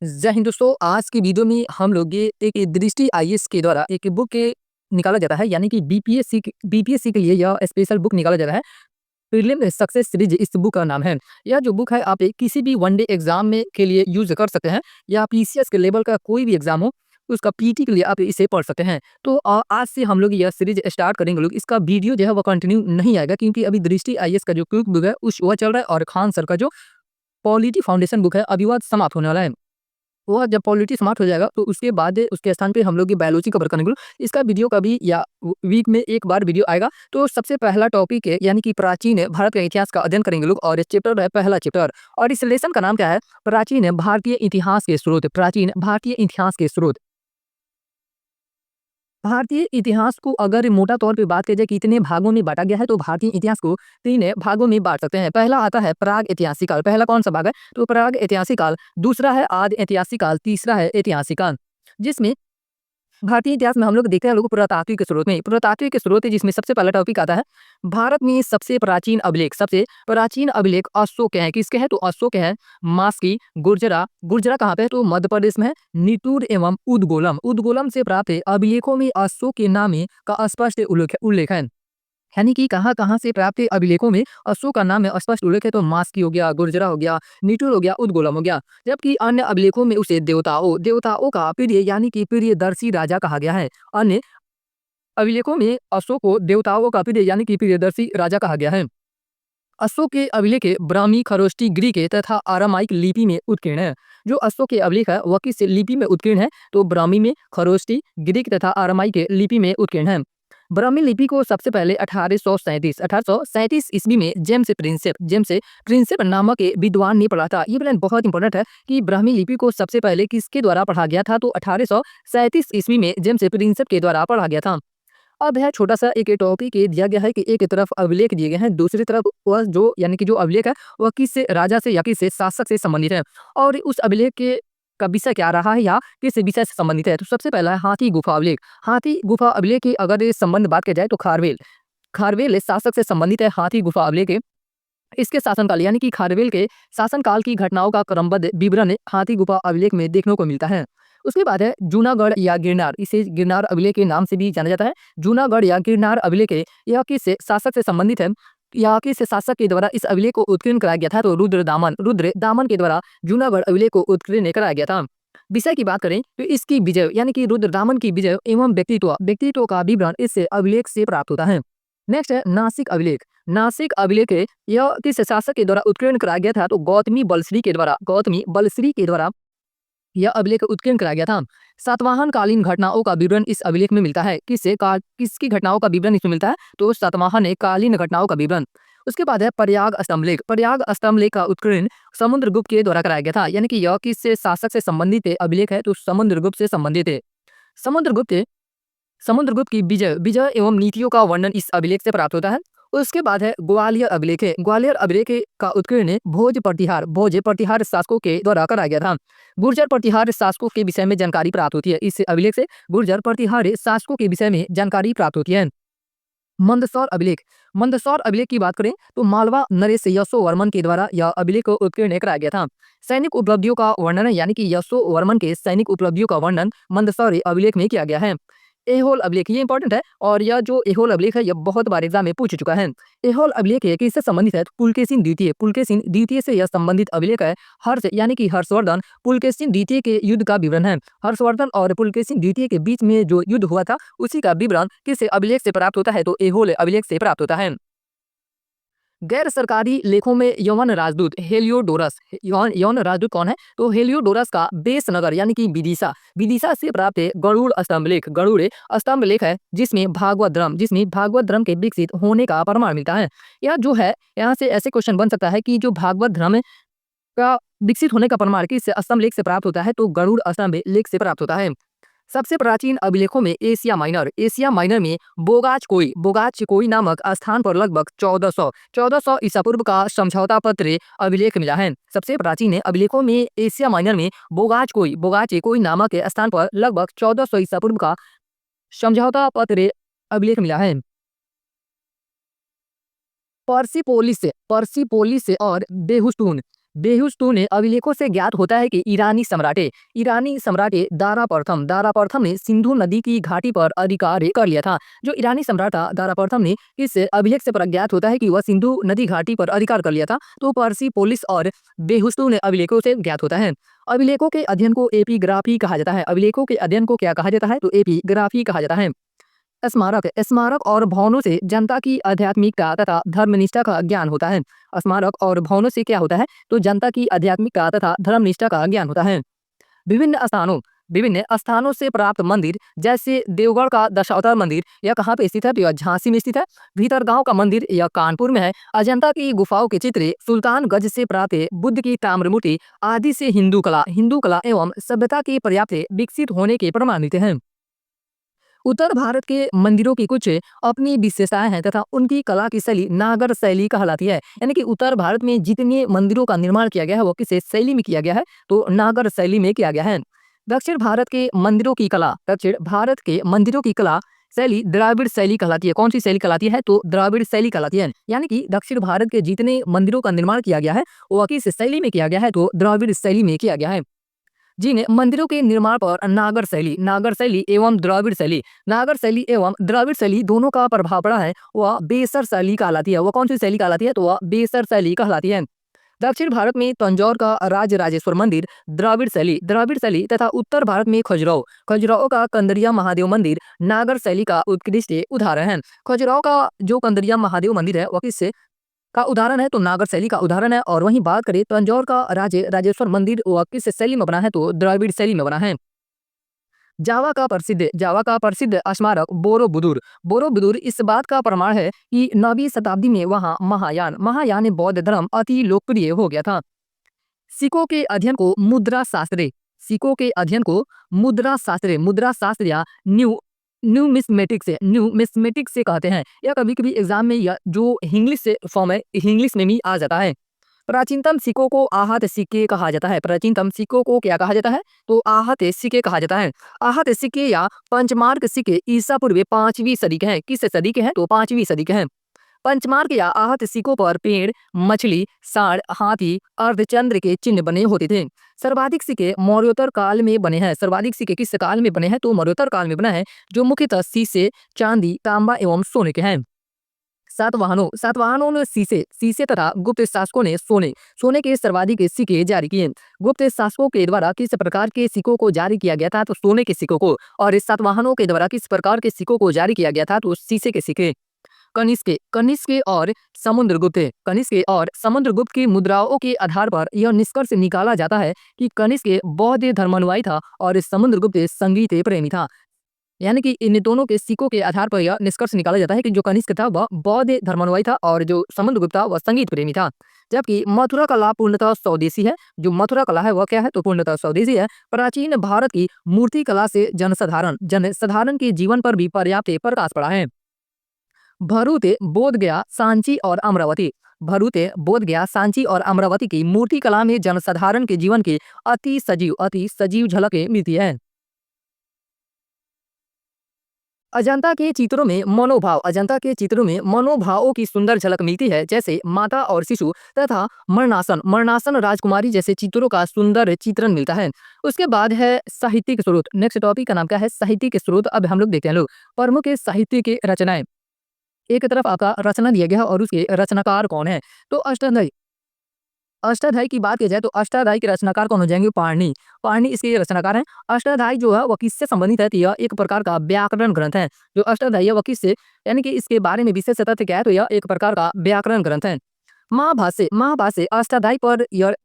जय हिंद दोस्तों, आज की वीडियो में हम लोग ये एक दृष्टि आईएएस के द्वारा एक बुक के निकाला जाता है, यानी कि बीपीएससी के लिए यह स्पेशल बुक निकाला जाता है। प्रीलिम सक्सेस सीरीज इस बुक का नाम है। यह जो बुक है आप किसी भी वनडे एग्जाम में के लिए यूज कर सकते हैं, या पीसीएस के लेवल का कोई भी एग्जाम हो उसका पीटी के लिए आप इसे पढ़ सकते हैं। तो आज से हम लोग यह सीरीज स्टार्ट करेंगे। लोग इसका वीडियो जो है वो कंटिन्यू नहीं आएगा, क्योंकि अभी दृष्टि आईएएस का जो क्विक बुक है उस वह चल रहा है, और खान सर का जो पॉलिटी फाउंडेशन बुक है अभी वह समाप्त होने वाला है। वो जब पॉलिटी समाप्त हो जाएगा तो उसके बाद उसके स्थान पे हम लोग ये बायोलॉजी कवर करेंगे। इसका वीडियो कभी या वीक में एक बार वीडियो आएगा। तो सबसे पहला टॉपिक है, यानी कि प्राचीन भारत के इतिहास का अध्ययन करेंगे लोग, और इस चैप्टर है पहला चैप्टर, और इस लेसन का नाम क्या है? प्राचीन भारतीय इतिहास के स्रोत। प्राचीन भारतीय इतिहास के स्रोत। भारतीय इतिहास को अगर मोटा तौर पे बात की जाए कितने भागों में बांटा गया है, तो भारतीय इतिहास को 3 भागों में बांट सकते हैं। पहला आता है प्राग ऐतिहासिक काल। पहला कौन सा भाग है? तो प्राग ऐतिहासिक काल। दूसरा है आदि ऐतिहासिक काल। तीसरा है ऐतिहासिक काल। जिसमें भारतीय इतिहास में हम लोग देखते हैं लोग पुरातात्विक स्रोत में, पुरातात्विक स्रोत है जिसमें सबसे पहला टॉपिक आता है भारत में सबसे प्राचीन अभिलेख। सबसे प्राचीन अभिलेख अशोक के हैं। किसके हैं? तो अशोक के हैं। मास्की, गुर्जरा। गुर्जरा कहाँ पे है? तो मध्य प्रदेश में है। निटूर एवं उदगोलम। उदगोलम से प्राप्त अभिलेखों में अशोक के नाम का स्पष्ट उल्लेख है। यानी कि कहाँ-कहाँ से प्राप्त अभिलेखों में अशोक का नाम में स्पष्ट उल्लेख है। तो मास्की हो गया, गुर्जरा हो गया, निटूर हो गया, उदगोलम हो गया। जबकि अन्य अभिलेखों में उसे देवताओं का प्रिय, यानी कि प्रियदर्शी राजा कहा गया है। अन्य अभिलेखों में अशोक को देवताओं का प्रिय, यानी कि प्रियदर्शी राजा कहा गया है। अशोक के अभिलेख ब्राह्मी, खरोष्टी, ग्रीक तथा आरामाइक लिपि में उत्कीर्ण है। जो अशोक के अभिलेख है वह किस लिपि में उत्कीर्ण है? तो ब्राह्मी में, खरोष्टी, ग्रीक तथा आरामाइक लिपि में उत्कीर्ण है। ब्राह्मी लिपि को सबसे पहले 1837 ईस्वी में जेम्स प्रिंसेप नामक एक विद्वान ने पढ़ा था। ये प्लान बहुत इंपॉर्टेंट है कि ब्राह्मी लिपि को सबसे पहले किसके द्वारा पढ़ा गया था? तो 1837 ईस्वी में जेम्स प्रिंसेप के द्वारा पढ़ा गया था। अब यह छोटा-सा एक टॉपिक ये दिया गया है कि एक तरफ अभिलेख दिए गए हैं, दूसरी तरफ वह जो, यानी कि जो अभिलेख है वह किस राजा से या किस शासक से संबंधित है, और उस अभिलेख के का विषय क्या रहा है या किस विषय से संबंधित है। तो सबसे पहला है हाथी गुफा अभिलेख। हाथी गुफा अभिलेख की अगर ये संबंध बात की जाए तो खारवेल शासक से संबंधित है हाथी गुफा अभिलेख। इसके शासनकाल, यानी कि खारवेल के शासनकाल की घटनाओं का क्रमबद्ध विवरण हाथी गुफा अभिलेख में देखने को मिलता है। उसके बाद है जूनागढ़ या गिरनार। इसे गिरनार अभिलेख के नाम से भी जाना जाता है। जूनागढ़ या गिरनार अभिलेख यह किस शासक से संबंधित है या किस शासक के द्वारा इस अभिलेख को उत्कीर्ण कराया गया था? तो रुद्रदामन के द्वारा जूनागढ़ अभिलेख को उत्कीर्ण कराया गया था। विषय की बात करें तो इसकी विजय, यानी कि रुद्रदामन की विजय एवं व्यक्तित्व का विवरण इस अभिलेख से प्राप्त होता है। नेक्स्ट है नासिक अभिलेख। नासिक अभिलेख यह किस शासक के द्वारा उत्कीर्ण कराया गया था? तो गौतमी बलश्री के द्वारा यह अभिलेख उत्कीर्ण कराया गया था। सातवाहन कालीन घटनाओं का विवरण इस अभिलेख में मिलता है। किसकी घटनाओं का विवरण इसमें मिलता है? तो सातवाहन कालीन घटनाओं का विवरण। उसके बाद है प्रयाग स्तंभलेख। प्रयाग स्तंभलेख का उत्कीर्ण समुद्रगुप्त के द्वारा कराया गया था। यानी कि यह किस शासक से संबंधित अभिलेख है? तो समुद्रगुप्त से संबंधित है। समुद्रगुप्त समुद्रगुप्त की विजय एवं नीतियों का वर्णन इस अभिलेख से प्राप्त होता है। उसके बाद है ग्वालियर अभिलेख। ग्वालियर अभिलेख का उत्कीर्ण भोज प्रतिहार शासकों के द्वारा कराया गया था। गुर्जर प्रतिहार शासकों के विषय में जानकारी प्राप्त होती है। इस अभिलेख से गुर्जर प्रतिहार शासकों के विषय में जानकारी प्राप्त होती है। मंदसौर अभिलेख की बात करें तो मालवा नरेश यशोवर्मन के द्वारा यह अभिलेख को उत्कीर्ण कराया गया था। सैनिक उपलब्धियों का वर्णन, यानी कि यशोवर्मन के सैनिक उपलब्धियों का वर्णन मंदसौर अभिलेख में किया गया है। एहोल अभिलेख ये इंपॉर्टेंट है, और यह जो एहोल अभिलेख है यह बहुत बार एग्जाम में पूछ चुका है। एहोल अभिलेख है किससे संबंधित है? पुलकेशिन द्वितीय से यह संबंधित अभिलेख है। हर्ष, यानी कि हर्षवर्धन पुलकेशिन द्वितीय के युद्ध का विवरण है। हर्षवर्धन और पुलकेशिन द्वितीय के बीच में जो युद्ध हुआ था उसी का विवरण किस अभिलेख से प्राप्त होता है? तो एहोल अभिलेख से प्राप्त होता है। गैर सरकारी लेखों में यवन राजदूत हेलियोडोरस। यवन राजदूत कौन है? तो हेलियोडोरस का बेस नगर, यानी कि विदिशा से प्राप्त गरुड़ स्तंभ लेख है, जिसमें भागवत धर्म के विकसित होने का प्रमाण मिलता है। यह जो है, यहाँ से ऐसे क्वेश्चन बन सकता है कि जो भागवत धर्म का विकसित होने का प्रमाण किस स्तंभ लेख से प्राप्त होता है? तो गरुड़ स्तंभ लेख से प्राप्त होता है। सबसे प्राचीन अभिलेखों में एशिया माइनर में बोगाच कोई नामक स्थान पर लगभग 1400 ईसा पूर्व का समझौता पत्र अभिलेख मिला है। सबसे प्राचीन अभिलेखों में एशिया माइनर में बोगाच कोई नामक स्थान पर लगभग 1400 ईसा पूर्व का समझौता पत्र अभिलेख मिला है। पर्सिपोलिस और बेहुस्टून बेहुस्तू ने अभिलेखों से ज्ञात होता है कि ईरानी सम्राटे दारा प्रथम ने सिंधु नदी की घाटी पर अधिकार कर लिया था। जो ईरानी सम्राट था दारा प्रथम ने इस अभिलेख से प्रज्ञात होता है कि वह सिंधु नदी घाटी पर अधिकार कर लिया था। तो पर्सिपोलिस और बेहुस्तू ने अभिलेखों से ज्ञात होता है। अभिलेखों के अध्ययन को एपिग्राफी कहा जाता है। अभिलेखों के अध्ययन को क्या कहा जाता है? तो एपिग्राफी कहा जाता है। स्मारक और भवनों से जनता की आध्यात्मिकता तथा धर्मनिष्ठा का ज्ञान होता है। स्मारक और भवनों से क्या होता है? तो जनता की आध्यात्मिकता तथा धर्मनिष्ठा का ज्ञान होता है। विभिन्न स्थानों से प्राप्त मंदिर, जैसे देवगढ़ का दशावतार मंदिर यह कहाँ पे स्थित है? तो यह झांसी में स्थित है। भीतरगांव का मंदिर यह कानपुर में है। अजंता की गुफाओं के चित्र, सुल्तानगंज से प्राप्त बुद्ध की ताम्र मूर्ति आदि से हिंदू कला एवं सभ्यता के पर्याप्त विकसित होने के प्रमाण मिलते हैं। उत्तर भारत के मंदिरों की कुछ अपनी विशेषताएं हैं तथा उनकी कला की शैली नागर शैली कहलाती है। यानी कि उत्तर भारत में जितने मंदिरों का निर्माण किया गया है वो किस शैली में किया गया है? तो नागर शैली में किया गया है। दक्षिण भारत के मंदिरों की कला शैली द्राविड़ शैली कहलाती है। कौन सी शैली कहलाती है? तो द्राविड़ शैली कहलाती है। यानी कि दक्षिण भारत के जितने मंदिरों का निर्माण किया गया है वो किस शैली में किया गया है? तो द्राविड़ शैली में किया गया है। जिन मंदिरों के निर्माण पर नागर शैली एवं द्रविड़ शैली दोनों का प्रभाव पड़ा है वह बेसर शैली कहलाती है। वह कौन सी शैली कहलाती है? तो वह बेसर शैली कहलाती है। दक्षिण भारत में तंजौर का राजराजेश्वर मंदिर द्रविड़ शैली तथा उत्तर भारत में खजुराहो का कंदरिया महादेव मंदिर नागर शैली का उत्कृष्ट उदाहरण है। खजुराहो का जो कंदरिया महादेव मंदिर है वह किससे का उदाहरण है? तो नागर शैली का उदाहरण है। और वहीं बात करें तंजौर का राजेश्वर मंदिर वह किस शैली में बना है? तो द्रविड़ शैली में बना है। जावा का प्रसिद्ध स्मारक बोरोबुदुर इस बात का प्रमाण है कि 9वीं शताब्दी में वहाँ महायान बौद्ध धर्म अति लोकप्रिय हो गया था। सिक्कों के अध्ययन को मुद्रा शास्त्र या न्यूमिस्मेटिक से कहते हैं। यह कभी कभी एग्जाम में यह जो इंग्लिश से फॉर्म है इंग्लिश में भी आ जाता है। प्राचीनतम सिक्कों को आहत सिक्के कहा जाता है। प्राचीनतम सिक्कों को क्या कहा जाता है? तो आहत सिक्के कहा जाता है। आहत सिक्के या पंचमार्क सिक्के ईसा पूर्व 5वीं सदी के हैं। किस सदी के हैं? तो 5वीं सदी के हैं। पंचमार्क या आहत सिक्कों पर पेड़, मछली, सांड, हाथी, अर्धचंद्र के चिन्ह बने होते थे। सर्वाधिक सिक्के मौर्योत्तर काल में बने हैं। सर्वाधिक सिक्के किस काल में बने हैं? तो मौर्योत्तर काल में बना है, जो मुख्यतः शीशे, चांदी, तांबा एवं सोने के हैं। सातवाहनों ने शीशे तथा गुप्त शासकों ने सोने के सर्वाधिक सिक्के जारी किए। गुप्त शासकों के द्वारा किस प्रकार के सिक्कों को जारी किया गया था? तो सोने के सिक्कों को। और सातवाहनों के द्वारा किस प्रकार के सिक्कों को जारी किया गया था? तो शीशे के सिक्के। कनिष्क और समुद्रगुप्त की मुद्राओं के आधार पर यह निष्कर्ष निकाला जाता है कि कनिष्क बौद्ध धर्मानुयायी था और समुद्रगुप्त संगीत प्रेमी था। यानी कि इन दोनों के सिक्कों के आधार पर यह निष्कर्ष निकाला जाता है कि जो कनिष्क था वह बौद्ध धर्मानुयायी था और जो समुद्रगुप्त था वह संगीत प्रेमी था। जबकि मथुरा कला पूर्णतः स्वदेशी है। जो मथुरा कला है वह क्या है? तो पूर्णतः स्वदेशी है। प्राचीन भारत की मूर्ति कला से जनसाधारण के जीवन पर भी पर्याप्त प्रकाश पड़ा है। भरूच, बोधगया, सांची और अमरावती की मूर्ति कला में जनसाधारण के जीवन की अति सजीव झलकें मिलती है। अजंता के चित्रों में मनोभावों की सुंदर झलक मिलती है, जैसे माता और शिशु तथा मरणासन राजकुमारी जैसे चित्रों का सुंदर चित्रण मिलता है। उसके बाद है साहित्यिक स्रोत। नेक्स्ट टॉपिक का नाम क्या है? साहित्यिक स्रोत। अब हम लोग देखते हैं प्रमुख साहित्य के रचनाएं। एक तरफ आपका रचना दिया गया और उसके रचनाकार कौन है? तो अष्टाध्यायी की बात की जाए तो अष्टाध्यायी के रचनाकार कौन हो जाएंगे? पाणिनि इसके रचनाकार हैं। अष्टाध्यायी जो है वह किससे संबंधित है? तो यह एक प्रकार का व्याकरण ग्रंथ है। जो अष्टाध्यायी है वह किससे, यानी कि इसके बारे में विशेष तथ्य क्या है? तो यह एक प्रकार का व्याकरण ग्रंथ है। महाभाष्य अष्टाध्यायी पर यह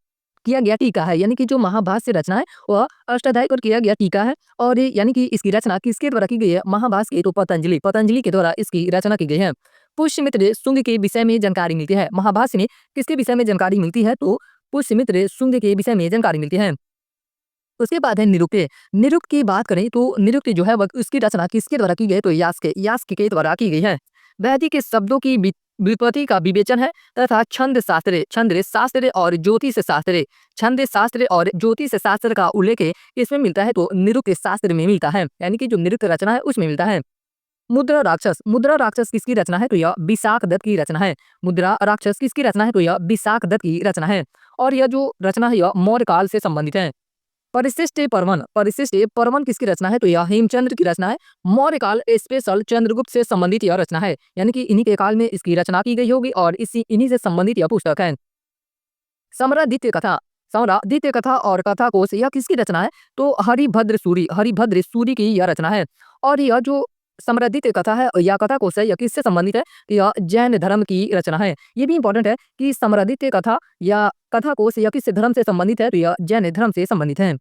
किया गया टीका है। यानी कि जो महाभाष्य रचना है वह अष्टाध्यायी पर किया गया टीका है। और यानी कि इसकी रचना किसके द्वारा की गई है? महाभाष्य के तो पतंजलि के द्वारा इसकी रचना की गई है। पुष्यमित्र शुंग के विषय में जानकारी मिलती है। महाभाष्य में किसके विषय में जानकारी मिलती है? तो पुष्यमित्र शुंग के विषय में जानकारी मिलती है। उसके बाद है निरुक्त की बात करें तो निरुक्त जो है वह उसकी रचना किसके द्वारा की गई है? तो यास्क के द्वारा की गई है। वैदिक के शब्दों की व्युत्पत्ति का विवेचन है तथा छंद शास्त्र और ज्योतिष शास्त्र का उल्लेख इसमें मिलता है। तो निरुक्त शास्त्र में मिलता है, यानी कि जो निरुक्त रचना है उसमें मिलता है। मुद्रा राक्षस किसकी रचना है? तो यह विशाख दत्त की रचना है। मुद्रा राक्षस किसकी रचना है? तो यह विशाख दत्त की रचना है। और यह जो रचना है यह मौर्य काल से संबंधित है। परिशिष्ट पर्वन किसकी रचना है? तो यह हेमचंद्र की रचना है। मौर्य काल स्पेशल चंद्रगुप्त से संबंधित यह रचना है, यानी कि इन्हीं के काल में इसकी रचना की गई होगी और इन्हीं से संबंधित यह पुस्तक है। समरादित्य कथा और कथा कोश यह किसकी रचना है? तो हरिभद्र सूरी की यह रचना है। और यह जो समरादित्य कथा है या कथा कोश है यह किससे संबंधित है? तो यह जैन धर्म की रचना है। ये भी इंपॉर्टेंट है कि समरादित्य कथा या कथा कोश यह किस धर्म से संबंधित है? तो यह जैन धर्म से संबंधित है।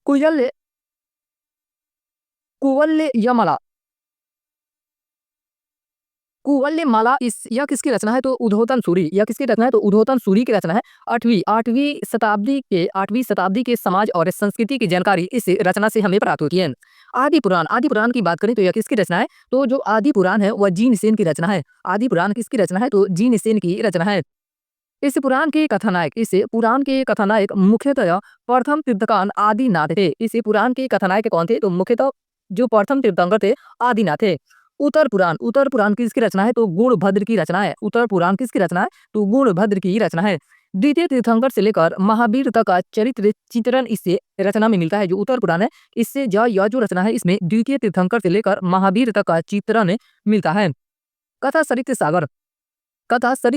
कुयल्य कुवल्यमाला कुवल्यमाला यह किसकी रचना है? तो उद्योतन सूरी यह किसकी रचना है? तो उद्योतन सूरी की रचना है। आठवीं शताब्दी के समाज और संस्कृति की जानकारी इस रचना से हमें प्राप्त होती है। आदि पुराण की बात करें तो यह किसकी रचना है? तो जो आदि पुराण है वह जिनसेन की रचना है। आदि पुराण किसकी रचना है? तो जिनसेन की रचना है। इस पुराण के कथानायक मुख्यतः प्रथम तीर्थंकर आदिनाथ थे। इस पुराण के कथानायक कौन थे? तो मुख्यतः जो प्रथम तीर्थंकर थे आदिनाथ थे। उत्तर पुराण किसकी रचना है? तो गुणभद्र की रचना है। उत्तर पुराण किसकी रचना है? तो गुणभद्र की रचना है। द्वितीय तीर्थंकर से लेकर महावीर तक का चरित्र चित्रण इससे रचना में मिलता है। जो उत्तर पुराण है इससे यह जो रचना है इसमें द्वितीय तीर्थंकर से लेकर महावीर तक का चित्रण मिलता है। कथा सरित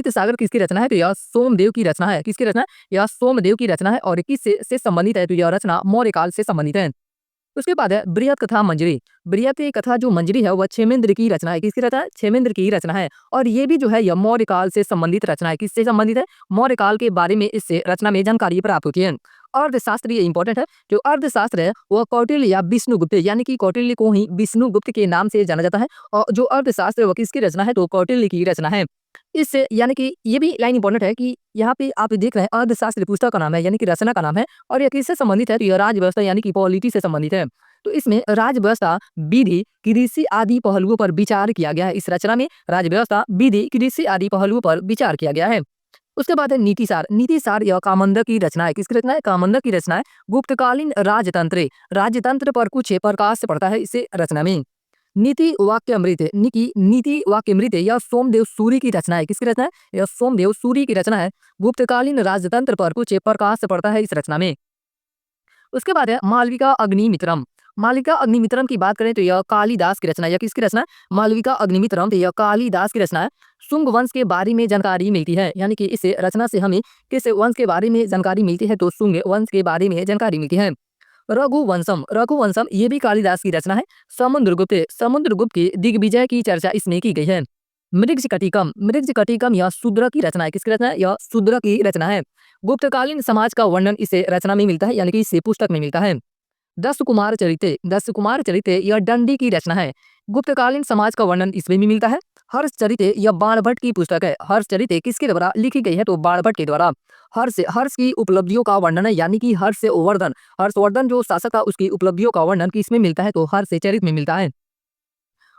सागर किसकी रचना है? तो यह सोमदेव की रचना है। किसकी रचना है? यह सोमदेव की रचना है। और किस से संबंधित है? तो यह रचना मौर्य काल से संबंधित है। उसके बाद है बृहत कथा मंजरी। बृहत कथा जो मंजरी है वह क्षेमेंद्र की रचना है। किसकी रचना है? क्षेमेंद्र की रचना है। और ये भी जो है यह मौर्य काल से संबंधित रचना है। किससे संबंधित है? मौर्य काल के बारे में इससे रचना में जानकारी प्राप्त होती है। अर्थशास्त्र ये इंपॉर्टेंट है। जो अर्थशास्त्र है वह कौटिल्य या विष्णुगुप्त यानी कि कौटिल्य को ही विष्णुगुप्त के नाम से जाना जाता है। और जो अर्थशास्त्र वह किसकी रचना है? तो कौटिल्य की रचना है। इससे यानी कि ये भी लाइन इंपॉर्टेंट है कि यहाँ पे आप देख रहे हैं अर्थशास्त्र पुस्तक का नाम है यानी कि रचना का नाम है। और यह किससे संबंधित है? तो यह राजव्यवस्था यानी कि पॉलिटी से संबंधित है। तो इसमें राजव्यवस्था, विधि, कृषि आदि पहलुओं पर विचार किया गया है। इस रचना में राजव्यवस्था, विधि, कृषि आदि पहलुओं पर विचार किया गया है। उसके बाद है नीतिसार यह कामंदक की रचना है। किसकी रचना है? कामंदक की रचना है। गुप्तकालीन राजतंत्र पर कुछ प्रकाश पड़ता है इस रचना में। नीति वाक्यामृत यह सोमदेव सूरी की रचना है। किसकी रचना है? यह सोमदेव सूरी की रचना है। गुप्तकालीन राजतंत्र पर कुछ प्रकाश पड़ता है इस रचना में। उसके बाद है मालविका अग्निमित्रम की बात करें तो यह कालिदास की रचना है। यह किसकी रचना है? मालविका अग्निमित्रम तो यह कालिदास की रचना है। शुंग वंश के बारे में जानकारी मिलती है, यानी कि इस रचना से हमें किस वंश के बारे में जानकारी मिलती है? तो शुंग वंश के बारे में जानकारी मिलती है। रघुवंशम ये भी कालिदास की रचना है। समुद्रगुप्त के दिग्विजय की चर्चा इसमें की गई है। मृगजकटिकम यह शूद्र की रचना है। किसकी रचना है? यह शूद्र की रचना है। गुप्तकालीन समाज का वर्णन इस रचना में मिलता है, यानी कि इस पुस्तक में मिलता है। दस कुमार चरित्र यह दंडी की रचना है। गुप्तकालीन समाज का वर्णन इसमें भी मिलता है। हर्ष चरित्र यह बाणभट्ट की पुस्तक है। हर्ष चरित्र किसके द्वारा लिखी गई है? तो बाणभट्ट के द्वारा। हर्ष की उपलब्धियों का वर्णन है, यानी कि हर्षवर्धन जो शासक था उसकी उपलब्धियों का वर्णन किसमें मिलता है? तो हर्ष चरित्र में मिलता है।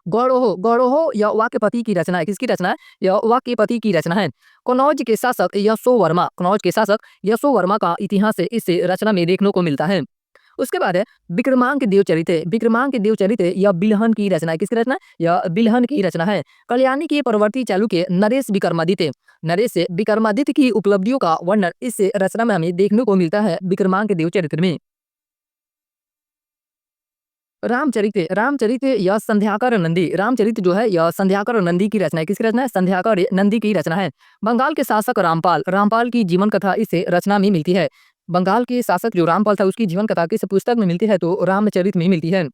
गौड़ोह यह वाक्यपति की रचना है। किसकी रचना है? यह वाक्यपति की रचना है। कनौज के शासक यशोवर्मा का इतिहास इस रचना में देखने को मिलता है। उसके बाद है विक्रमांक देव चरित्र यह बिल्हन की रचना है। किसकी रचना है? यह बिल्हन की रचना है। कल्याणी के परवर्ती चालुक्य नरेश विक्रमादित्य की उपलब्धियों का वर्णन इस रचना में हमें देखने को मिलता है विक्रमांक देव चरित्र में। रामचरित्र यह संध्याकर नंदी की रचना है। किसकी रचना है? संध्याकर नंदी की रचना है। बंगाल के शासक रामपाल की जीवन कथा इस रचना में मिलती है। बंगाल के शासक जो रामपाल था उसकी जीवन कथा किस पुस्तक में मिलती है? तो रामचरित में मिलती है।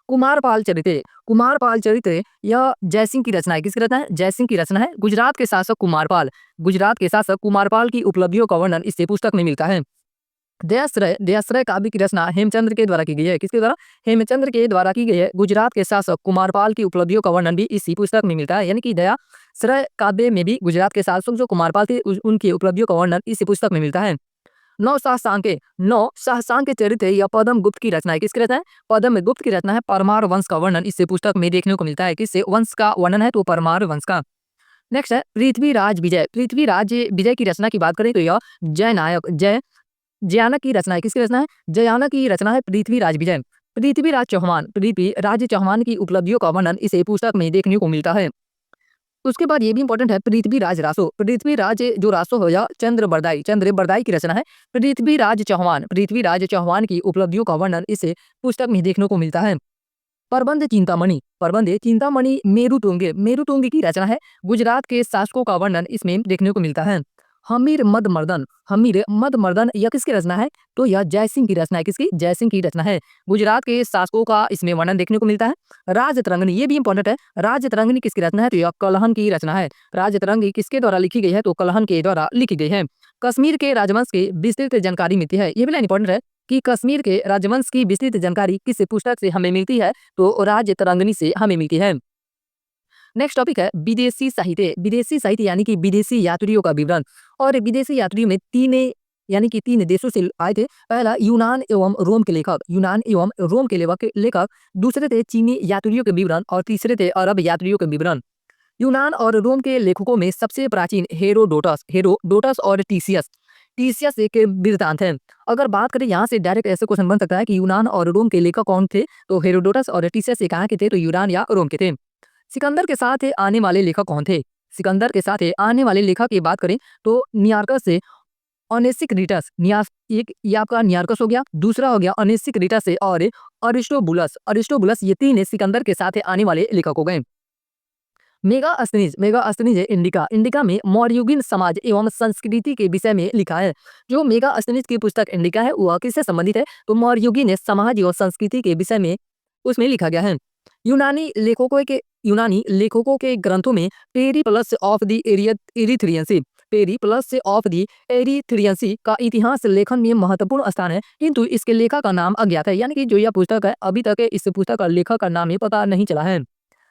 कुमारपाल चरित्र यह जयसिंह की रचना है। किसकी रचना है? जयसिंह की रचना है। गुजरात के शासक कुमारपाल की उपलब्धियों का वर्णन इस पुस्तक में मिलता है। दयाश्रय काव्य की रचना हेमचंद्र के द्वारा की गई है। किसके द्वारा? हेमचंद्र के द्वारा की गई है। गुजरात के शासक कुमारपाल की उपलब्धियों का वर्णन भी इसी पुस्तक में मिलता है, यानी कि दयाश्रय काव्य में भी गुजरात के शासक जो कुमारपाल थे उनकी उपलब्धियों का वर्णन इसी पुस्तक में मिलता है। नौ शाहसांक चरित्र यह पद्म गुप्त की रचना है। किसकी रचना है? पद्म गुप्त की रचना है। परमार वंश का वर्णन इस पुस्तक में देखने को मिलता है। किससे वंश का वर्णन है? तो परमार वंश का। नेक्स्ट है पृथ्वीराज विजय की रचना की बात करें तो यह जयानक की रचना है। किसकी रचना है? जयानक की रचना है पृथ्वीराज विजय। पृथ्वीराज चौहान, पृथ्वीराज चौहान की उपलब्धियों का वर्णन इसे पुस्तक में देखने को मिलता है। उसके बाद ये भी इंपॉर्टेंट है, पृथ्वीराज रासो, पृथ्वीराज जो रासो हो या चंद्र बरदाई की रचना है। पृथ्वीराज चौहान की उपलब्धियों का वर्णन इसे पुस्तक में देखने को मिलता है। प्रबंध चिंतामणि मेरुतुंग की रचना है। गुजरात के शासकों का वर्णन इसमें देखने को मिलता है। हमीर मद मर्दन यह किसकी रचना है? तो यह जयसिंह की रचना है। किसकी? जयसिंह की रचना है। गुजरात के शासकों का इसमें वर्णन देखने को मिलता है। राजतरंगिणी, ये भी इंपॉर्टेंट है। राजतरंगिणी किसकी रचना है? तो यह कलहन की रचना है। राजतरंगिणी किसके द्वारा लिखी गई है? तो कलहन के द्वारा लिखी गई है। कश्मीर के राजवंश की विस्तृत जानकारी मिलती है। ये भी लाइन इंपॉर्टेंट है कि कश्मीर के राजवंश की विस्तृत जानकारी किस पुस्तक से हमें मिलती है? तो राजतरंगिणी से हमें मिलती है। नेक्स्ट टॉपिक है विदेशी साहित्य। विदेशी साहित्य यानी कि विदेशी यात्रियों का विवरण। और विदेशी यात्रियों में तीन देशों से आए थे। पहला यूनान एवं रोम के लेखक, दूसरे थे चीनी यात्रियों के विवरण और तीसरे थे अरब यात्रियों के विवरण। यूनान और रोम के लेखकों में सबसे प्राचीन हेरोडोटस और टीसियस के वृत्तांत हैं। अगर बात करें यहाँ से डायरेक्ट ऐसे क्वेश्चन बन सकता है कि यूनान और रोम के लेखक कौन थे? तो हेरोडोटस और टीसियस कहाँ के थे? तो यूनान या रोम के थे। सिकंदर के साथ आने वाले लेखक कौन थे? सिकंदर के साथ आने वाले लेखक की बात करें तो नियार्कस से ऑनेसिक्रिटस, ये आपका नियार्कस हो गया, दूसरा हो गया ऑनेसिक्रिटस से और अरिस्टोबुलस, ये तीन सिकंदर के साथ आने वाले लेखक हो गए। मेगास्थनीज है इंडिका में मौर्ययुगीन समाज एवं संस्कृति के विषय में लिखा है। जो मेगास्थनीज की पुस्तक इंडिका है वह किससे संबंधित है? तो मौर्ययुगीन समाज एवं संस्कृति के विषय में उसमें लिखा गया है। यूनानी लेखकों के ग्रंथों में पेरिप्लस ऑफ द एरिथ्रियंसी का इतिहास लेखन में महत्वपूर्ण स्थान है, किंतु इसके लेखक का नाम अज्ञात है। यानी कि जो यह पुस्तक है अभी तक इस पुस्तक का लेखक का नाम ही पता नहीं चला है।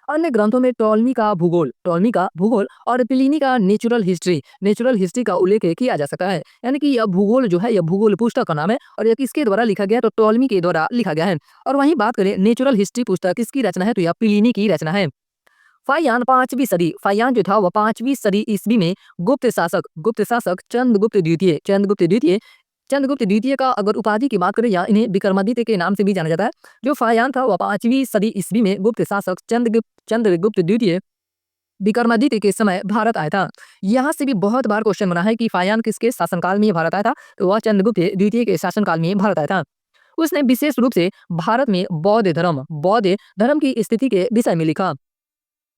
अन्य ग्रंथों में टॉलमी का भूगोल और प्लिनी का नेचुरल हिस्ट्री का उल्लेख किया जा सकता है। यानी कि यह भूगोल जो है यह भूगोल पुस्तक का नाम है और यह किसके द्वारा लिखा गया? तो टॉलमी के द्वारा लिखा गया है। और वहीं बात करें नेचुरल हिस्ट्री पुस्तक किसकी रचना है? तो यह प्लिनी की रचना है। फायान जो था वह 5वीं सदी ईस्वी में गुप्त शासक चंद्रगुप्त द्वितीय का अगर उपाधि की बात करें या इन्हें विक्रमादित्य के नाम से भी जाना जाता है। जो फायान था वह 5वीं सदी ईस्वी में गुप्त शासक चंद्रगुप्त द्वितीय विक्रमादित्य के समय भारत आया था। यहाँ से भी बहुत बार क्वेश्चन बना है कि फायान किसके शासनकाल में भारत आया था? तो वह चंद्रगुप्त द्वितीय के शासनकाल में भारत आया था। उसने विशेष रूप से भारत में बौद्ध धर्म की स्थिति के विषय में लिखा।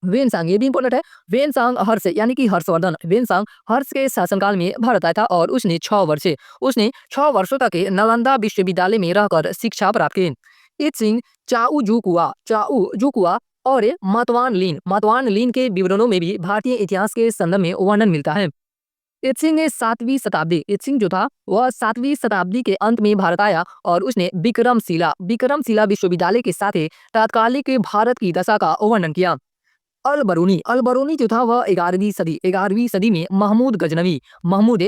वेनसांग, ये भी इंपॉर्टेंट है। वेनसांग हर्ष यानी कि हर्षवर्धन, वेनसांग हर्ष के शासनकाल में भारत आया था और उसने 6 वर्षों तक नालंदा विश्वविद्यालय में रहकर शिक्षा प्राप्त की। इत्सिंग, चाऊ जुकुआ और मातवान लीन के विवरणों में भी भारतीय इतिहास के संदर्भ में वर्णन मिलता है। इत्सिंग जो था वह 7वीं शताब्दी के अंत में भारत आया और उसने विक्रमशिला विश्वविद्यालय के साथ तत्कालिक भारत की दशा का वर्णन किया। अल बरूनी जो था वह 11वीं सदी में महमूद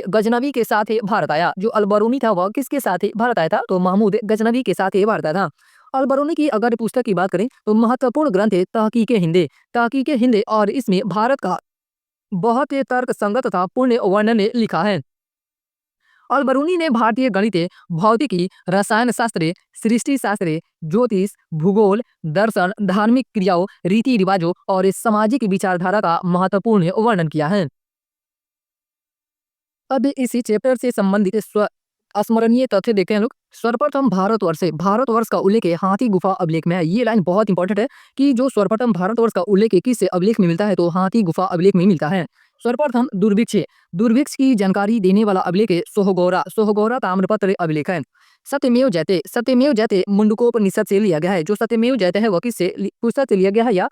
गजनवी के साथ भारत आया। जो अल बरूनी था वह किसके साथ भारत आया था? तो महमूद गजनवी के साथ भारत आया था। अल बरूनी की अगर पुस्तक की बात करें तो महत्वपूर्ण ग्रंथ है तहकीक हिंद और इसमें भारत का बहुत तर्क संगत तथा पूर्ण वर्णन लिखा है। अल बरूनी ने भारतीय गणित, भौतिकी, रसायन शास्त्र, सृष्टि शास्त्र, ज्योतिष, भूगोल, दर्शन, धार्मिक क्रियाओं, रीति रिवाजों और सामाजिक विचारधारा का महत्वपूर्ण वर्णन किया है। अब इसी चैप्टर से संबंधित स्मरणीय तथ्य देखते हैं लोग। सर्वप्रथम भारतवर्ष का उल्लेख हाथी गुफा अभिलेख में है। ये लाइन बहुत इंपॉर्टेंट है कि जो सर्वप्रथम भारतवर्ष का उल्लेख किस अभिलेख में मिलता है? तो हाथी गुफा अभिलेख में मिलता है। सर्वप्रथम दुर्भिक्ष की जानकारी देने वाला अभिलेख सोहगौरा ताम्रपत्र अभिलेख है। सत्यमेव जयते मुंडकोपनिषद से लिया गया है। जो सत्यमेव जयते है वह किससे पुस्तक से लिया गया है या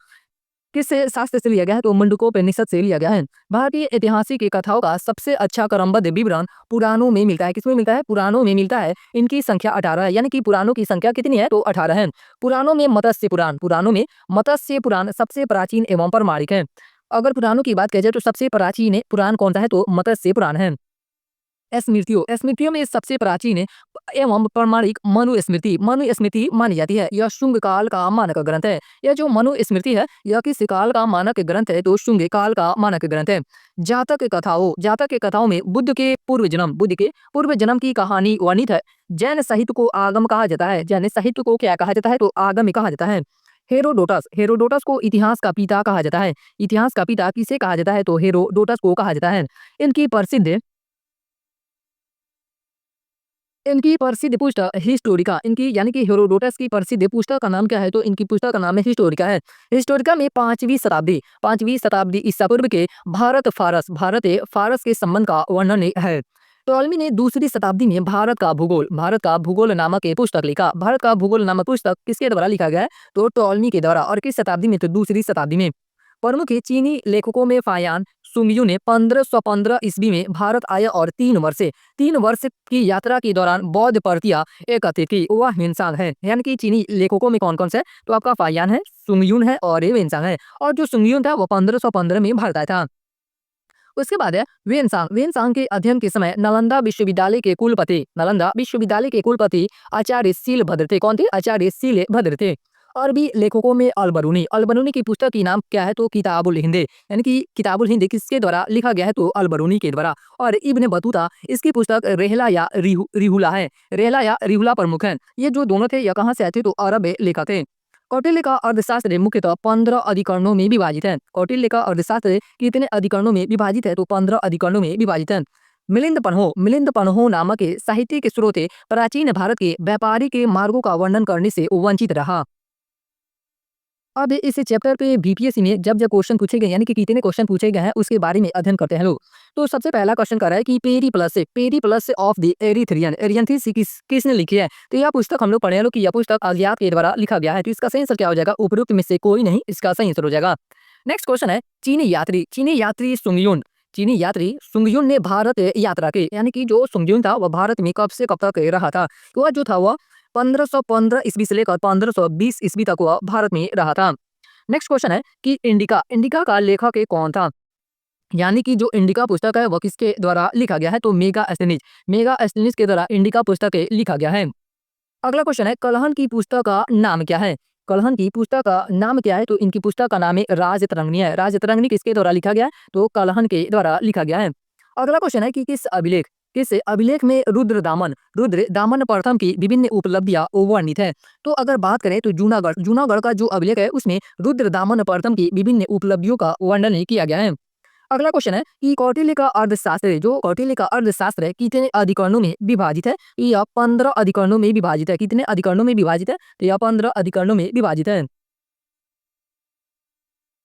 किस शास्त्र से लिया गया है? तो मुंडकोपनिषद से लिया गया है। भारतीय ऐतिहासिक कथाओं का सबसे अच्छा क्रमबद्ध विवरण पुराणों में मिलता है। किसमें मिलता है? पुराणों में मिलता है। इनकी संख्या 18 है। यानी कि पुराणों की संख्या कितनी है? तो 18 है। पुराणों में मत्स्य पुराण सबसे प्राचीन एवं प्रामाणिक है। अगर पुराणों की बात की जाए तो सबसे प्राचीन पुराण कौन सा है? तो मत्स्य पुराण है। स्मृतियों स्मृतियों में सबसे प्राचीन एवं प्रमाणिक मनुस्मृति मानी जाती है। यह शुंग काल का मानक ग्रंथ है। यह जो मनुस्मृति है यह किस काल का मानक ग्रंथ है? तो शुंग काल का मानक ग्रंथ है। जातक के कथाओं में बुद्ध के पूर्व जन्म की कहानी वर्णित है। जैन साहित्य को आगम कहा जाता है। जैन साहित्य को क्या कहा जाता है? तो आगम ही कहा जाता है। हेरोडोटस को इतिहास का पिता कहा जाता है। इतिहास का पिता किसे कहा जाता है? तो हेरोडोटस को कहा जाता है। इनकी प्रसिद्ध इनकी प्रसिद्ध पुस्तक हिस्टोरिका, इनकी यानी कि हेरोडोटस की प्रसिद्ध पुस्तक का नाम क्या है? तो इनकी पुस्तक का नाम है हिस्टोरिका है। हिस्टोरिका में पांचवी शताब्दी ईसा पूर्व के भारत फारस के संबंध का वर्णन है। टॉलमी ने दूसरी शताब्दी में भारत का भूगोल नामक एक पुस्तक लिखा। भारत का भूगोल नामक पुस्तक किसके द्वारा लिखा गया है? तो टॉलमी के द्वारा। और किस शताब्दी में? तो दूसरी शताब्दी में। प्रमुख चीनी लेखकों में फायान सुंगयू ने 1515 ईस्वी में भारत आए और 3 वर्ष की यात्रा के दौरान बौद्ध प्रतियां एकत्रित की। वह ह्वेनसांग है। यानी कि चीनी लेखकों में कौन कौन से है? तो आपका फायान है, सुंगयून है और ह्वेनसांग है। और जो सुंगयून था वो 1515 में भारत आया था। उसके बाद है ह्वेनसांग के अध्ययन के समय नालंदा विश्वविद्यालय के कुलपति आचार्य शीलभद्र थे। कौन थे? आचार्य शीलभद्र थे। और भी लेखकों में अलबरूनी की पुस्तक की नाम क्या है? तो किताबुल हिंद, यानी कि किताबुल हिंद किसके द्वारा लिखा गया है? तो अलबरूनी के द्वारा। और इब्न बतूता, इसकी पुस्तक रेहला या रिहुला है। रेहला या रिहुला प्रमुख है। ये जो दोनों थे यह कहाँ से आए थे? तो अरब लेखक थे। कौटिल्य का अर्थशास्त्र मुख्यतः 15 अधिकरणों में विभाजित है। कौटिल्य का अर्थशास्त्र कितने अधिकरणों में विभाजित है? तो 15 अधिकरणों में विभाजित है। मिलिंद पन्हो नामक साहित्यिक स्रोत प्राचीन भारत के व्यापारी के मार्गों का वर्णन करने से वंचित रहा। अब इस चैप्टर पे बीपीएससी में जब क्वेश्चन पूछे गए, यानी कि कितने क्वेश्चन पूछे गए हैं उसके बारे में अध्ययन करते हैं लोग। तो सबसे पहला क्वेश्चन कर रहा है कि पेरीप्लस ऑफ द एरिथ्रियन किसने लिखी है? तो यह पुस्तक हम लोग पढ़े हैं लोग कि यह पुस्तक अज्ञात के द्वारा लिखा गया है। तो इसका सही आंसर क्या हो जाएगा? उपरोक्त में से कोई नहीं, इसका सही आंसर हो जाएगा। नेक्स्ट क्वेश्चन है चीनी यात्री सुंगयुन ने भारत यात्रा की, यानी कि जो सुंगयुन था वह भारत में कब से कब तक रहा था? तो वह जो था वह 1515 ईस्वी से लेकर 1520 ईस्वी तक वह भारत में रहा था। नेक्स्ट क्वेश्चन है कि इंडिका का लेखक कौन था? यानी कि जो इंडिका पुस्तक है वह किसके द्वारा लिखा गया है? तो मेगा एस्थनीज के द्वारा इंडिका पुस्तक लिखा गया है। अगला क्वेश्चन है कलहन की पुस्तक का नाम क्या है? कलहन की पुस्तक का नाम क्या है? तो इनकी पुस्तक का नाम है राजतरंगिणी है। राजतरंगिणी किसके द्वारा लिखा गया है? तो कलहन के द्वारा लिखा गया है। अगला क्वेश्चन है कि किस अभिलेख में रुद्र दामन प्रथम की विभिन्न उपलब्धियां वर्णित है? तो अगर बात करें तो जूनागढ़ का जो अभिलेख है उसमें रुद्र दामन प्रथम की विभिन्न उपलब्धियों का वर्णन किया गया है। अगला क्वेश्चन है कि कौटिल्य का अर्थशास्त्र है कितने अधिकरणों में विभाजित है? यह 15 अधिकरणों में विभाजित है। कितने अधिकरणों में विभाजित है? तो यह 15 अधिकरणों में विभाजित है।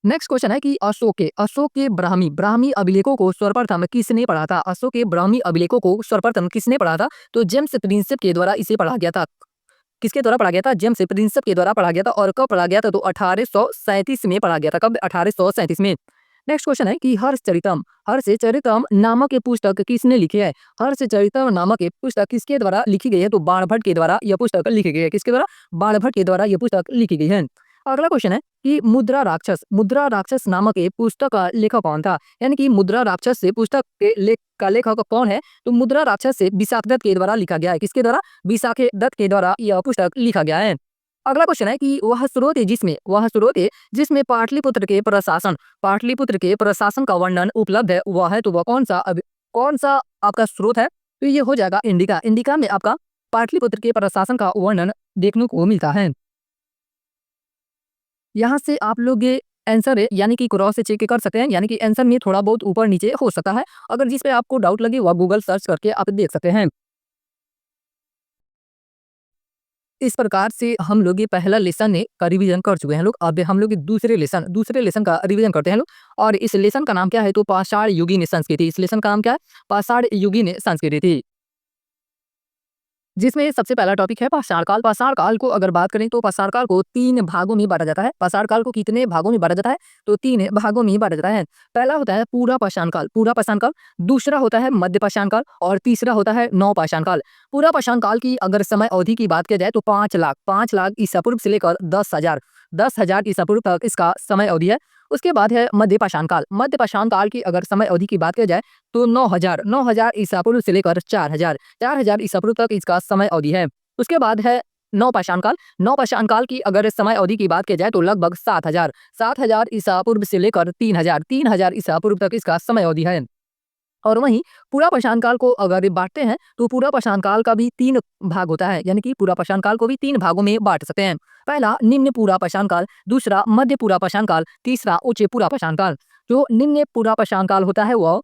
नेक्स्ट क्वेश्चन है कि अशोक के ब्राह्मी अभिलेखों को सर्वप्रथम किसने पढ़ा था? अशोक के ब्राह्मी अभिलेखों को सर्वप्रथम किसने पढ़ा था? तो जेम्स प्रिंसेप के द्वारा इसे पढ़ा गया था। किसके द्वारा पढ़ा गया था? जेम्स प्रिंसेप के द्वारा पढ़ा गया था। और कब पढ़ा गया था? तो 1837 में पढ़ा गया था। कब? 1837 में। नेक्स्ट क्वेश्चन है कि हर्षचरितम नामक ये पुस्तक किसने लिखी है? हर्षचरितम नामक ये पुस्तक किसके द्वारा लिखी गई है? तो बाणभट्ट के द्वारा यह पुस्तक लिखी गई है। किसके द्वारा? बाणभट्ट के द्वारा यह पुस्तक लिखी गई है। अगला क्वेश्चन है कि मुद्रा राक्षस नामक एक पुस्तक का लेखक कौन था? यानी कि मुद्रा राक्षस से पुस्तक के लेखक कौन है? तो मुद्रा राक्षस से विशाख दत्त के द्वारा लिखा गया है। किसके द्वारा? विशाख दत्त के द्वारा यह पुस्तक लिखा गया है। अगला क्वेश्चन है कि वह स्रोत है जिसमें पाटलिपुत्र के प्रशासन का वर्णन उपलब्ध है वह है? तो वह कौन सा आपका स्रोत है? तो ये हो जाएगा इंडिका में आपका पाटलिपुत्र के प्रशासन का वर्णन देखने को मिलता है। यहाँ से आप लोग ये आंसर है यानी कि क्रॉस चेक कर सकते हैं, यानी कि आंसर में थोड़ा बहुत ऊपर नीचे हो सकता है। अगर जिस पे आपको डाउट लगे वह गूगल सर्च करके आप देख सकते हैं। इस प्रकार से हम लोग ये पहला लेसन का रिवीजन कर चुके हैं लोग। अब हम लोग दूसरे लेसन का रिवीजन करते हैं लोग। और इस लेसन का नाम क्या है? तो पाषाण युगीन संस्कृति। इस लेसन का नाम क्या है? पाषाण युगीन संस्कृति थी, जिसमें सबसे पहला टॉपिक है पाषाण काल। पाषाण काल को अगर बात करें तो पाषाण काल को 3 भागों में बांटा जाता है। पाषाण काल को कितने भागों में बांटा जाता है? तो 3 भागों में बांटा जाता है। पहला होता है पूरा पाषाण काल, दूसरा होता है मध्य पाषाण काल और तीसरा होता है नव पाषाण काल। पूरा पाषाण काल की अगर समय अवधि की बात किया जाए तो 5 लाख ईसा पूर्व से लेकर 10,000 ईसा पूर्व तक इसका समय अवधि है। उसके बाद है मध्य पाषाण काल। मध्य पाषाण काल की अगर समय अवधि की बात की जाए तो 9000 ईसा पूर्व से लेकर 4000 ईसा पूर्व तक इसका समय अवधि है। उसके बाद है नवपाषाण काल। नवपाषाण काल की अगर समय अवधि की बात की जाए तो लगभग 7000 ईसा पूर्व से लेकर 3000 ईसा पूर्व तक इसका समय अवधि है। और वहीं पूरा पाषाण काल को अगर बांटते हैं तो पूरा पाषाण काल का भी 3 भाग होता है, यानी कि पूरा पाषाण काल को भी 3 भागों में बांट सकते हैं। पहला निम्न पूरा पाषाण काल, दूसरा मध्य पूरा पाषाण काल, तीसरा उच्च पूरा पाषाण काल। जो निम्न पूरा पाषाण काल होता है वह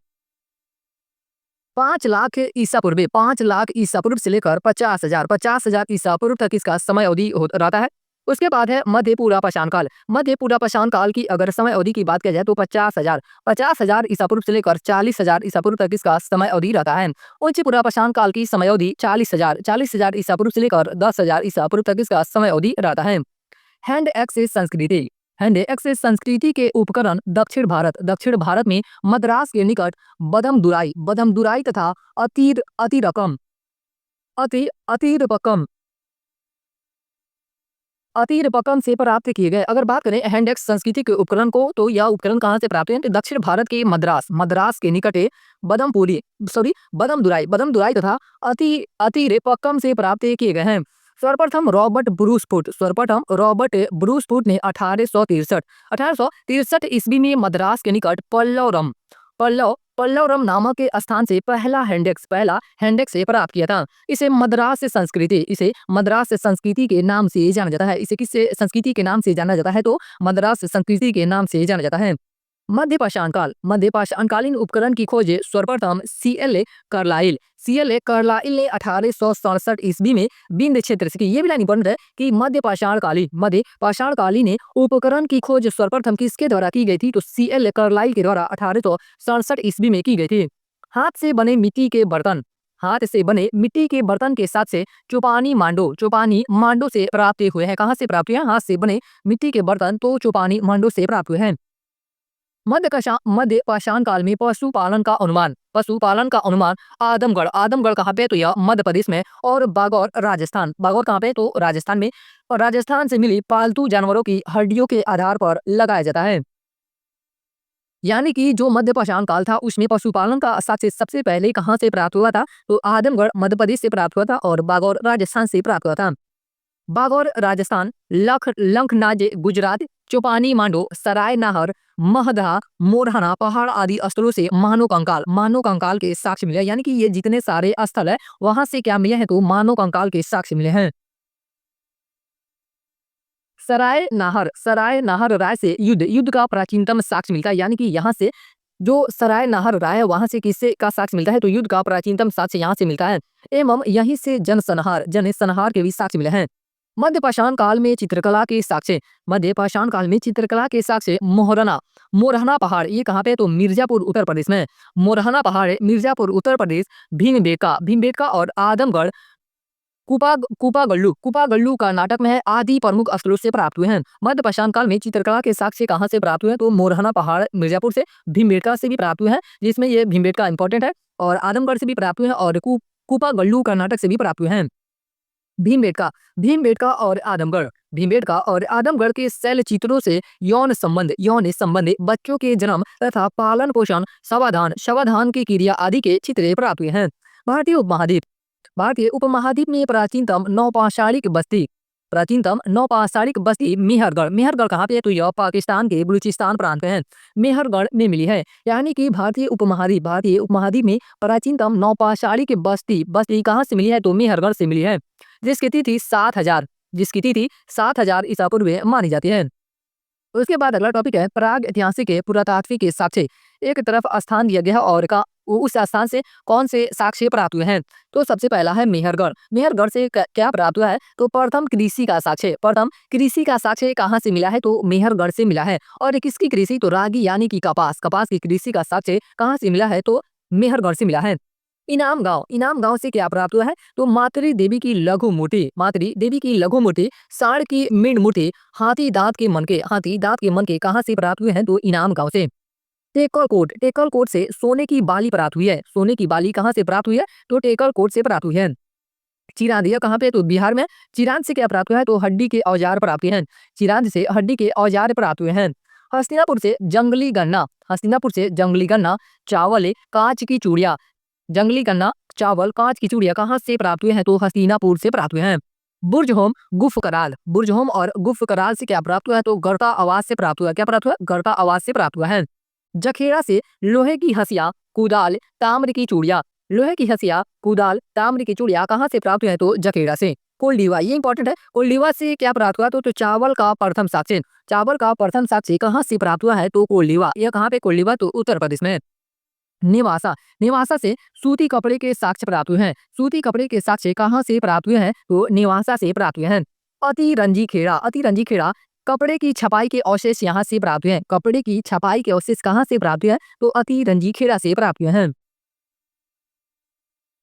5 लाख ईसा पूर्व 5 लाख ईसा पूर्व से लेकर 50,000 ईसा पूर्व तक इसका समय अवधि रहता है। उसके बाद है मध्य पूरा पाषाण काल। मध्य पूरा पाषाण काल की अगर समय अवधि की बात की जाए तो 50,000 ईसा पूर्व से लेकर 40,000 ईसा पूर्व तक इसका समय अवधि रहता है। उच्च पूरा पाषाण काल की समय अवधि 40,000 ईसा पूर्व से लेकर 10,000 ईसा पूर्व तक इसका समय अवधि रहता है। हैंड एक्सेस संस्कृति। हैंड एक्सेस संस्कृति के उपकरण दक्षिण भारत में मद्रास के निकट बदमदुराई तथा अतिरकम अति अतिरपकम अतिरपकम से प्राप्त किए गए। अगर बात करें हैंडेक्स संस्कृति के उपकरण को तो यह उपकरण कहाँ से प्राप्त हुए? तो दक्षिण भारत के मद्रास के निकट बदमदुराई तथा अतिरेपक्कम से प्राप्त किए गए हैं। सर्वप्रथम रॉबर्ट ब्रूसफुट ने 1863 ईस्वी में मद्रास के निकट पल्लवरम नामक के स्थान से पहला हैंडेक्स से प्राप्त किया था। इसे मद्रास संस्कृति के नाम से जाना जाता है। इसे किस संस्कृति के नाम से जाना जाता है? तो मद्रास संस्कृति के नाम से जाना जाता है। मध्य पाषाणकालीन उपकरण की खोज सर्वप्रथम C.L. ने 1867 ईस्वी में विंध्य क्षेत्र से की। ये भी लाइन इंपॉर्टेंट है कि मध्य पाषाणकालीन उपकरण की खोज सर्वप्रथम किसके द्वारा की गई थी? तो C.L. कार्लाइल के द्वारा 1867 ईस्वी में की गई थी। हाथ से बने मिट्टी के बर्तन के साथ से चौपानी मांडो से प्राप्त हुए हैं। कहाँ से प्राप्त हुए हैं? हाथ से बने मिट्टी के बर्तन तो चौपानी मांडो से प्राप्त हुए हैं। मध्य पाषाण काल में पशुपालन का अनुमान आदमगढ़ कहाँ पे? तो यह मध्य प्रदेश में, और बागौर कहाँ पे? तो राजस्थान में। और राजस्थान से मिली पालतू जानवरों की हड्डियों के आधार पर लगाया जाता है। यानी कि जो मध्य पाषाण काल था उसमें पशुपालन का साक्ष्य सबसे पहले कहाँ से प्राप्त हुआ था? तो आदमगढ़ मध्य प्रदेश से प्राप्त हुआ था और बागौर राजस्थान से प्राप्त हुआ था। बागौर राजस्थान, लंखनाज गुजरात, चौपानी मांडो, सराय नाहर, महदहा, मोरहाना पहाड़ आदि स्थलों से मानव कंकाल के साक्ष्य मिले। यानी कि ये जितने सारे स्थल है वहां से क्या मिले हैं? तो मानव कंकाल के साक्ष्य मिले हैं। सराय नाहर राय से युद्ध का प्राचीनतम साक्ष्य मिलता है। यानी कि यहाँ से जो सराय नाहर राय है वहां से किससे का साक्ष्य मिलता है? तो युद्ध का प्राचीनतम साक्ष्य यहाँ से मिलता है। एवं यहीं से जनसंहार के भी साक्ष्य मिले हैं। मध्य पाषाण काल में चित्रकला के साक्ष्य मोरहना पहाड़, ये कहाँ पे? तो मिर्जापुर उत्तर प्रदेश में। मोरहना पहाड़ मिर्जापुर उत्तर प्रदेश, भीमबेटका और आदमगढ़ कुपागल्लू कर्नाटक में है आदि प्रमुख स्थलों से प्राप्त हुए हैं। मध्य पाषाण काल में चित्रकला के साक्ष्य कहाँ से प्राप्त हुए हैं? तो मोरहना पहाड़ मिर्जापुर से, भीमबेटका से भी प्राप्त हुए हैं, जिसमें ये भीमबेटका इंपॉर्टेंट है, और आदमगढ़ से भी प्राप्त हुए हैं, और कुपागल्लू कर्नाटक से भी प्राप्त हुए हैं। भीमबेटका और आदमगढ़ के शैल चित्रों से यौन संबंध बच्चों के जन्म तथा पालन पोषण शवाधान की क्रिया आदि के चित्र प्राप्त हुए हैं। भारतीय उपमहाद्वीप में प्राचीनतम नौपाषाणिक बस्ती मेहरगढ़ कहाँ पे है? तो यह पाकिस्तान के बलूचिस्तान प्रांत में है। मेहरगढ़ में मिली है। यानी कि भारतीय उपमहाद्वीप में प्राचीनतम नौपाषाणिक बस्ती कहाँ से मिली है? तो मेहरगढ़ से मिली है, जिसकी तिथि 7000 ईसा पूर्व मानी जाती है। उसके बाद अगला टॉपिक है प्राग ऐतिहासिक पुरातात्विक साक्ष्य। एक तरफ स्थान दिया गया और उस स्थान से कौन से साक्ष्य प्राप्त हुए हैं? तो सबसे पहला है मेहरगढ़ से क्या प्राप्त हुआ है? तो प्रथम कृषि का साक्ष्य कहाँ से मिला है? तो मेहरगढ़ से मिला है। और किसकी कृषि? तो रागी यानी कि कपास की कृषि का साक्ष्य कहाँ से मिला है? तो मेहरगढ़ से मिला है। इनाम गांव से क्या प्राप्त हुआ है? तो मातृ देवी की लघु मूर्ति, साढ़ की मींड मूर्ति, हाथी दांत के मनके कहाँ से प्राप्त हुए हैं? तो इनाम गांव से। टेकलकोट से सोने की बाली प्राप्त हुई है। सोने की बाली कहाँ से प्राप्त हुई है? तो टेकलकोट से प्राप्त हुई है। चिरांद यह कहाँ पे? तो बिहार में। चिरांद से क्या प्राप्त हुआ है? तो हड्डी के औजार प्राप्त हुए हैं। हस्तिनापुर से जंगली गन्ना, हस्तिनापुर से जंगली गन्ना, चावल, कांच की चूड़ियाँ, जंगली गन्ना, चावल, कांच की चूड़ियाँ कहाँ से प्राप्त हुए हैं? तो हस्तिनापुर से प्राप्त हुए हैं। बुर्जहोम, गुफ कराल, बुर्जहोम और गुफ कराल से क्या प्राप्त हुआ है? तो गढ़ता आवाज से प्राप्त हुआ। क्या प्राप्त हुआ? गढ़ता आवाज से प्राप्त हुआ है। जखेड़ा से लोहे की हसिया, कुदाल, ताम्र की चूड़ियाँ, लोहे की हसिया, कुदाल, ताम्र की चूड़ियाँ कहाँ से प्राप्त हुए हैं? तो जखेड़ा से। कोल्डीवा, ये इंपॉर्टेंट है। कोल्डीवा से क्या प्राप्त हुआ? तो चावल का प्रथम साक्ष्य, चावल का प्रथम साक्ष्य कहाँ से प्राप्त हुआ है? तो कोल्डीवा। यह कहाँ पे? कोल्डीवा, तो उत्तर प्रदेश में। नेवासा, नेवासा से सूती कपड़े के साक्ष्य प्राप्त हुए हैं। सूती कपड़े के साक्ष्य कहाँ से प्राप्त हुए हैं? तो नेवासा से प्राप्त हुए हैं। अतिरंजी खेड़ा, अतिरंजी खेड़ा, कपड़े की छपाई के अवशेष यहाँ से प्राप्त हुए हैं। कपड़े की छपाई के अवशेष कहाँ से प्राप्त हुए हैं? तो अतिरंजी खेड़ा से प्राप्त हुए हैं।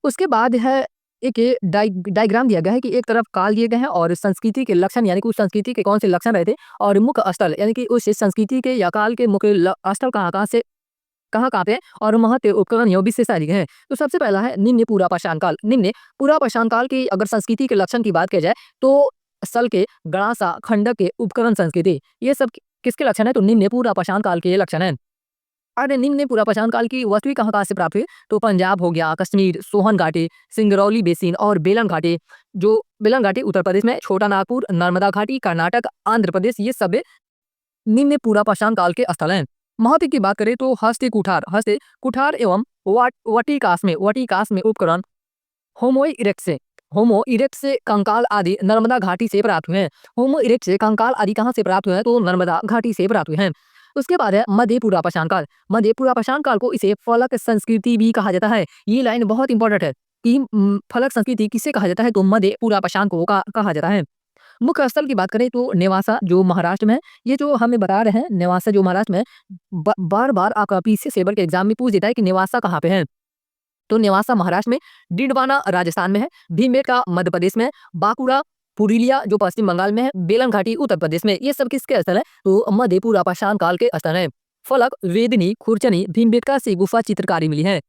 उसके बाद है एक डायग्राम दिया गया है कि एक तरफ काल दिए गए हैं और संस्कृति के लक्षण, यानी कि उस संस्कृति के कौन से लक्षण रहे थे, और मुख्य स्थल, यानी कि उस संस्कृति के या काल के मुख्य स्थल कहाँ से कहाँ पे हैं, और महत्व, उपकरण एवं विशेषता दिए हैं। तो सबसे पहला है निम्न पूरा पाषाण काल। निम्न पूरा पाषाण काल की अगर संस्कृति के लक्षण की बात की जाए तो स्थल के, गड़ासा, खंडक के, उपकरण संस्कृति, ये सब किसके लक्षण है? तो निम्न पूरा पाषाण काल के लक्षण है। अरे निम्न पूरा पाषाण काल की वस्तुएं कहाँ से प्राप्त हुई? तो पंजाब हो गया, कश्मीर, सोहन घाटी, सिंगरौली बेसिन और बेलन घाटी। जो बेलन घाटी उत्तर प्रदेश में, छोटा नागपुर, नर्मदा घाटी कर्नाटक, आंध्र प्रदेश, ये सब निम्न पूरा पाषाण काल के स्थल हैं। महत्व की बात करें तो हस्ते कुठार एवं वटीकास में उपकरण होमो इरेक्ट से कंकाल आदि नर्मदा घाटी से प्राप्त हुए हैं। होमो इरेक्ट से कंकाल आदि कहाँ से प्राप्त हुए हैं? तो नर्मदा घाटी से प्राप्त हुए हैं। उसके बाद है मध्य पूरा पाषाण काल। मध्य पूरा पाषाण काल को इसे फलक संस्कृति भी कहा जाता है। ये लाइन बहुत इंपॉर्टेंट है कि फलक संस्कृति किसे कहा जाता है? तो मध्य पूरा पाषाण को कहा जाता है। मुख्य स्थल की बात करें तो नेवासा जो महाराष्ट्र में है, ये जो हमें बता रहे हैं नेवासा जो महाराष्ट्र में है, बार बार आपका पीसी सेबर के एग्जाम में पूछ देता है कि नेवासा कहाँ पे है। तो नेवासा महाराष्ट्र में, डिडवाना राजस्थान में है, भीमबेटका मध्य प्रदेश में, बांकुड़ा पुरुलिया जो पश्चिम बंगाल में है, बेलन घाटी उत्तर प्रदेश में। ये सब किसके स्थल है? तो मध्य पूरा पाषाण काल के स्थल है। फलक, वेदनी, खुरचनी, भीमबेटका से गुफा चित्रकारी मिली है।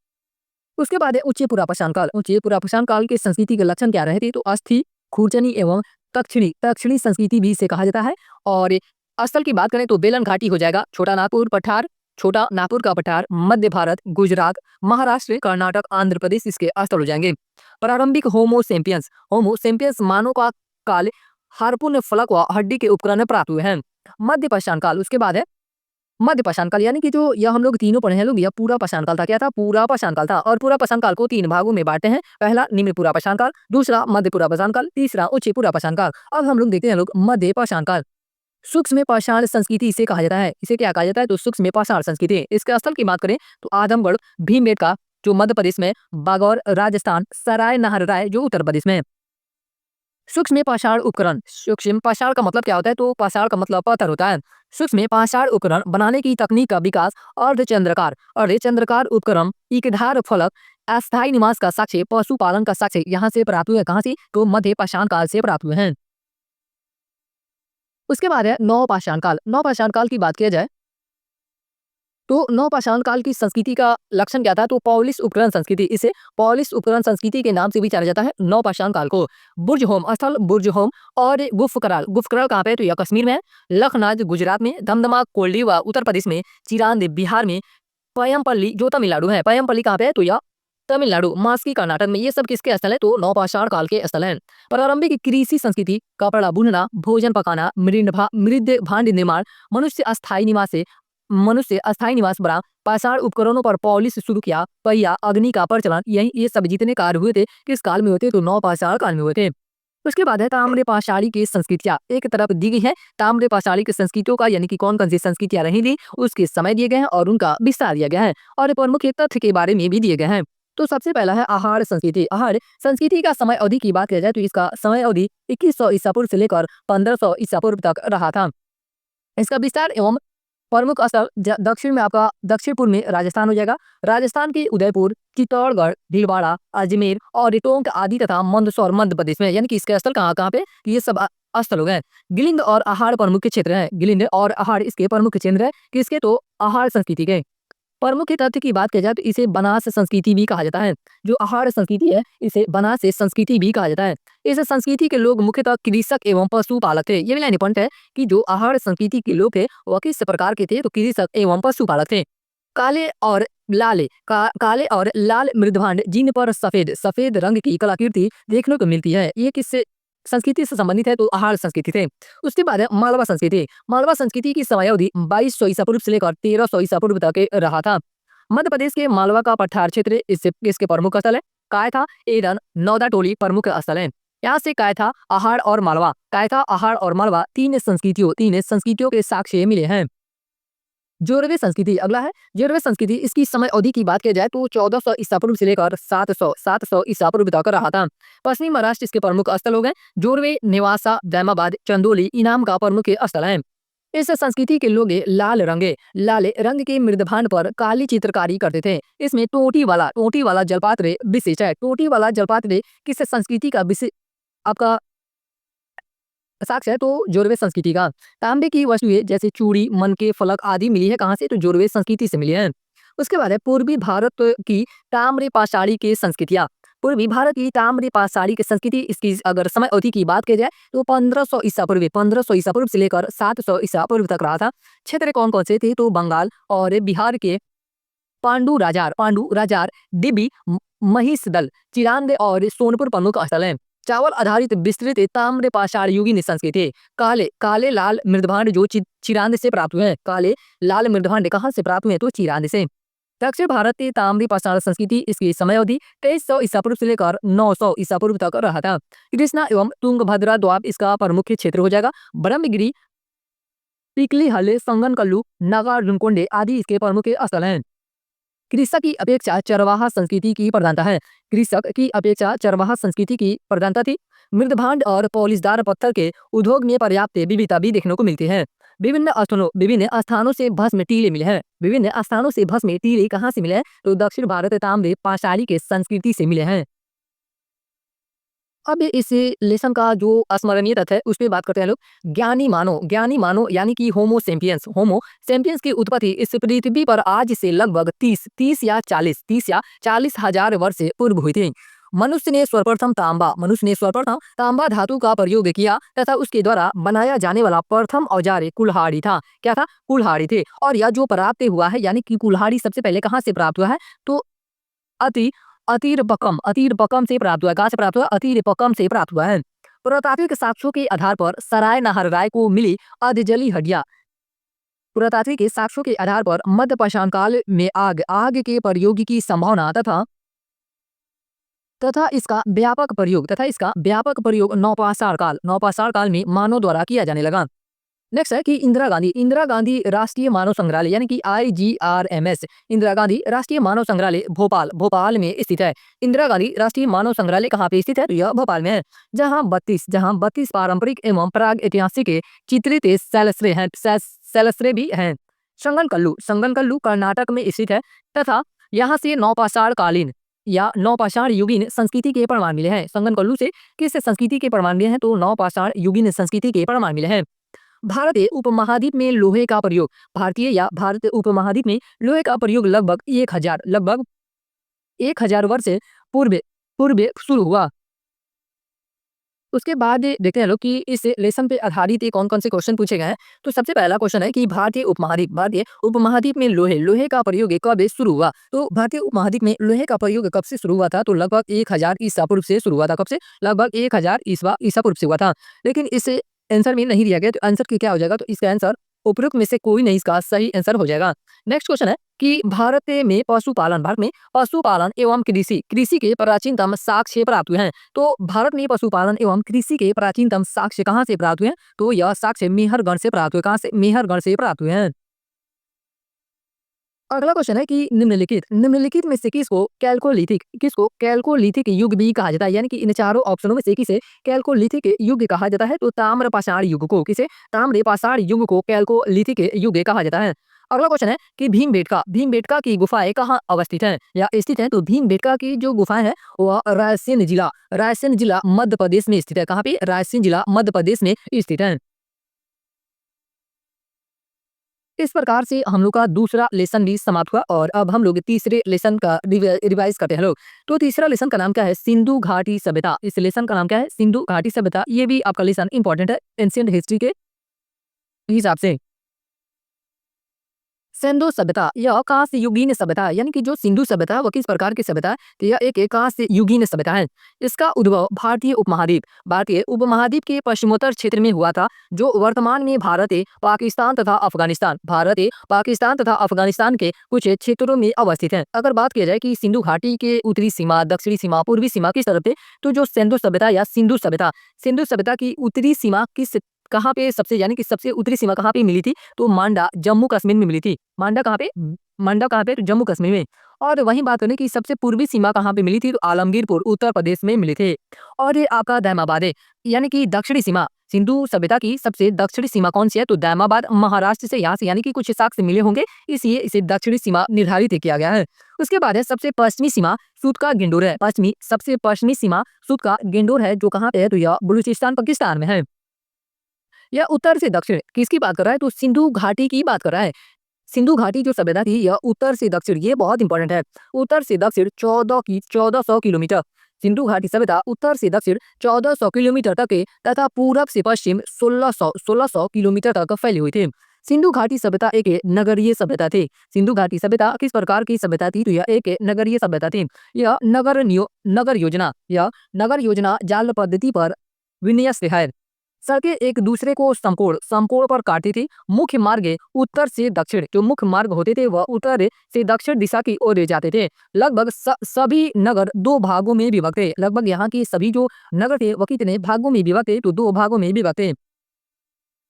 उसके बाद है उच्च पूरा पाषाण काल। उच्च पूरा पाषाण काल की संस्कृति के लक्षण क्या रहे थे? तो अस्थि, खुरचनी एवं दक्षिणी संस्कृति भी इसे कहा जाता है। और स्थल की बात करें तो बेलन घाटी हो जाएगा, छोटा नागपुर का पठार, मध्य भारत, गुजरात, महाराष्ट्र, कर्नाटक, आंध्र प्रदेश इसके स्थल हो जाएंगे। प्रारंभिक होमो सेपियंस मानव का काल हार्पून, फलक व हड्डी के उपकरण प्राप्त हुए हैं। मध्य पाषाण काल, उसके बाद है मध्य पाषाण काल, यानी कि जो यह हम लोग तीनों पढ़े हैं लोग, यह पूरा पाषाण काल था। क्या था? पूरा पाषाण काल था। और पूरा पाषाण काल को 3 भागों में बांटते हैं। पहला निम्न पूरा पाषाण काल, दूसरा मध्य पूरा पाषाण काल, तीसरा उच्च पूरा पाषाण काल। अब हम लोग देखते हैं लोग मध्य पाषाण काल। सूक्ष्म पाषाण संस्कृति इसे कहा जाता है। इसे क्या कहा जाता है? तो सूक्ष्म पाषाण संस्कृति। इसके स्थल की बात करें तो आजमगढ़, भीमबेटका जो मध्य प्रदेश में, बागौर राजस्थान, सराय नाहरराय जो उत्तर प्रदेश में। सूक्ष्म पाषाण उपकरण, सूक्ष्म पाषाण का मतलब क्या होता है? तो पाषाण का मतलब पत्थर होता है। सूक्ष्म पाषाण उपकरण बनाने की तकनीक का विकास अर्धचंद्राकार उपकरण, ईकधार फलक, अस्थायी निवास का साक्ष्य, पशुपालन का साक्ष्य यहाँ से प्राप्त हुए। कहाँ से? तो मध्य पाषाण काल से प्राप्त हुए हैं। उसके बाद है नवपाषाण काल। नवपाषाण काल की बात किया जाए तो नवपाषाण काल की संस्कृति का लक्षण क्या था? तो पॉलिश उपकरण संस्कृति। इसे पॉलिश उपकरण संस्कृति के नाम से भी जाना जाता है नवपाषाण काल को। बुर्जहोम और गुफकराल कहाँ पे? तो यह कश्मीर में, लखनऊ गुजरात में, दमदमा कोल्डीवा उत्तर प्रदेश में, चिरांद बिहार में, पयमपल्ली जो तमिलनाडु है, पयमपल्ली कहाँ पे है? तो यह तमिलनाडु, मास्की कर्नाटक में। ये सब किसके स्थल है? तो नवपाषाण काल के स्थल हैं। प्रारंभिक कृषि संस्कृति, कपड़ा बुनना, भोजन पकाना, मृद भांड निर्माण, मनुष्य अस्थायी निवास बना, पाषाण उपकरणों पर पॉलिश शुरू किया, पहिया, अग्नि का प्रचलन, यही ये सब जितने कार्य हुए थे किस काल में हुए थे? तो नवपाषाण काल में हुए थे। उसके बाद है ताम्र पाषाणी की संस्कृतियां। एक तरफ दी गई है ताम्र पाषाणी की संस्कृतियों का, यानी कि कौन कौन सी संस्कृतियां रही थी, उसके समय दिए गए हैं और उनका विस्तार दिया गया है, और प्रमुख तथ्य के बारे में भी दिए गए हैं। तो सबसे पहला है आहार संस्कृति। आहार संस्कृति का समय अवधि की बात की जाए तो इसका समय अवधि 2100 ईसा पूर्व से लेकर 1500 ईसा पूर्व तक रहा था। इसका विस्तार एवं प्रमुख स्थल दक्षिण में आपका दक्षिण पूर्व में राजस्थान हो जाएगा। राजस्थान के उदयपुर, चित्तौड़गढ़, भीलवाड़ा, अजमेर और टोंक आदि तथा मंदसौर मध्य प्रदेश में, यानी कि इसके स्थल कहाँ कहाँ पे? कि ये सब स्थल हो गए। गिलिंद और आहार प्रमुख क्षेत्र है। गिलिंद और आहार इसके प्रमुख केंद्र है। किसके? तो आहार संस्कृति के। प्रमुख तथ्य की बात की जाए तो इसे बनास संस्कृति भी कहा जाता है। जो आहार संस्कृति है इसे बनास संस्कृति भी कहा जाता है। इस संस्कृति के लोग मुख्यतः कृषक एवं पशुपालक थे। ये भी लाइन इंपॉर्टेंट है कि जो आहड़ संस्कृति के लोग थे वह किस प्रकार के थे, तो कृषक एवं पशुपालक थे। काले और लाल मृदभांड जिन पर सफेद सफेद रंग की कलाकृति देखने को मिलती है, ये किस संस्कृति से संबंधित है, तो आहार संस्कृति थे। उसके बाद है मालवा संस्कृति। मालवा संस्कृति की समयावधि 2200 ईसा पूर्व से लेकर 1300 ईसा पूर्व तक रहा था। मध्य प्रदेश के मालवा का पठार क्षेत्र इसके प्रमुख स्थल है। कायथा, एडन, नौदा टोली प्रमुख स्थल है। यहाँ से कायथा, आहाड़ और मालवा तीन संस्कृतियों के साक्ष्य मिले हैं। जोरवे संस्कृति अगला है। जोरवे संस्कृति, इसकी समय अवधि की बात की जाए तो 1400 ईसा पूर्व से लेकर 700 ईसा पूर्व तक रहा था। पश्चिमी महाराष्ट्र इसके प्रमुख स्थल हो गए। जोरवे, नेवासा, दैमाबाद, चंदोली इनाम का प्रमुख स्थल है। इस संस्कृति के लोग लाल रंग के मृदभांड पर काली चित्रकारी करते थे। इसमें टोटी वाला जलपात्र विशिष्ट है। टोटी वाला जलपात्र किस संस्कृति का विशिष्ट आपका साक्ष्य है, तो जोरवे संस्कृति का। तांबे की वस्तुएं जैसे चूड़ी, मनके, फलक आदि मिली है कहाँ से, तो जोरवे संस्कृति से मिली है। उसके बाद है पूर्वी भारत की ताम्र पाषाणी की संस्कृतियाँ। पूर्वी भारत की ताम्र पाषाणी की संस्कृति, इसकी अगर समय अवधि की बात की जाए तो 1500 ईसा पूर्व से लेकर 700 ईसा पूर्व तक रहा था। क्षेत्र कौन कौन से थे, तो बंगाल और बिहार के पांडु राजार, डिबी, महिषदल, चिरांद और सोनपुर प्रमुख स्थल है। चावल आधारित विस्तृत ताम्र पाषाण युगीन संस्कृति। काले लाल मृदभांड जो चिरांद से प्राप्त हुए हैं। काले लाल मृदभांड कहाँ से प्राप्त हुए हैं, तो चिरांद से। दक्षिण भारत की ताम्र पाषाण संस्कृति, इसकी समय अवधि 2300 ईसा पूर्व से लेकर 900 ईसा पूर्व तक रहा था। कृष्णा एवं तुंगभद्रा द्वीप इसका प्रमुख क्षेत्र हो जाएगा। ब्रह्मगिरी, टिकलीहल्ले, संगनकल्लू, नागार्जुनकोंडे आदि इसके प्रमुख स्थल हैं। कृषक की अपेक्षा चरवाहा संस्कृति की प्रधानता है। कृषक की अपेक्षा चरवाहा संस्कृति की प्रधानता थी। मृदभांड और पॉलिशदार पत्थर के उद्योग में पर्याप्त विविधता भी देखने को मिलती है। विभिन्न स्थानों से भस्म टीले मिले हैं। विभिन्न स्थानों से भस्म टीले कहाँ से मिले हैं, तो दक्षिण भारत ताम्र पाषाणी के संस्कृति से मिले हैं। अब इस लेसन का जो अस्मरणीय तथ्य है उस पर बात करते हैं लोग। ज्ञानी मानो यानी कि होमो सेम्पियंस की उत्पत्ति इस पृथ्वी पर आज से लगभग 30 या 40 हजार वर्ष पूर्व हुई थी। मनुष्य ने सर्वप्रथम तांबा धातु का प्रयोग किया तथा उसके द्वारा बनाया जाने वाला प्रथम औजार कुल्हाड़ी था। क्या था, कुल्हाड़ी थे। और यह जो प्राप्त हुआ है यानी कि कुल्हाड़ी सबसे पहले कहाँ से प्राप्त हुआ है, तो अतीरपकम से प्राप्त हुआ। कहाँ से प्राप्त हुआ, अतीरपकम से प्राप्त हुआ है। पुरातात्विक साक्ष्यों के आधार पर सराय नाहरराय को मिली अधजली हड्डियां। पुरातात्विक साक्ष्यों के आधार पर मध्य पाषाण काल में आग के प्रयोग की संभावना तथा इसका व्यापक प्रयोग नवपाषाण काल में मानव द्वारा किया जाने लगा। नेक्स्ट है कि इंदिरा गांधी राष्ट्रीय मानव संग्रहालय यानी कि IGRMS, इंदिरा गांधी राष्ट्रीय मानव संग्रहालय भोपाल में स्थित है। इंदिरा गांधी राष्ट्रीय मानव संग्रहालय कहाँ पे स्थित है, तो यह भोपाल में है। जहाँ 32 पारंपरिक एवं प्राग ऐतिहासिक चित्रित सैलस्ट्रे भी हैं। संगनकल्लू कर्नाटक में स्थित है तथा यहाँ से नवपाषाण युगीन संस्कृति के प्रमाण मिले हैं। संगनकल्लू से किस संस्कृति के प्रमाण मिले हैं, तो नवपाषाण युगीन संस्कृति के प्रमाण मिले हैं। भारतीय उपमहाद्वीप में लोहे का प्रयोग लगभग 1000 वर्ष पूर्व शुरू हुआ। उसके बाद देखते हैं लोग कि इस लेसन पे आधारित कौन कौन से क्वेश्चन पूछे गए हैं। तो सबसे पहला क्वेश्चन है कि भारतीय उपमहाद्वीप में लोहे का प्रयोग कब शुरू हुआ। तो भारतीय उपमहाद्वीप में लोहे का प्रयोग कब से शुरू हुआ था, तो लगभग 1000 ईसा पूर्व से शुरू हुआ था। कब से, लगभग 1000 ईसा पूर्व से हुआ था। लेकिन इस आंसर में नहीं दिया गया, तो आंसर क्या हो जाएगा, तो इसका आंसर उपरोक्त में से कोई नहीं इसका सही आंसर हो जाएगा। नेक्स्ट क्वेश्चन है कि भारत में पशुपालन एवं कृषि के प्राचीनतम साक्ष्य प्राप्त हुए हैं। तो भारत में पशुपालन एवं कृषि के प्राचीनतम साक्ष्य कहाँ से प्राप्त हुए हैं, तो यह साक्ष्य मेहरगढ़ से प्राप्त हुए। कहाँ से, मेहरगढ़ से प्राप्त हुए हैं। अगला क्वेश्चन है कि निम्नलिखित में से किसको कैल्कोलिथिक युग भी कहा जाता है, यानी कि इन चारों ऑप्शनों में से किसे कैल्कोलिथिक युग कहा जाता है, तो ताम्र पाषाण युग को कैल्कोलिथिक युग कहा जाता है। अगला क्वेश्चन है कि भीमबेटका की गुफाएं कहाँ अवस्थित हैं या स्थित हैं, तो भीमबेटका की जो गुफाएं हैं वह रायसेन जिला मध्य प्रदेश में स्थित है। कहाँ पे, रायसेन जिला मध्य प्रदेश में स्थित है। इस प्रकार से हम लोग का दूसरा लेसन भी समाप्त हुआ और अब हम लोग तीसरे लेसन का रिवाइज करते हैं लोग। तो तीसरा लेसन का नाम क्या है? सिंधु घाटी सभ्यता। इस लेसन का नाम क्या है? सिंधु घाटी सभ्यता। ये भी आपका लेसन इंपॉर्टेंट है एंशिएंट हिस्ट्री के हिसाब से। सिंधु सभ्यता यह कांस्य युगीन सभ्यता है, यानी कि जो सिंधु सभ्यता है वो किस प्रकार की सभ्यता है? तो यह एक कांस्य युगीन सभ्यता है। इसका उद्भव भारतीय उपमहाद्वीप के पश्चिमोत्तर क्षेत्र में हुआ था, जो वर्तमान में भारत, पाकिस्तान तथा अफगानिस्तान के कुछ क्षेत्रों में अवस्थित है। अगर बात की जाए कि सिंधु घाटी के उत्तरी सीमा, दक्षिणी सीमा, पूर्वी सीमा किस तरफ थे, तो जो सिंधु सभ्यता की उत्तरी सीमा किस कहाँ पे सबसे, यानी कि सबसे उत्तरी सीमा कहाँ पे मिली थी? तो मांडा जम्मू कश्मीर में मिली थी। मांडा कहाँ पे? मांडा कहाँ पे? तो जम्मू कश्मीर में। और वहीं बात करें कि सबसे पूर्वी सीमा कहाँ पे मिली थी? तो आलमगीरपुर उत्तर प्रदेश में मिले थे। और ये आपका दैमाबाद है, यानी कि दक्षिणी सीमा। सिंधु सभ्यता की सबसे दक्षिणी सीमा कौन सी है? तो दैमाबाद महाराष्ट्र से, यहाँ से यानी कि कुछ साक्ष्य मिले होंगे, इसलिए इसे दक्षिणी सीमा निर्धारित किया गया है। उसके बाद है सबसे पश्चिमी सीमा सूत का गिंडोर है। सबसे पश्चिमी सीमा सूत का गिंडोर है, जो कहाँ पे है? तो यह बलूचिस्तान पाकिस्तान में है। यह उत्तर से दक्षिण किसकी बात कर रहा है? तो सिंधु घाटी की बात कर रहा है। सिंधु घाटी जो सभ्यता थी यह उत्तर से दक्षिण, ये बहुत इंपॉर्टेंट है, उत्तर से दक्षिण 1400 किलोमीटर। सिंधु घाटी सभ्यता उत्तर से दक्षिण 1400 किलोमीटर तक के तथा पूरब से पश्चिम 1600 किलोमीटर तक फैली हुई थी। सिंधु घाटी सभ्यता एक नगरीय सभ्यता थी। सिंधु घाटी सभ्यता किस प्रकार की सभ्यता थी? तो यह एक नगरीय सभ्यता थी। यह नगर योजना जाल पद्धति पर विन्यस्त है। सड़कें एक दूसरे को समकोण पर काटती थी। मुख्य मार्ग उत्तर से दक्षिण, जो मुख्य मार्ग होते थे वह उत्तर से दक्षिण दिशा की ओर ले जाते थे। लगभग सभी नगर दो भागों में विभक्त थे। लगभग यहाँ के सभी जो नगर थे वह कितने भागों में विभक्त थे? तो दो भागों में विभक्त थे।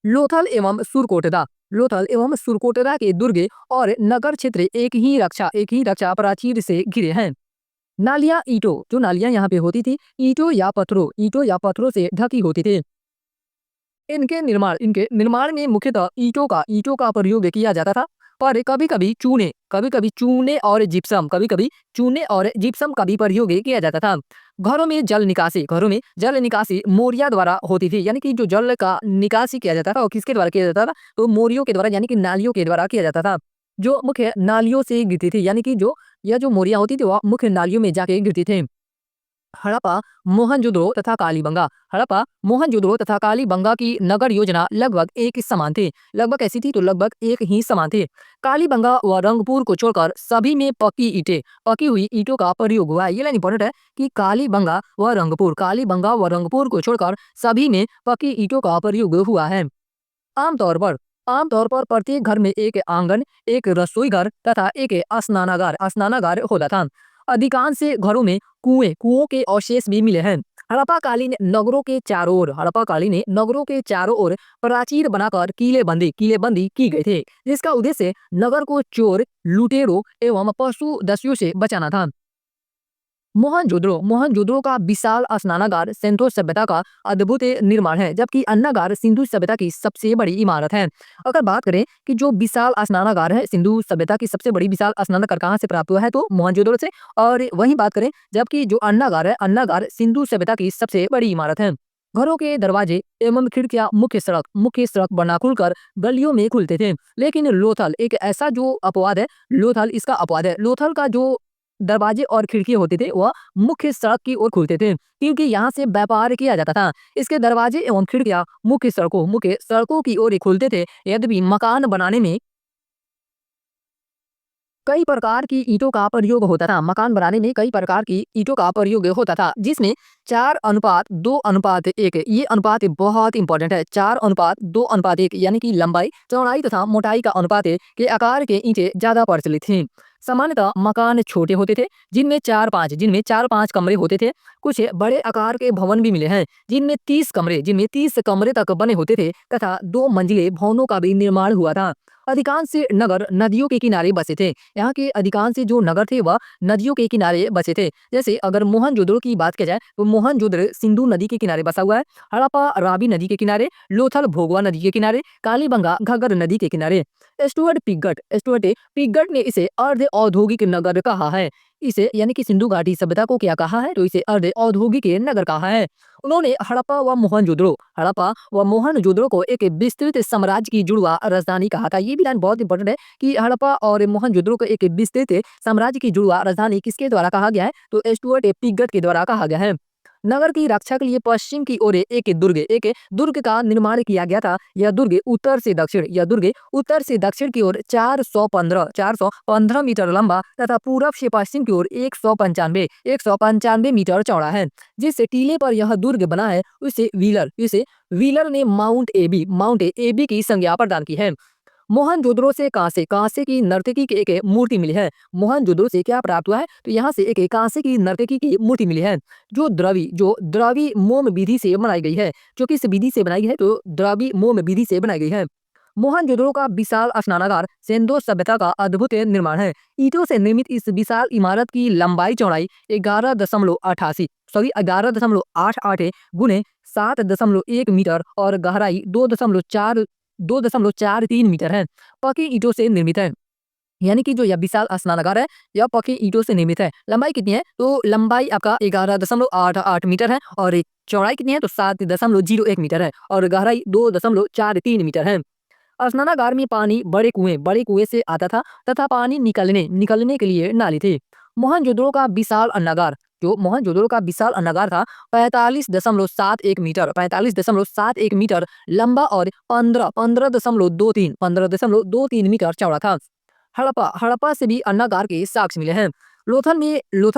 लोथल एवं सुरकोटदा के दुर्ग और नगर क्षेत्र एक ही रक्षा प्राचीर से घिरे हैं। नालियां जो नालियां यहाँ पे होती थी, ईंटों या पत्थरों से ढकी होती थी। इनके निर्माण में मुख्यतः ईंटों का प्रयोग किया जाता था, पर कभी कभी चूने और जिप्सम का भी प्रयोग किया जाता था। घरों में जल निकासी मोरिया द्वारा होती थी, यानी कि जो जल का निकासी किया जाता था वो किसके द्वारा किया जाता था? तो मोरियों के द्वारा, यानी कि नालियों के द्वारा किया जाता था, जो मुख्य नालियों से गिरती थी, यानी कि जो मोरिया होती थी वह मुख्य नालियों में जाके गिरती थे। हड़प्पा मोहनजोदड़ो तथा कालीबंगा की नगर योजना लगभग एक समान थी। लगभग कैसी थी? तो लगभग एक ही समान थी। कालीबंगा व रंगपुर को छोड़कर सभी में पकी हुई ईंटों का प्रयोग हुआ है। ये लाइन इंपॉर्टेंट है कि कालीबंगा व रंगपुर को छोड़कर सभी में पकी ईंटों का प्रयोग हुआ है। आमतौर पर प्रत्येक घर में एक आंगन, एक रसोई घर तथा एक स्नानागार होता था। अधिकांश घरों में कुओं के अवशेष भी मिले हैं। हड़प्पा कालीन नगरों के चारों ओर प्राचीर बनाकर किलेबंदी की गई थी, जिसका उद्देश्य नगर को चोर, लुटेरों एवं पशु दस्युओं से बचाना था। मोहनजोदड़ो का विशाल स्नानागार सिंधु सभ्यता का अद्भुत निर्माण है, जबकि अन्नागार सिंधु सभ्यता की सबसे बड़ी इमारत है। अगर बात करें कि जो विशाल स्नानागार है, सिंधु सभ्यता की सबसे बड़ी विशाल स्नानागार कहाँ से प्राप्त हुआ है? तो मोहनजोदड़ो से। और वहीं बात करें जबकि जो अन्नागार सिंधु सभ्यता की सबसे बड़ी इमारत है। घरों के दरवाजे एवं खिड़कियां मुख्य सड़क बना खुलकर गलियों में खुलते थे। लेकिन लोथल एक ऐसा जो अपवाद है, लोथल का जो दरवाजे और खिड़की होते थे वह मुख्य सड़क की ओर खुलते थे, क्योंकि यहाँ से व्यापार किया जाता था। इसके दरवाजे एवं खिड़कियां मुख्य सड़कों की ओर खुलते थे। यद्यपि मकान बनाने में कई प्रकार की ईंटों का प्रयोग होता था, जिसमें 4:2:1। ये अनुपात बहुत इंपॉर्टेंट है। 4:2:1, यानी कि लंबाई, चौड़ाई तथा मोटाई का अनुपात के आकार के ईंटें ज्यादा प्रचलित थी। सामान्यतः मकान छोटे होते थे, जिनमें 4-5 कमरे होते थे। कुछ बड़े आकार के भवन भी मिले हैं, जिनमें 30 कमरे तक बने होते थे तथा 2 मंजिले भवनों का भी निर्माण हुआ था। अधिकांश नगर नदियों के किनारे बसे थे। यहाँ के अधिकांश जो नगर थे वह नदियों के किनारे बसे थे। जैसे अगर मोहनजोदड़ो की बात की जाए तो मोहनजोदड़ो सिंधु नदी के किनारे बसा हुआ है, हड़प्पा रावी नदी के किनारे, लोथल भोगवा नदी के किनारे, कालीबंगा घग्गर नदी के किनारे। स्टुअर्ट पिगट ने इसे अर्ध औद्योगिक नगर कहा है। इसे यानी कि सिंधु घाटी सभ्यता को क्या कहा है, तो इसे अर्ध औद्योगिक नगर कहा है। उन्होंने हड़प्पा व मोहनजोदड़ो को एक विस्तृत साम्राज्य की जुड़वा राजधानी कहा था। ये भी लाइन बहुत इंपॉर्टेंट है कि हड़प्पा और मोहनजोदड़ो को एक विस्तृत साम्राज्य की जुड़वा राजधानी किसके द्वारा कहा गया है, तो स्टुअर्ट पिगट के द्वारा कहा गया है। नगर की रक्षा के लिए पश्चिम की ओर एक दुर्ग का निर्माण किया गया था। यह दुर्ग उत्तर से दक्षिण की ओर 415 मीटर लंबा तथा पूरब से पश्चिम की ओर 195 मीटर चौड़ा है। जिस टीले पर यह दुर्ग बना है उसे व्हीलर ने माउंट एबी की संज्ञा प्रदान की है। मोहनजोदड़ो से कांसे की नर्तकी की एक मूर्ति मिली है। मोहनजोदड़ो से क्या प्राप्त हुआ है, तो यहाँ से एक कांसे की नर्तकी की मूर्ति मिली है जो द्रवी मोम विधि से बनाई गई है। जो किस विधि से बनाई है, तो द्रवी मोम विधि से बनाई गई है। मोहनजोदड़ो का विशाल स्नानागार सिंधु सभ्यता का अद्भुत निर्माण है। ईंटों से निर्मित इस विशाल इमारत की लंबाई चौड़ाई 11.88 गुने 7.1 मीटर और गहराई 2.43 मीटर है। पक्की ईंटों से निर्मित है। यानी कि जो यह विशाल स्नानागार है यह पक्की ईंटों से निर्मित है। लंबाई कितनी है, तो लंबाई आपका 11.88 मीटर है और चौड़ाई कितनी है, तो 7.01 मीटर है और गहराई 2.43 मीटर है। स्नानागार में पानी बड़े कुएं से आता था तथा पानी निकलने के लिए नाली थी। मोहनजोदड़ो का विशाल अन्नागार था 45.71 मीटर लंबा और 15.23 मीटर चौड़ा था। हड़प्पा से भी अन्नागार के साक्ष्य मिले हैं। लोथल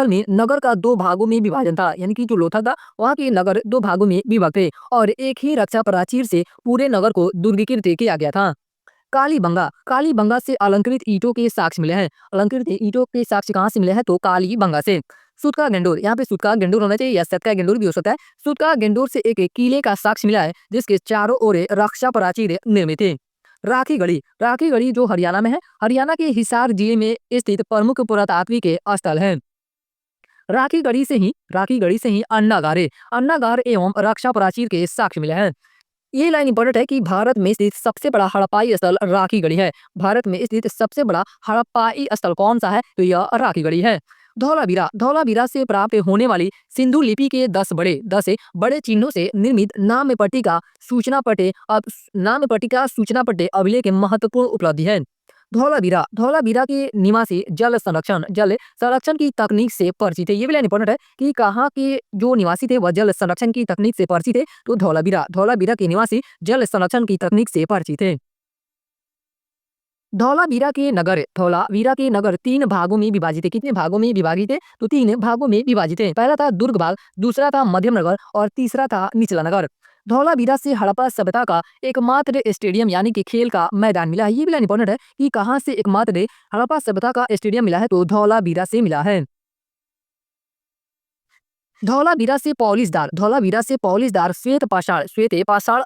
में नगर का 2 भागों में विभाजन था। यानी कि जो लोथल था वहाँ के नगर 2 भागों में विभक्त थे और एक ही रक्षा प्राचीर से पूरे नगर को दुर्गीकृत किया गया था। कालीबंगा से अलंकृत ईंटों के साक्ष्य मिले हैं। अलंकृत ईंटों के साक्ष्य कहाँ से मिले हैं, तो कालीबंगा से। सूतका गेंडोर, यहाँ पे सूतका गेंडोर होना चाहिए या सतका गेंडोर भी हो सकता है। सूतका गेंडोर से एक किले का साक्ष्य मिला है जिसके चारों ओर रक्षा प्राचीर निर्मित थे। राखी गढ़ी जो हरियाणा में है। हरियाणा के हिसार जिले में स्थित प्रमुख पुरातात्विक स्थल है। राखी गढ़ी से ही अन्नागार एवं रक्षा प्राचीर के साक्ष्य मिले हैं। ये लाइन इंपॉर्टेंट है कि भारत में स्थित सबसे बड़ा हड़प्पाई स्थल राखीगढ़ी है। भारत में स्थित सबसे बड़ा हड़प्पाई स्थल कौन सा है, तो यह राखीगढ़ी है। धौलावीरा से प्राप्त होने वाली सिंधु लिपि के 10 बड़े चिन्हों से निर्मित नामपट्टिका सूचना पट्टे अभिलेख की महत्वपूर्ण उपलब्धि है। धौलावीरा के निवासी जल संरक्षण की तकनीक से परिचित थे। ये भी लाइन इंपॉर्टेंट है कि कहाँ के जो निवासी थे वह जल संरक्षण की तकनीक से परिचित थे, तो धौलावीरा के निवासी जल संरक्षण की तकनीक से परिचित थे। धौलावीरा के नगर 3 भागों में विभाजित है। कितने भागों में विभाजित है, तो 3 भागों में विभाजित है। पहला था दुर्ग भाग, दूसरा था मध्यम नगर और तीसरा था निचला नगर। धौलावीरा से हड़प्पा सभ्यता का एकमात्र स्टेडियम यानी कि खेल का मैदान मिला है। ये भी इंपॉर्टेंट है कि कहाँ से एकमात्र हड़प्पा सभ्यता का स्टेडियम मिला है, तो धौलावीरा से मिला है। धौलावीरा से पौलिसदार श्वेत पाषाण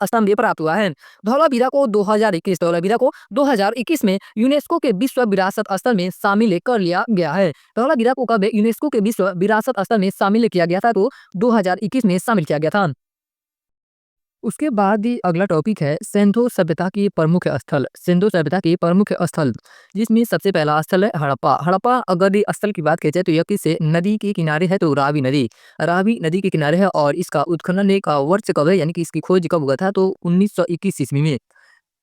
स्तंभ प्राप्त हुआ है। धौलावीरा को 2021 में यूनेस्को के विश्व विरासत स्थल में शामिल कर लिया गया है। धौलावीरा को कब यूनेस्को के विश्व विरासत स्थल में शामिल किया गया था, तो 2021 में शामिल किया गया था। उसके बाद ही अगला टॉपिक है सिंधु सभ्यता के प्रमुख स्थल, जिसमें सबसे पहला स्थल है हड़प्पा। अगर स्थल की बात की जाए तो यह किस नदी के किनारे है, तो रावी नदी के किनारे है और इसका उत्खनन का वर्ष कब है, यानी कि इसकी खोज कब हुआ था, तो 1921 ईस्वी में।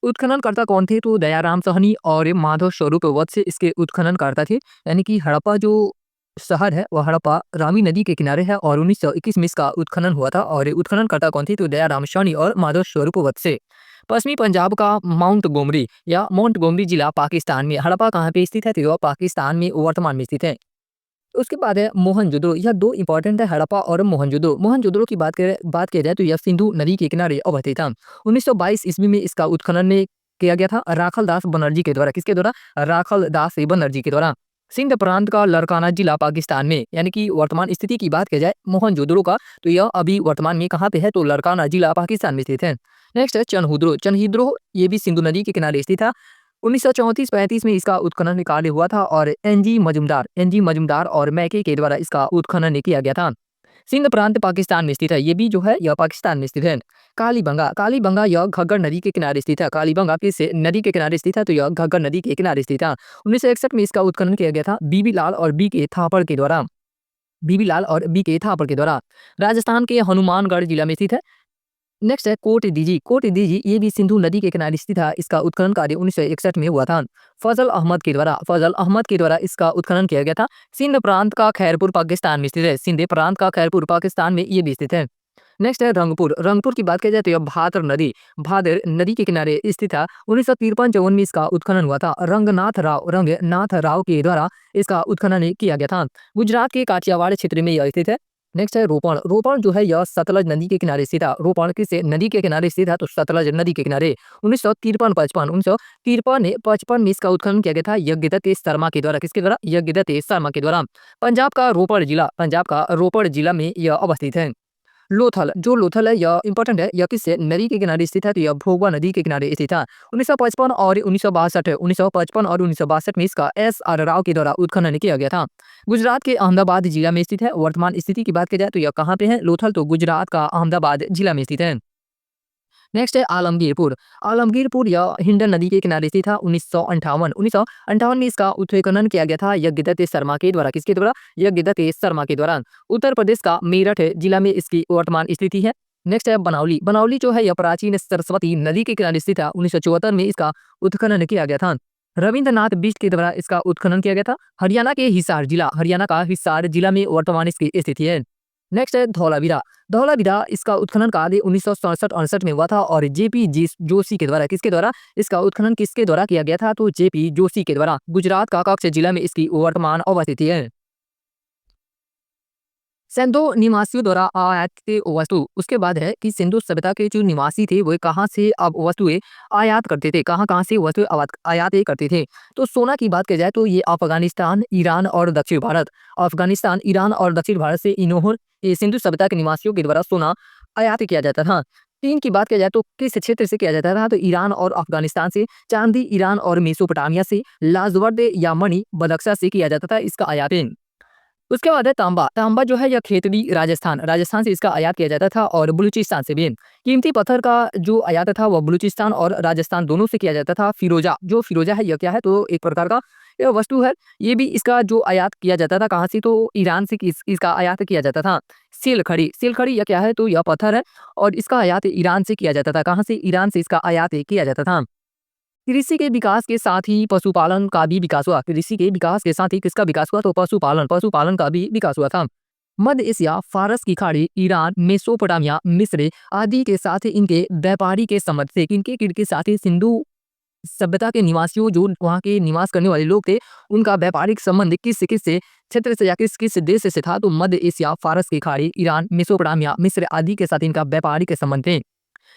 उत्खननकर्ता कौन थे, तो दयाराम साहनी और माधव स्वरूप वत्स इसके उत्खननकर्ता थे। यानी कि हड़प्पा जो शहर है वह हड़प्पा रावी नदी के किनारे है और 1921 में इसका उत्खनन हुआ था और उत्खननकर्ता कौन थे, तो दयाराम साहनी और माधव स्वरूप वत्स। पश्चिमी पंजाब का माउंट गोमरी जिला पाकिस्तान में। हड़प्पा कहाँ पे स्थित है, तो यह पाकिस्तान में वर्तमान में स्थित है। उसके बाद है मोहनजोदड़ो। यह 2 इंपॉर्टेंट है, हड़प्पा और मोहनजोदड़ो की बात की जाए तो यह सिंधु नदी के किनारे अवस्थित था। 1922 ईस्वी में इसका उत्खनन किया गया था राखल दास बनर्जी के द्वारा। किसके द्वारा, राखल दास बनर्जी के द्वारा। सिंध प्रांत का लरकाना जिला पाकिस्तान में। यानी कि वर्तमान स्थिति की बात की जाए मोहनजोदड़ो का, तो यह अभी वर्तमान में कहाँ पे है, तो लरकाना जिला पाकिस्तान में स्थित है। नेक्स्ट है चनहुद्रो। ये भी सिंधु नदी के किनारे स्थित था। 1934-35 में इसका उत्खनन कार्य हुआ था और एनजी मजुमदार और मैके के द्वारा इसका उत्खनन किया गया था। सिंध प्रांत पाकिस्तान में स्थित है, ये भी जो है यह पाकिस्तान में स्थित है। कालीबंगा, कालीबंगा यह घग्गर नदी के किनारे स्थित है। कालीबंगा किस नदी के किनारे स्थित है, तो यह घग्गर नदी के किनारे स्थित है। 1961 में इसका उत्खनन किया गया था बीबी लाल और बी के थापड़ के द्वारा। बीबी लाल और बी के थापड़ के द्वारा। राजस्थान के हनुमानगढ़ जिला में स्थित है। नेक्स्ट है कोट दीजी। कोट दीजी ये भी सिंधु नदी के किनारे स्थित था। इसका उत्खनन कार्य 1961 में हुआ था फजल अहमद के द्वारा। फजल अहमद के द्वारा इसका उत्खनन किया गया था। सिंध प्रांत का खैरपुर पाकिस्तान में स्थित है। सिंध प्रांत का खैरपुर पाकिस्तान में ये भी स्थित है। नेक्स्ट है रंगपुर। रंगपुर की बात की जाए तो यह भादर नदी के किनारे स्थित था। 1953-54 में इसका उत्खनन हुआ था। रंगनाथ राव के द्वारा इसका उत्खनन किया गया था। गुजरात के काठियावाड़ क्षेत्र में यह स्थित है। नेक्स्ट है रोपण। रोपण जो है यह सतलज नदी के किनारे स्थित है। रोपण किस नदी के किनारे स्थित है, तो सतलज नदी के किनारे। 1953-55 में इसका उत्खनन किया गया था यज्ञदत्त शर्मा के द्वारा। किसके द्वारा? यज्ञदत्त शर्मा के द्वारा। पंजाब का रोपड़ जिला में यह अवस्थित है। लोथल है यह इंपॉर्टेंट है। यह किस नदी के किनारे स्थित है, तो यह भोगवा नदी के किनारे स्थित है। 1955 और 1962 में इसका SR राव के द्वारा उत्खनन किया गया था। गुजरात के अहमदाबाद जिला में स्थित है। वर्तमान स्थिति की बात की जाए तो यह कहाँ पे है? लोथल तो गुजरात का अहमदाबाद जिला में स्थित है। नेक्स्ट है आलमगीरपुर। आलमगीरपुर यह हिंडन नदी के किनारे स्थित था। 1958 में इसका उत्खनन किया गया था यज्ञदत्त शर्मा के द्वारा। किसके द्वारा? यज्ञदत्त शर्मा के द्वारा। उत्तर प्रदेश का मेरठ जिला में इसकी वर्तमान स्थिति है। नेक्स्ट है बनौली। बनौली जो है यह प्राचीन सरस्वती नदी के किनारे स्थित था। 1974 में इसका उत्खनन किया गया था। रविंद्रनाथ बिष्ट के द्वारा इसका उत्खनन किया गया था। हरियाणा का हिसार जिला में वर्तमान इसकी स्थिति है। नेक्स्ट है धौलावीरा। धौलावीरा इसका उत्खनन कार्य 1967-68 में हुआ था और जेपी जोशी के द्वारा। किसके द्वारा? इसका उत्खनन किसके द्वारा किया गया था, तो जेपी जोशी के द्वारा। गुजरात का कच्छ जिला में इसकी वर्तमान अवस्थिति है। सिंधु निवासियों द्वारा आयातित वस्तु। उसके बाद है कि सिंधु सभ्यता के जो निवासी थे वो कहाँ से अब वस्तुएं आयात करते थे, कहाँ से वस्तुएं आयात करते थे। तो सोना की बात की जाए तो ये अफगानिस्तान, ईरान और दक्षिण भारत से इन्होंने ये सिंधु सभ्यता के निवासियों के द्वारा सोना आयात किया जाता था। चीन की बात की जाए तो किस क्षेत्र से किया जाता था, तो ईरान और अफगानिस्तान से। चांदी ईरान और मेसोपोटामिया से। लाजवर्द या मणि बदख्शा से किया जाता था इसका आयात। उसके बाद है तांबा। तांबा जो है यह खेतड़ी राजस्थान से इसका आयात किया जाता था और बलूचिस्तान से भी। कीमती पत्थर का जो आयात था वह बलूचिस्तान और राजस्थान दोनों से किया जाता था। फिरोजा है यह क्या है, तो एक प्रकार का यह वस्तु है। ये भी इसका जो आयात किया जाता था कहाँ से, तो ईरान से इसका आयात किया जाता था। सिलखड़ी यह क्या है, तो यह पत्थर है और इसका आयात ईरान से किया जाता था। कहाँ से? ईरान से इसका आयात किया जाता था। कृषि के विकास के साथ ही पशुपालन का भी विकास हुआ। कृषि के विकास के साथ ही किसका विकास हुआ, तो पशुपालन का भी विकास हुआ था। मध्य एशिया, फारस की खाड़ी, ईरान, मेसोपोटामिया, मिस्र आदि के साथ इनके व्यापारी के संबंध थे। किनके साथ ही सिंधु सभ्यता के निवासियों जो वहाँ के निवास करने वाले लोग थे उनका व्यापारिक संबंध किस क्षेत्र से या किस देश से था, तो मध्य एशिया, फारस की खाड़ी, ईरान, मेसोपोटामिया, मिस्र आदि के साथ इनका व्यापारिक संबंध थे।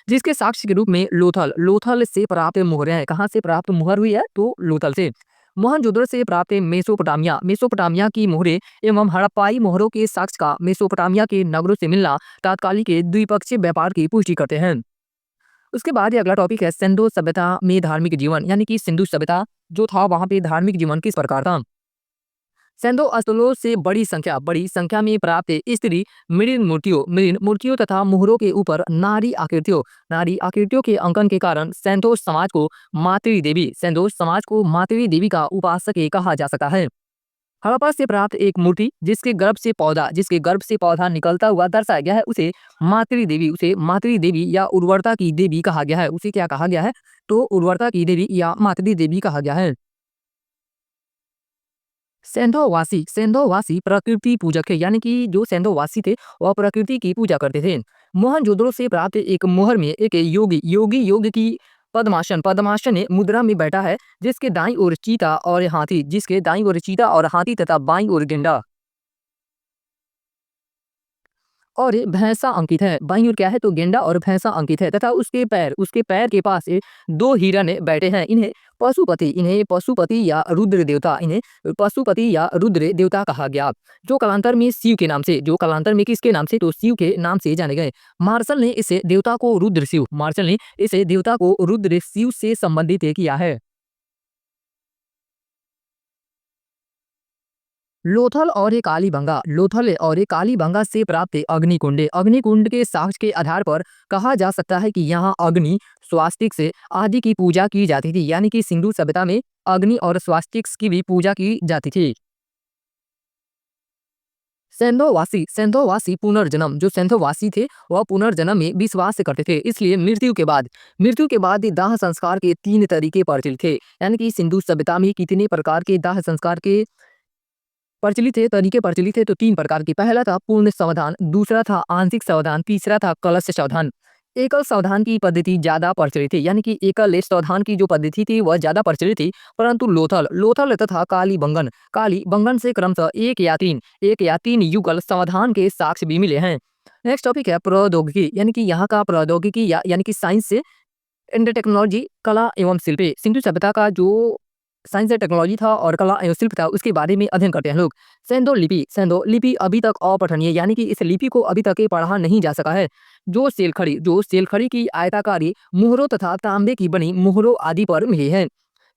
जिसके साक्ष्य के रूप में लोथल से प्राप्त मुहरें हैं। कहाँ से प्राप्त मुहर हुई है, तो लोथल से। मोहनजोदड़ो से प्राप्त मेसोपोटामिया की मोहरें एवं हड़प्पाई मोहरों के साक्ष्य का मेसोपोटामिया के नगरों से मिलना तात्कालिक द्विपक्षीय व्यापार की पुष्टि करते हैं। उसके बाद ये अगला टॉपिक है सिंधु सभ्यता में धार्मिक जीवन, यानी कि सिंधु सभ्यता जो था वहां पे धार्मिक जीवन किस प्रकार था। सिंधु स्थलों से बड़ी संख्या में प्राप्त स्त्री मृण मूर्तियों तथा मुहरों के ऊपर नारी आकृतियों के अंकन के कारण सिंधु समाज को मातृ देवी का उपासक कहा जा सकता है। हड़प्पा से प्राप्त एक मूर्ति जिसके गर्भ से पौधा निकलता हुआ दर्शाया गया है उसे मातृ देवी या उर्वरता की देवी कहा गया है। उसे क्या कहा गया है, तो उर्वरता की देवी या मातृ देवी कहा गया है। सेंधोवासी प्रकृति पूजक है, यानी कि जो सेंधोवासी थे वह प्रकृति की पूजा करते थे। मोहनजोदड़ो से प्राप्त एक मोहर में एक योग की पद्मासन मुद्रा में बैठा है जिसके दाईं ओर चीता और हाथी तथा बाईं ओर गेंडा और भैंसा अंकित है। बाईं ओर क्या है, तो गेंडा और भैंसा अंकित है तथा उसके पैर के पास दो हिरन बैठे हैं। इन्हें पशुपति या रुद्र देवता कहा गया, जो कालांतर में किसके नाम से, तो शिव के नाम से जाने गए। मार्शल ने इसे देवता को रुद्र शिव से संबंधित किया है। लोथल और ये कालीबंगा, लोथल और ये कालीबंगा से प्राप्त अग्निकुंड, अग्निकुंड के साक्ष्य के आधार पर कहा जा सकता है कि यहाँ अग्नि, स्वास्तिक से आदि की पूजा की जाती थी, यानी कि सिंधु सभ्यता में अग्नि और स्वास्तिक की भी पूजा की जाती थी। सेंधोवासी पुनर्जन्म, जो सेंधोवासी थे वह पुनर्जन्म में विश्वास करते थे, इसलिए मृत्यु के बाद दाह संस्कार के 3 तरीके प्रचलित थे, यानी कि सिंधु सभ्यता में कितने प्रकार के दाह संस्कार के तरीके प्रचलित थे, तो 3 प्रकार के। पहला था पूर्ण सावधान, दूसरा था आंशिक सावधान, तीसरा था कलश सावधान। एकल सावधान की पद्धति ज्यादा प्रचलित थी, यानी कि एकल सावधान की जो पद्धति थी वह ज्यादा प्रचलित थी, परंतु लोथल तथा कालीबंगन से क्रमशः एक या तीन युगल सावधान के साक्ष्य भी मिले हैं। नेक्स्ट टॉपिक है प्रौद्योगिकी, यानी कि यहाँ का प्रौद्योगिकी यानी कि साइंस से एंड टेक्नोलॉजी, कला एवं शिल्प। सिंधु सभ्यता का जो साइंस एंड टेक्नोलॉजी था और कला एवं शिल्प था उसके बारे में अध्ययन करते हैं लोग। सेंधो लिपि अभी तक अपठनीय, यानी कि इस लिपि को अभी तक पढ़ा नहीं जा सका है। जो सेलखड़ी की आयताकारी मुहरों तथा तांबे की बनी मुहरों आदि पर मिली है।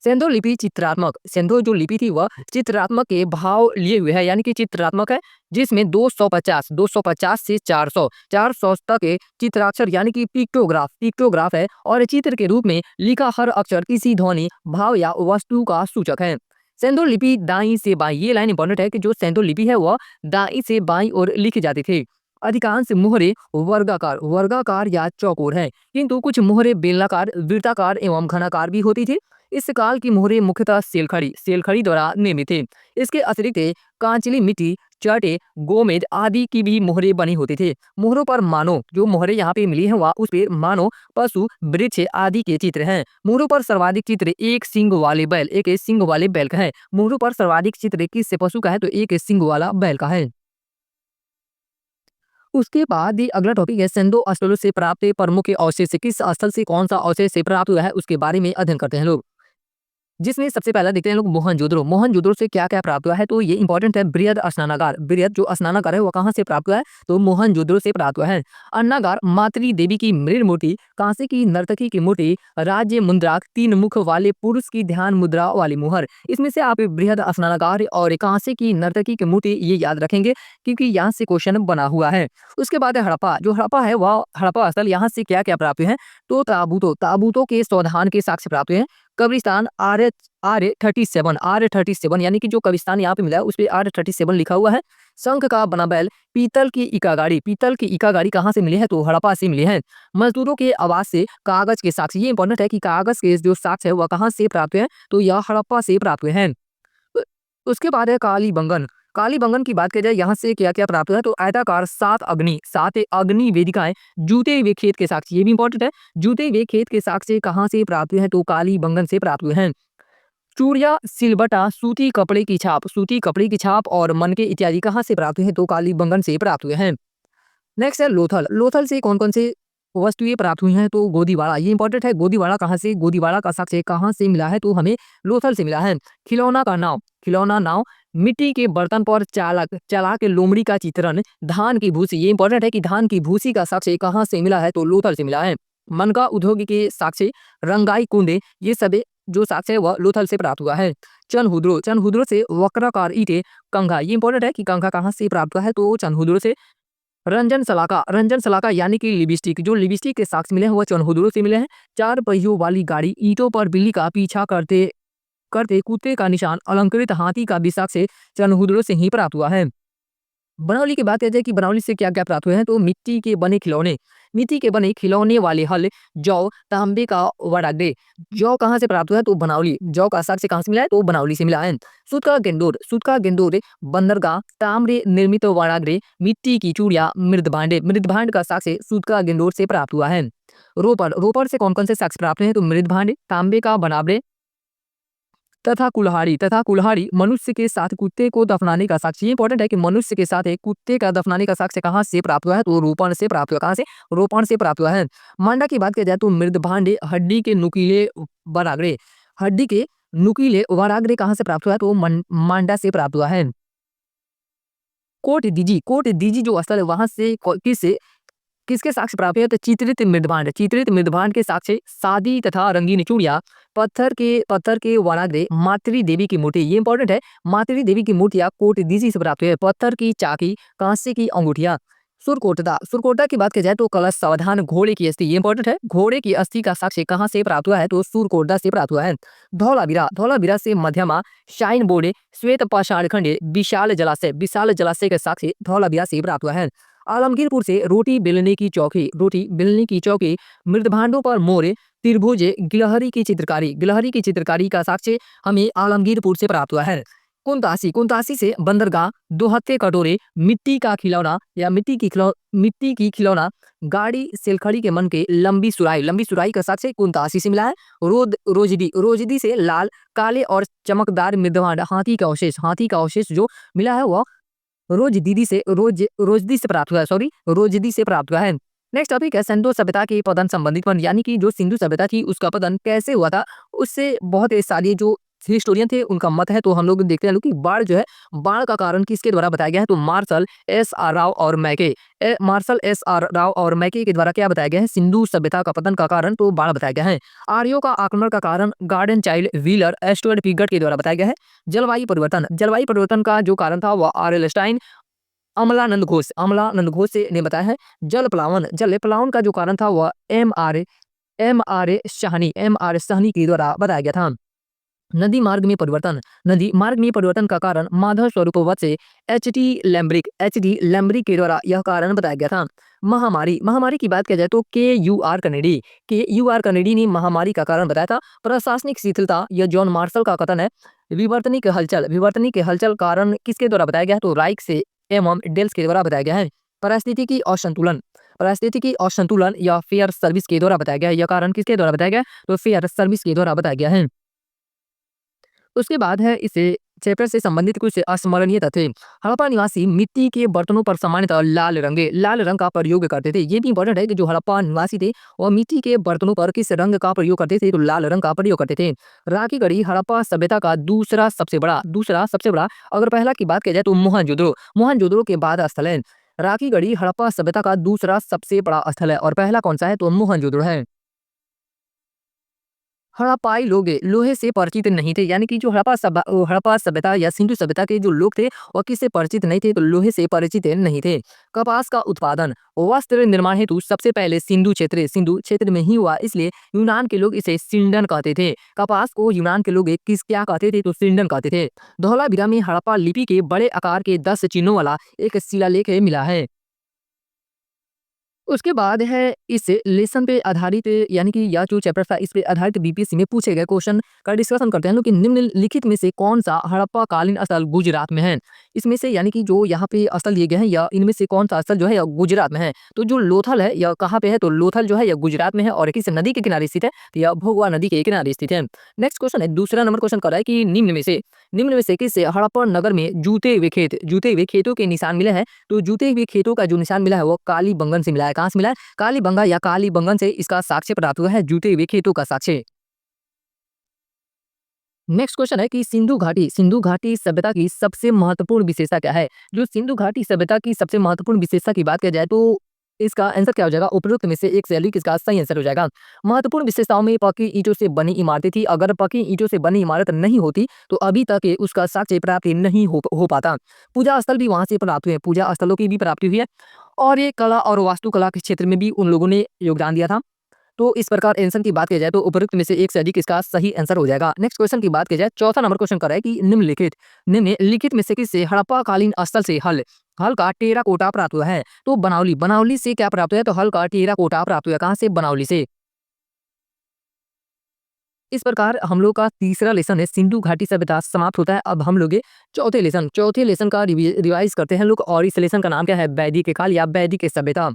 सेंधो लिपि चित्रात्मक, सेंधो जो लिपि थी वह चित्रात्मक के भाव लिए हुए है, यानी कि चित्रात्मक है, जिसमें 250 से 400 तक के चित्राक्षर यानी कि पिक्टोग्राफ है, और चित्र के रूप में लिखा हर अक्षर किसी ध्वनि, भाव या वस्तु का सूचक है। सेंधो लिपि दाई से बाई, ये लाइन इंपॉर्टेंट है कि जो सेंधो लिपि है वह दाई से बाई और लिखी जाती थी। अधिकांश मोहरे वर्गाकार या चौकोर है, किंतु कुछ मोहरे बेलनाकार, वृत्ताकार एवं घनाकार भी होती थी। इस काल की मोहरे मुख्यतः सेलखड़ी द्वारा निर्मित थे। इसके अतिरिक्त कांचली मिट्टी, चाटे, गोमेद आदि की भी मोहरे बनी होती थे। मोहरों पर मानो, जो मोहरे यहाँ पे मिली हैं वह उस पे मानो, पशु, वृक्ष आदि के चित्र हैं। मोहरों पर सर्वाधिक चित्र एक सींग वाले बैल का है। मोहरों पर सर्वाधिक चित्र किस पशु का है, तो एक सींग वाला बैल का है। उसके बाद ये अगला टॉपिक है सेंधो स्थलों से प्राप्त प्रमुख अवशेष, किस स्थल से कौन सा अवशेष से प्राप्त हुआ है उसके बारे में अध्ययन करते हैं लोग। जिसमें सबसे पहला देखते हैं लोग मोहनजोदड़ो से क्या क्या प्राप्त हुआ है, तो ये इंपॉर्टेंट है। बृहद जो स्नानागार है वो कहाँ से प्राप्त हुआ है, तो मोहनजोदड़ो से प्राप्त हुआ है। अन्नागार, मातृ देवी की मृद मूर्ति, कांसे की नर्तकी की मूर्ति, राज्य मुद्राक, 3 मुख वाले पुरुष की ध्यान मुद्रा वाली मुहर। इसमें से आप बृहद स्नानागार और कांसे की नर्तकी की मूर्ति ये याद रखेंगे, क्योंकि यहाँ से क्वेश्चन बना हुआ है। उसके बाद है हड़प्पा, जो हड़प्पा है वह हड़प्पा स्थल, यहाँ से क्या क्या प्राप्त हुए हैं, तो ताबूतों के शोधान के साक्ष्य प्राप्त हुए हैं। कब्रिस्तान आर37 यानी कि जो कब्रिस्तान यहाँ पे मिला है उस पे R37 लिखा हुआ है। शंख का बना बैल, पीतल की इकागाड़ी कहाँ से मिली है, तो हड़प्पा से मिली है। मजदूरों के आवास से कागज के साक्ष्य, ये इंपॉर्टेंट है कि कागज के जो साक्ष्य है वह कहाँ से प्राप्त हुए हैं, तो यह हड़प्पा से प्राप्त हुए हैं। उसके बाद है कालीबंगन की बात की जाए, यहाँ से क्या क्या प्राप्त हुआ है, तो आयताकार 7 अग्नि वेदिकाएं, जूते हुए खेत के साक्ष्य, ये भी इंपॉर्टेंट है। जूते हुए खेत के साक्ष्य कहाँ से प्राप्त हुए हैं, तो कालीबंगन से प्राप्त हुए हैं। चूड़िया, सिलबटा, सूती कपड़े की छाप और मनके इत्यादि कहाँ से प्राप्त हुए हैं, तो कालीबंगन से प्राप्त हुए हैं। नेक्स्ट है लोथल से कौन कौन से वस्तुएं प्राप्त हुई हैं, तो गोदीवाड़ा, ये इंपॉर्टेंट है। गोदीवाड़ा का साक्ष्य कहाँ से मिला है, तो हमें लोथल से मिला है। खिलौना नाव, मिट्टी के बर्तन पर चला के लोमड़ी का चित्रण, धान की भूसी, ये इंपॉर्टेंट है कि धान की भूसी का साक्ष्य कहाँ से मिला है, तो लोथल से मिला है। मनका उद्योग के साक्ष्य, रंगाई कुंडे, ये सभी जो साक्ष्य है वह लोथल से प्राप्त हुआ है। चनहुद्रो से वक्राकार ईंटें, कंघा, ये इंपॉर्टेंट है कि कंघा कहाँ से प्राप्त हुआ है, तो चनहुद्रो से। रंजन सलाका यानी कि लिपस्टिक के साक्ष्य मिले हैं वह चनहुद्रो से मिले हैं। 4 पहियों वाली गाड़ी, ईंटों पर बिल्ली का पीछा करते करते कुत्ते का निशान, अलंकृत हाथी का भी साक्ष्य चनहुद्रो से ही प्राप्त हुआ है। बनौली की बात की जाए कि बनौली से क्या क्या प्राप्त हुए हैं, तो मिट्टी के बने खिलौने वाले हल, जौ, तांबे का वड़ाग्डे। जौ कहाँ से प्राप्त हुआ है, तो बनौली, जौ का साक्ष्य कहाँ से मिला है, तो बनौली से मिला है। सूत का गेंदोर, बंदरगाह, ताम्रे निर्मित वड़ाग्डे, मिट्टी की चूड़िया, मृदभांड का साक्ष्य सूत का गेंदोर से प्राप्त हुआ है। रोपड़ से कौन कौन से साक्ष्य प्राप्त हैं, तो मृदभांड, तांबे का बनावड़े तथा कुल्हाड़ी मनुष्य के साथ कुत्ते को दफनाने का साक्ष्य, ये इंपॉर्टेंट है कि मनुष्य के साथ एक कुत्ते का दफनाने का साक्ष्य कहाँ से प्राप्त हुआ है, तो रोपण से प्राप्त हुआ। कहाँ से, रोपण से प्राप्त हुआ है। मांडा की बात की जाए तो मृदभांडे, हड्डी के नुकीले वराग्रे कहाँ से प्राप्त हुआ है, तो मांडा से प्राप्त हुआ है। कोट दीजी जो स्थल है वहां से किस किसके साक्ष्य प्राप्त है? तो चित्रित मृदभांड, चित्रित मृदभांड के साक्ष्य शादी तथा रंगीन चूड़ियाँ, पत्थर के वनाग्रे, मातृ देवी की मूर्ति, ये इंपॉर्टेंट है। मातृ देवी की मूर्तियाँ कोटदीसी से प्राप्त हुई है। पत्थर की चाकी, कांसे की अंगूठियाँ। सुरकोटदा की बात की जाए तो कलश, सावधान, घोड़े की अस्थि, ये इंपॉर्टेंट है। घोड़े की अस्थि का साक्ष्य कहाँ से प्राप्त हुआ है? तो सुरकोटदा से प्राप्त हुआ है। धौलावीरा से मध्यमा, शाइन बोर्डे, श्वेत पाषाण खंडे, विशाल जलाशय के साक्ष्य धौलावीरा से प्राप्त हुआ है। आलमगीरपुर से रोटी बेलने की चौकी, मृदभांडों पर मोरे, त्रिभुज, गिलहरी की चित्रकारी का साक्ष्य हमें आलमगीरपुर से प्राप्त हुआ है। कुंतासी से बंदरगाह, दोहत्ते कटोरे, मिट्टी की खिलौना, गाड़ी, सेलखड़ी के मन के, लंबी सुराई का साक्ष्य कुंतासी से मिला है। रोजदी से लाल, काले और चमकदार मृदभांड, हाथी का अवशेष जो मिला है वह रोजदी से प्राप्त हुआ है। नेक्स्ट टॉपिक है सिंधु सभ्यता के पतन संबंधित वन, यानी कि जो सिंधु सभ्यता थी उसका पतन कैसे हुआ था, उससे बहुत सारे जो हिस्टोरियन थे उनका मत है। तो हम लोग देखते हैं लोग कि बाढ़ का कारण किसके द्वारा बताया गया है? तो मार्शल एस आर राव और मैके के द्वारा क्या बताया गया है? सिंधु सभ्यता का पतन का कारण तो बाढ़ बताया गया है। आर्यों का आक्रमण का कारण गार्डन चाइल्ड, व्हीलर, एस्टुअर्ट पिगट के द्वारा बताया गया है। जलवायु परिवर्तन का जो कारण था वह आर.एल. स्टाइन, अमलानंद घोष ने बताया है। जल प्लावन का जो कारण था वह एम आर साहनी के द्वारा बताया गया था। नदी मार्ग में परिवर्तन का कारण माधव स्वरूप वत्स से एच डी लैम्ब्रिक के द्वारा यह कारण बताया गया था। महामारी की बात किया जाए तो के यू आर कनेडी ने महामारी का कारण बताया था। प्रशासनिक शिथिलता, यह जॉन मार्शल का कथन है। विवर्तनिक हलचल कारण किसके द्वारा बताया गया है? तो राइक से एवं डेल्स के द्वारा बताया गया है। परिस्थिति की असंतुलन या फेयर सर्विस के द्वारा बताया गया है। यह कारण किसके द्वारा बताया गया है? तो फेयर सर्विस के द्वारा बताया गया है। उसके बाद है इसे चैप्टर से संबंधित कुछ अस्मरणीय तथ्य। हड़प्पा निवासी मिट्टी के बर्तनों पर सामान्यतः लाल रंग का प्रयोग करते थे। ये भी इंपॉर्टेंट है कि जो हड़प्पा निवासी थे वह मिट्टी के बर्तनों पर किस रंग का प्रयोग करते थे? तो लाल रंग का प्रयोग करते थे। राखीगढ़ी हड़प्पा सभ्यता का दूसरा सबसे बड़ा अगर पहला की बात की जाए तो मोहनजोदड़ो के बाद स्थल है। राखीगढ़ी हड़प्पा सभ्यता का दूसरा सबसे बड़ा स्थल है और पहला कौन सा है? तो मोहनजोदड़ो है। हड़प्पाई लोग लोहे से परिचित नहीं थे, यानी कि जो हड़प्पा सभ्यता या सिंधु सभ्यता के जो लोग थे वह किससे परिचित नहीं थे? तो लोहे से परिचित नहीं थे। कपास का उत्पादन वस्त्र निर्माण हेतु सबसे पहले सिंधु क्षेत्र में ही हुआ, इसलिए यूनान के लोग इसे सिंडन कहते थे। कपास को यूनान के लोग क्या कहते थे? तो सिंडन कहते थे। धौलावीरा में हड़प्पा लिपि के बड़े आकार के 10 चिन्हों वाला एक शिलालेख मिला है। उसके बाद है इस लेसन पे आधारित, यानी कि यह जो चैप्टर था इस पे आधारित बीपीएससी में पूछे गए क्वेश्चन का डिस्कशन करते हैं लोग कि निम्नलिखित में से कौन सा हड़प्पा कालीन स्थल गुजरात में है? इसमें से यानी कि जो यहाँ पे स्थल दिए गए हैं या इनमें से कौन सा स्थल जो है यह गुजरात में है? तो जो लोथल है यह कहाँ पे है? तो लोथल जो है यह गुजरात में है और किस नदी के किनारे स्थित है? तो यह भोगवा नदी के किनारे स्थित है। नेक्स्ट क्वेश्चन है, दूसरा नंबर क्वेश्चन कर रहा है कि निम्न में से किस हड़प्पा नगर में जूते हुए खेतों के निशान मिले हैं? तो जूते हुए खेतों का जो निशान मिला है वो कालीबंगन से मिला है। कहाँ से मिला है? कालीबंगा या कालीबंगन से इसका साक्ष्य प्राप्त हुआ है, जूते हुए खेतों का साक्ष्य। नेक्स्ट क्वेश्चन है कि सिंधु घाटी सभ्यता की सबसे महत्वपूर्ण विशेषता क्या है? जो सिंधु घाटी सभ्यता की सबसे महत्वपूर्ण विशेषता की बात किया जाए तो इसका आंसर क्या हो जाएगा? उपरोक्त में से एक सैलरी किसका सही आंसर हो जाएगा। महत्वपूर्ण विशेषताओं में पक्की ईंटों से बनी इमारतें थी। अगर पक्की ईंटों से बनी इमारत नहीं होती तो अभी तक उसका साक्ष्य प्राप्त नहीं हो पाता। पूजा स्थल भी वहां से प्राप्त हुए, पूजा स्थलों की भी प्राप्ति हुई है और ये कला और वास्तुकला के क्षेत्र में भी उन लोगों ने योगदान दिया था। तो इस प्रकार आंसर की बात की जाए तो उपरोक्त में से एक से अधिक इसका सही आंसर हो जाएगा। नेक्स्ट क्वेश्चन की बात की जाए, चौथा नंबर क्वेश्चन कर रहा है कि निम्नलिखित में से किससे हड़प्पा कालीन स्थल से हल का टेराकोटा प्राप्त हुआ है? तो बनावली से क्या प्राप्त हुआ है? तो हल का टेराकोटा प्राप्त हुआ। कहाँ से? बनावली से। इस प्रकार हम लोग का तीसरा लेसन है सिंधु घाटी सभ्यता समाप्त होता है। अब हम लोग चौथे लेसन का रिवाइज करते हैं लोग और इस लेसन का नाम क्या है? वैदिक काल या वैदिक सभ्यता।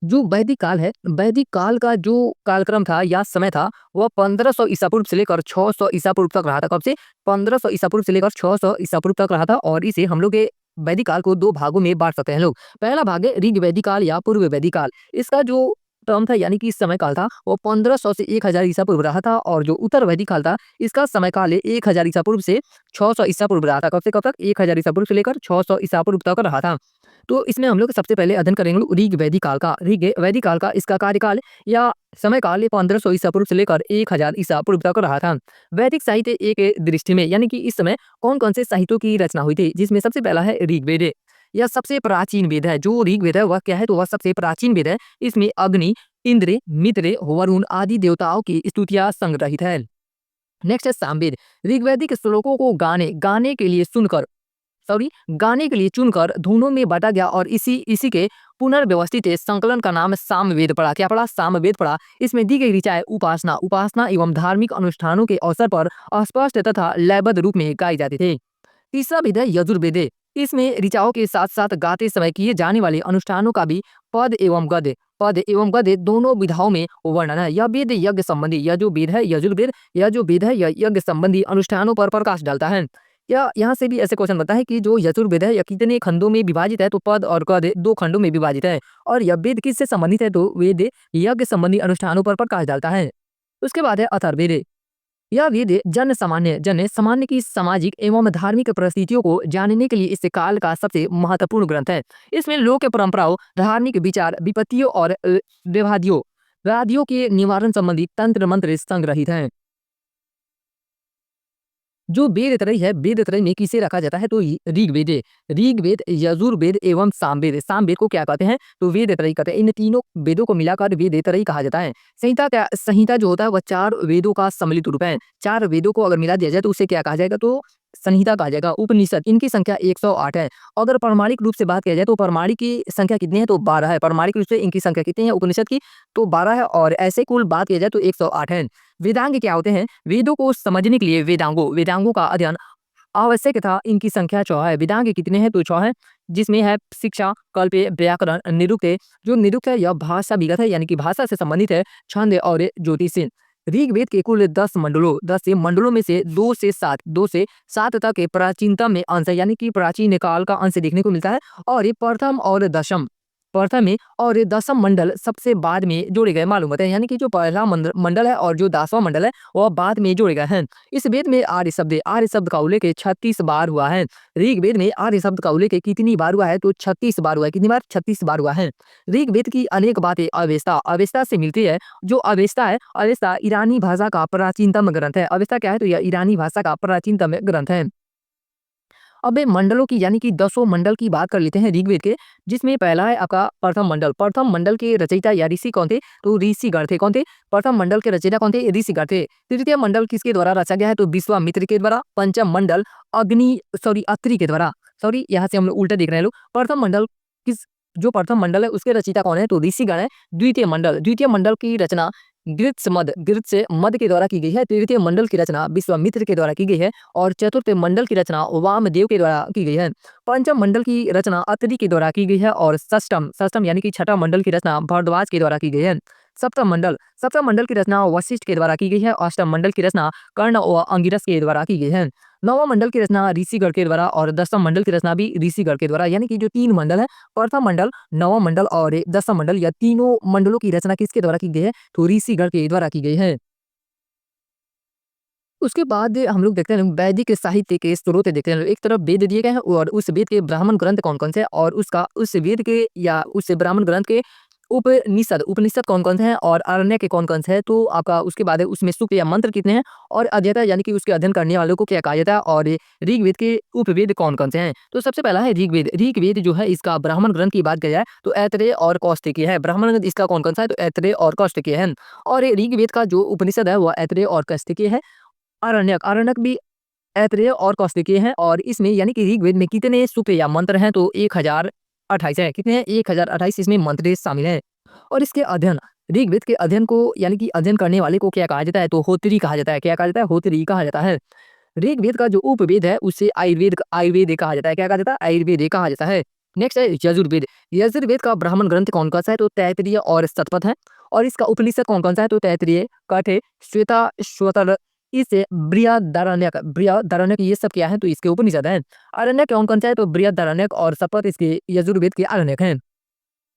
जो वैदिक काल का जो कालक्रम था या समय था वह 1500 ईसा पूर्व से लेकर 600 ईसा पूर्व तक रहा था। कब से? 1500 ईसा पूर्व से लेकर 600 ईसा पूर्व तक रहा था और इसे हम लोग वैदिक काल को दो भागों में बांट सकते हैं लोग। पहला भाग है ऋग वैदिक काल या पूर्व वैदिक काल। इसका जो टर्म था यानी कि इस समय काल था वो 1500 से 1000 ईसा पूर्व रहा था और जो उत्तर वैदिक काल था इसका समय काल 1000 ईसा पूर्व से 600 ईसा पूर्व रहा था। कब से कब तक? 1000 ईसा पूर्व से लेकर 600 ईसा पूर्व तक रहा था। तो इसमें हम लोग सबसे पहले अध्ययन करेंगे ऋग वैदिक काल का। ऋग वैदिक काल का इसका कार्यकाल या समय काल 1500 ईसा पूर्व से लेकर 1000 ईसा पूर्व तक रहा था। वैदिक साहित्य एक दृष्टि में यानी कि इस समय कौन-कौन से साहित्यों की रचना हुई थी, जिसमें सबसे पहला है ऋग्वेद। यह सबसे प्राचीन वेद है। जो ऋग्वेद है वह क्या है, तो वह सबसे प्राचीन वेद है। इसमें अग्नि, इंद्र, मित्र, वरुण आदि देवताओं की स्तुतियाँ संग्रहित है। नेक्स्ट है सामवेद। ऋग्वैदिक श्लोकों को गाने के लिए गाने के लिए चुनकर धुनों में बांटा गया और इसी इसी के पुनर्व्यवस्थित संकलन का नाम सामवेद पड़ा। क्या पड़ा? सामवेद पड़ा। इसमें दी गई ऋचाएं उपासना एवं धार्मिक अनुष्ठानों के अवसर पर अस्पष्ट तथा लयबद्ध रूप में गाई जाती थी। तीसरा वेद है यजुर्वेद। इसमें ऋचाओं के साथ साथ गाते समय किए जाने वाले अनुष्ठानों का भी पद एवं गद्य दोनों विधाओं में वर्णन है। यह वेद यज्ञ संबंधी, यह जो वेद है यजुर्वेद, यह जो वेद है यह यज्ञ संबंधी अनुष्ठानों पर प्रकाश डालता है। या यहाँ से भी ऐसे क्वेश्चन बनता है कि जो यजुर्वेद है यह कितने खंडों में विभाजित है, तो पद और गद्य 2 खंडों में विभाजित है। और यह वेद किससे संबंधित है, तो वेद यज्ञ संबंधी अनुष्ठानों पर प्रकाश डालता है। उसके बाद है अथर्ववेद। यह वेद जन सामान्य की सामाजिक एवं धार्मिक परिस्थितियों को जानने के लिए इस काल का सबसे महत्वपूर्ण ग्रंथ है। इसमें लोक परंपराओं, धार्मिक विचार, विपत्तियों और व्याधियों के निवारण संबंधी तंत्र मंत्र संग्रहित हैं। जो वेद त्रयी है, वेद त्रयी में किसे रखा जाता है, तो ऋग्वेद, यजुर्वेद एवं सामवेद। सामवेद को क्या कहते हैं, तो वेद त्रयी कहते हैं। इन तीनों वेदों को मिलाकर वेद त्रयी कहा जाता है। संहिता जो होता है वह 4 वेदों का सम्मिलित रूप है। 4 वेदों को अगर मिला दिया जाए तो उसे क्या कहा जाएगा, तो संहिता कहा जाएगा। उपनिषद, इनकी संख्या 108 है। अगर प्रमाणिक रूप से बात किया जाए तो प्रमाणिक की संख्या कितनी है, तो 12 है। प्रमाणिक रूप से इनकी संख्या कितनी है उपनिषद की, तो 12 है। और ऐसे कुल बात किया जाए तो 108 है। वेदांग क्या होते हैं, वेदों को समझने के लिए वेदांगों का अध्ययन आवश्यक था। इनकी संख्या 6 है। वेदांग कितने हैं, तो 6 है। जिसमें है शिक्षा, कल्प, व्याकरण, निरुक्त। जो निरुक्त है यह भाषा विगत है, यानी कि भाषा से संबंधित है। छंद और ज्योतिष। ऋग्वेद के कुल 10 मंडलों में से 2 से 7 तक के प्राचीनतम में अंश है, यानी कि प्राचीन काल का अंश देखने को मिलता है। और ये प्रथम में और ये दशम मंडल सबसे बाद में जोड़े गए मालूम होते हैं, यानी कि जो पहला मंडल है और जो 10वां मंडल है वह बाद में जोड़े गए हैं। इस वेद में आर्य शब्द का उल्लेख 36 बार हुआ है। ऋग्वेद में आर्य शब्द का उल्लेख कितनी बार हुआ है, तो 36 बार हुआ है। कितनी बार? 36 बार हुआ है। ऋग्वेद की अनेक बातें अवेस्ता से मिलती है। जो अवेस्ता ईरानी भाषा का प्राचीनतम ग्रंथ है। अवेस्ता क्या है, तो यह ईरानी भाषा का प्राचीनतम ग्रंथ है। अब ये मंडलों की यानी कि 10 मंडल की बात कर लेते हैं ऋग्वेद के, जिसमें पहला है आपका प्रथम मंडल। प्रथम मंडल के रचयिता या ऋषि कौन थे, तो ऋषिगण थे। कौन थे? प्रथम मंडल के रचयिता कौन थे? ऋषिगण थे। तृतीय मंडल किसके द्वारा रचा गया है, तो विश्वामित्र के द्वारा। पंचम मंडल अत्रि के द्वारा। यहाँ से हम लोग उल्टा देख रहे हैं लोग। प्रथम मंडल किस जो प्रथम मंडल है उसके रचयिता कौन है, तो ऋषिगण है। द्वितीय मंडल की रचना गृत्स से मद के द्वारा की गई है। तृतीय मंडल की रचना विश्वामित्र के द्वारा की गई है। और चतुर्थ मंडल की रचना वामदेव के द्वारा की गई है। पंचम मंडल की रचना अत्रि के द्वारा की गई है। और षष्टम यानी कि छठा मंडल की रचना भरद्वाज के द्वारा की गई है। सप्तम मंडल की रचना वशिष्ठ के द्वारा की गई है। अष्टम मंडल की रचना कर्ण व अंगिरस के द्वारा की गई है। नवम मंडल की रचना ऋषिगण के द्वारा और 10वें मंडल की रचना भी ऋषिगण के द्वारा, यानी कि जो 3 मंडल है, प्रथम मंडल, नवम मंडल और 10वां मंडल, या तीनों मंडलों की रचना किसके द्वारा की गई है, तो ऋषिगण के द्वारा की गई है। उसके बाद हम लोग देखते हैं वैदिक साहित्य के स्रोत देखते हैं। एक तरफ वेद दिए गए हैं और उस वेद के ब्राह्मण ग्रंथ कौन-कौन से हैं, और उस वेद के या उस ब्राह्मण ग्रंथ के उपनिषद कौन-कौन से हैं और आरण्य के कौन-कौन से हैं। तो आपका उसके बाद है उसमें सूक्त या मंत्र कितने हैं और अध्येता यानी कि उसके अध्ययन करने वालों को क्या कहा जाता है, और ऋग्वेद के उपवेद कौन-कौन से हैं। तो सबसे पहला है ऋग्वेद। ऋग्वेद जो है इसका ब्राह्मण ग्रंथ की बात की जाए तो ऐतरेय और कौशिकीय है। ब्राह्मण ग्रंथ इसका कौन-कौन सा है, तो ऐतरेय और कौशिकीय है। और ऋग्वेद का जो उपनिषद है वह ऐतरेय और कौशिकीय है। आरण्यक भी ऐतरेय और कौशिकीय है। और इसमें यानी कि ऋग्वेद में कितने सूक्त या मंत्र हैं, तो 1028 है। कितने हैं? 1028 इसमें मंत्र शामिल है। और इसके अध्ययन, ऋग्वेद के अध्ययन को यानी कि अध्ययन करने वाले को क्या कहा जाता है, तो होत्री कहा जाता है। क्या कहा जाता है? होत्री कहा जाता है। ऋग्वेद का जो उपवेद है उसे आयुर्वेद कहा जाता है। क्या कहा जाता है? आयुर्वेद कहा जाता है। नेक्स्ट है यजुर्वेद। यजुर्वेद का ब्राह्मण ग्रंथ कौन-कौन सा है, तो तैत्तिरीय और शतपथ है। और इसका उपनिषद कौन-कौन सा है, तो तैत्तिरीय, कठ, श्वेता, श्वतर, इसे बृहदारण्यक ये सब क्या है, तो इसके उपनिषद हैं। आरण्यक कौन-कौन सा है, तो बृहदारण्यक और शतपथ इसके यजुर्वेद के आरण्यक हैं।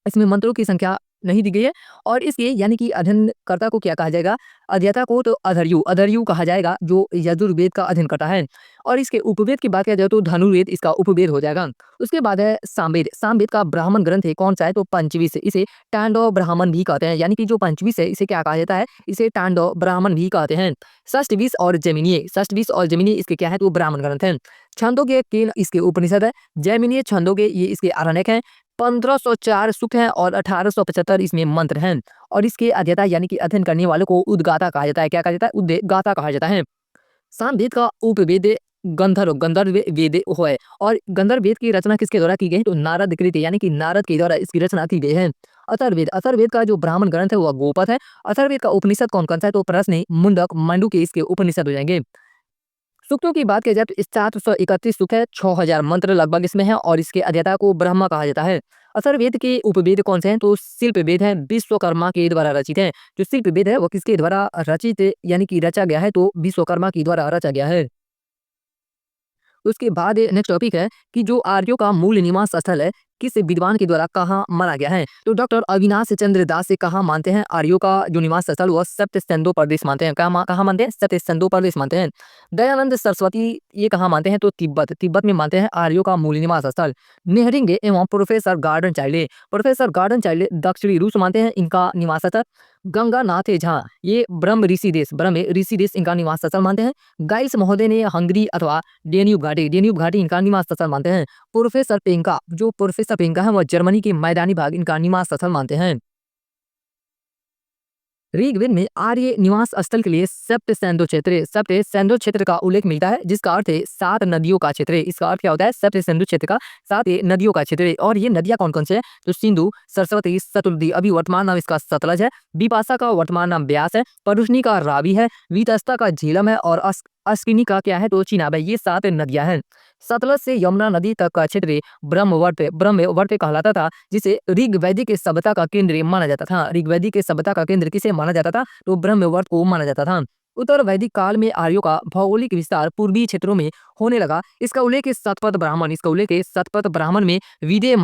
इसमें मंत्रों की संख्या नहीं दी गई है। और इसके यानी कि अध्ययनकर्ता को क्या कहा जाएगा? अध्येता को तो अधर्यु कहा जाएगा जो यजुर्वेद का अध्ययन करता है। और इसके उपवेद की बात किया जाए तो धनुर्वेद इसका उपवेद हो जाएगा। उसके बाद है सामवेद। सामवेद का ब्राह्मण ग्रंथ है कौन सा है? तो पंचविंश। इसे टांडव ब्राह्मण भी कहते हैं, यानी कि जो पंचविंश है इसे क्या कहा जाता है? इसे टांडव ब्राह्मण भी कहते हैं। षष्ठविंश और जैमिनीय, षष्ठविंश और जैमिनीय इसके क्या है? तो ब्राह्मण ग्रंथ हैं। छंदोगे तीन इसके उपनिषद है। जैमिनीय छंदोगे ये इसके आरण्यक हैं। 1504 सूक्त हैं और 1875 इसमें मंत्र हैं। और इसके अध्येता यानी कि अध्ययन करने वालों को उद्गाता कहा जाता है। क्या कहा जाता है? उद्गाता कहा जाता है। सामवेद का उपवेद गंधर्व वेद है। और गंधर्व वेद की रचना किसके द्वारा की गई? तो नारद कृत यानी कि नारद के द्वारा इसकी रचना की गई है। अथर्ववेद, अथर्ववेद का जो ब्राह्मण ग्रंथ है वह गोपद है। अथर्ववेद का उपनिषद कौन कौन सा है? तो प्रश्न, मुंडक, मांडुक्य इसके उपनिषद हो जाएंगे। सूक्तों की बात की जाए तो 731 सूक्त है, 6000 मंत्र लगभग इसमें है। और इसके अध्येता को ब्रह्मा कहा जाता है। अथर्ववेद के उपवेद कौन से हैं? तो शिल्प वेद है, विश्वकर्मा के द्वारा रचित है। जो शिल्प वेद है वो किसके द्वारा रचित यानी कि रचा गया है? तो विश्वकर्मा के द्वारा रचा गया है। उसके बाद नेक्स्ट टॉपिक है कि जो आर्यों का मूल निवास स्थल है किस विद्वान के द्वारा कहाँ माना गया है? तो डॉक्टर अविनाश चंद्र दास से कहाँ मानते हैं आर्यों का जो निवास स्थल वह सप्त सिंधु प्रदेश मानते हैं। कहाँ मानते हैं? सप्त सिंधु प्रदेश मानते हैं। दयानंद सरस्वती ये कहाँ मानते हैं? तो तिब्बत में मानते हैं आर्यों का मूल निवास स्थल। नेहरिंगे एवं प्रोफेसर गार्डन चाइल्ड, दक्षिणी रूस मानते हैं इनका निवास स्थल। गंगानाथ झा ये ब्रह्म ऋषि देश इनका निवास स्थल मानते हैं। गाइस महोदय ने हंगरी अथवा डेन्यूब घाटी इनका निवास स्थल मानते हैं। प्रोफेसर पेंका है वह जर्मनी के मैदानी भाग इनका निवास स्थल मानते हैं। ऋग्वेद में आर्य निवास स्थल के लिए सप्त सैंदो क्षेत्र का उल्लेख मिलता है, जिसका अर्थ है 7 नदियों का क्षेत्र है। इसका अर्थ क्या होता है? सप्त सिंधु क्षेत्र का 7 नदियों का क्षेत्र है। और ये नदियां कौन कौन से है? तो सिंधु, सरस्वती, सतलुज, अभी वर्तमान नाम इसका सतलज है। बिपाशा का वर्तमान नाम ब्यास है। परुष्णी का रावी है। वीतस्ता का झेलम है। और अस्किनी का क्या है? तो चिनाब है। ये 7 नदियां हैं। सतलज से यमुना नदी तक का क्षेत्र ब्रह्मवर्त कहलाता था, जिसे ऋग्वैदिक सभ्यता का केंद्र माना जाता था। ऋग्वैदिक सभ्यता का केंद्र किसे माना जाता था? तो ब्रह्मवर्त को माना जाता था। उत्तर वैदिक काल में आर्यों का भौगोलिक विस्तार पूर्वी क्षेत्रों में होने लगा। इसका उल्लेख सतपथ ब्राह्मण में विदेत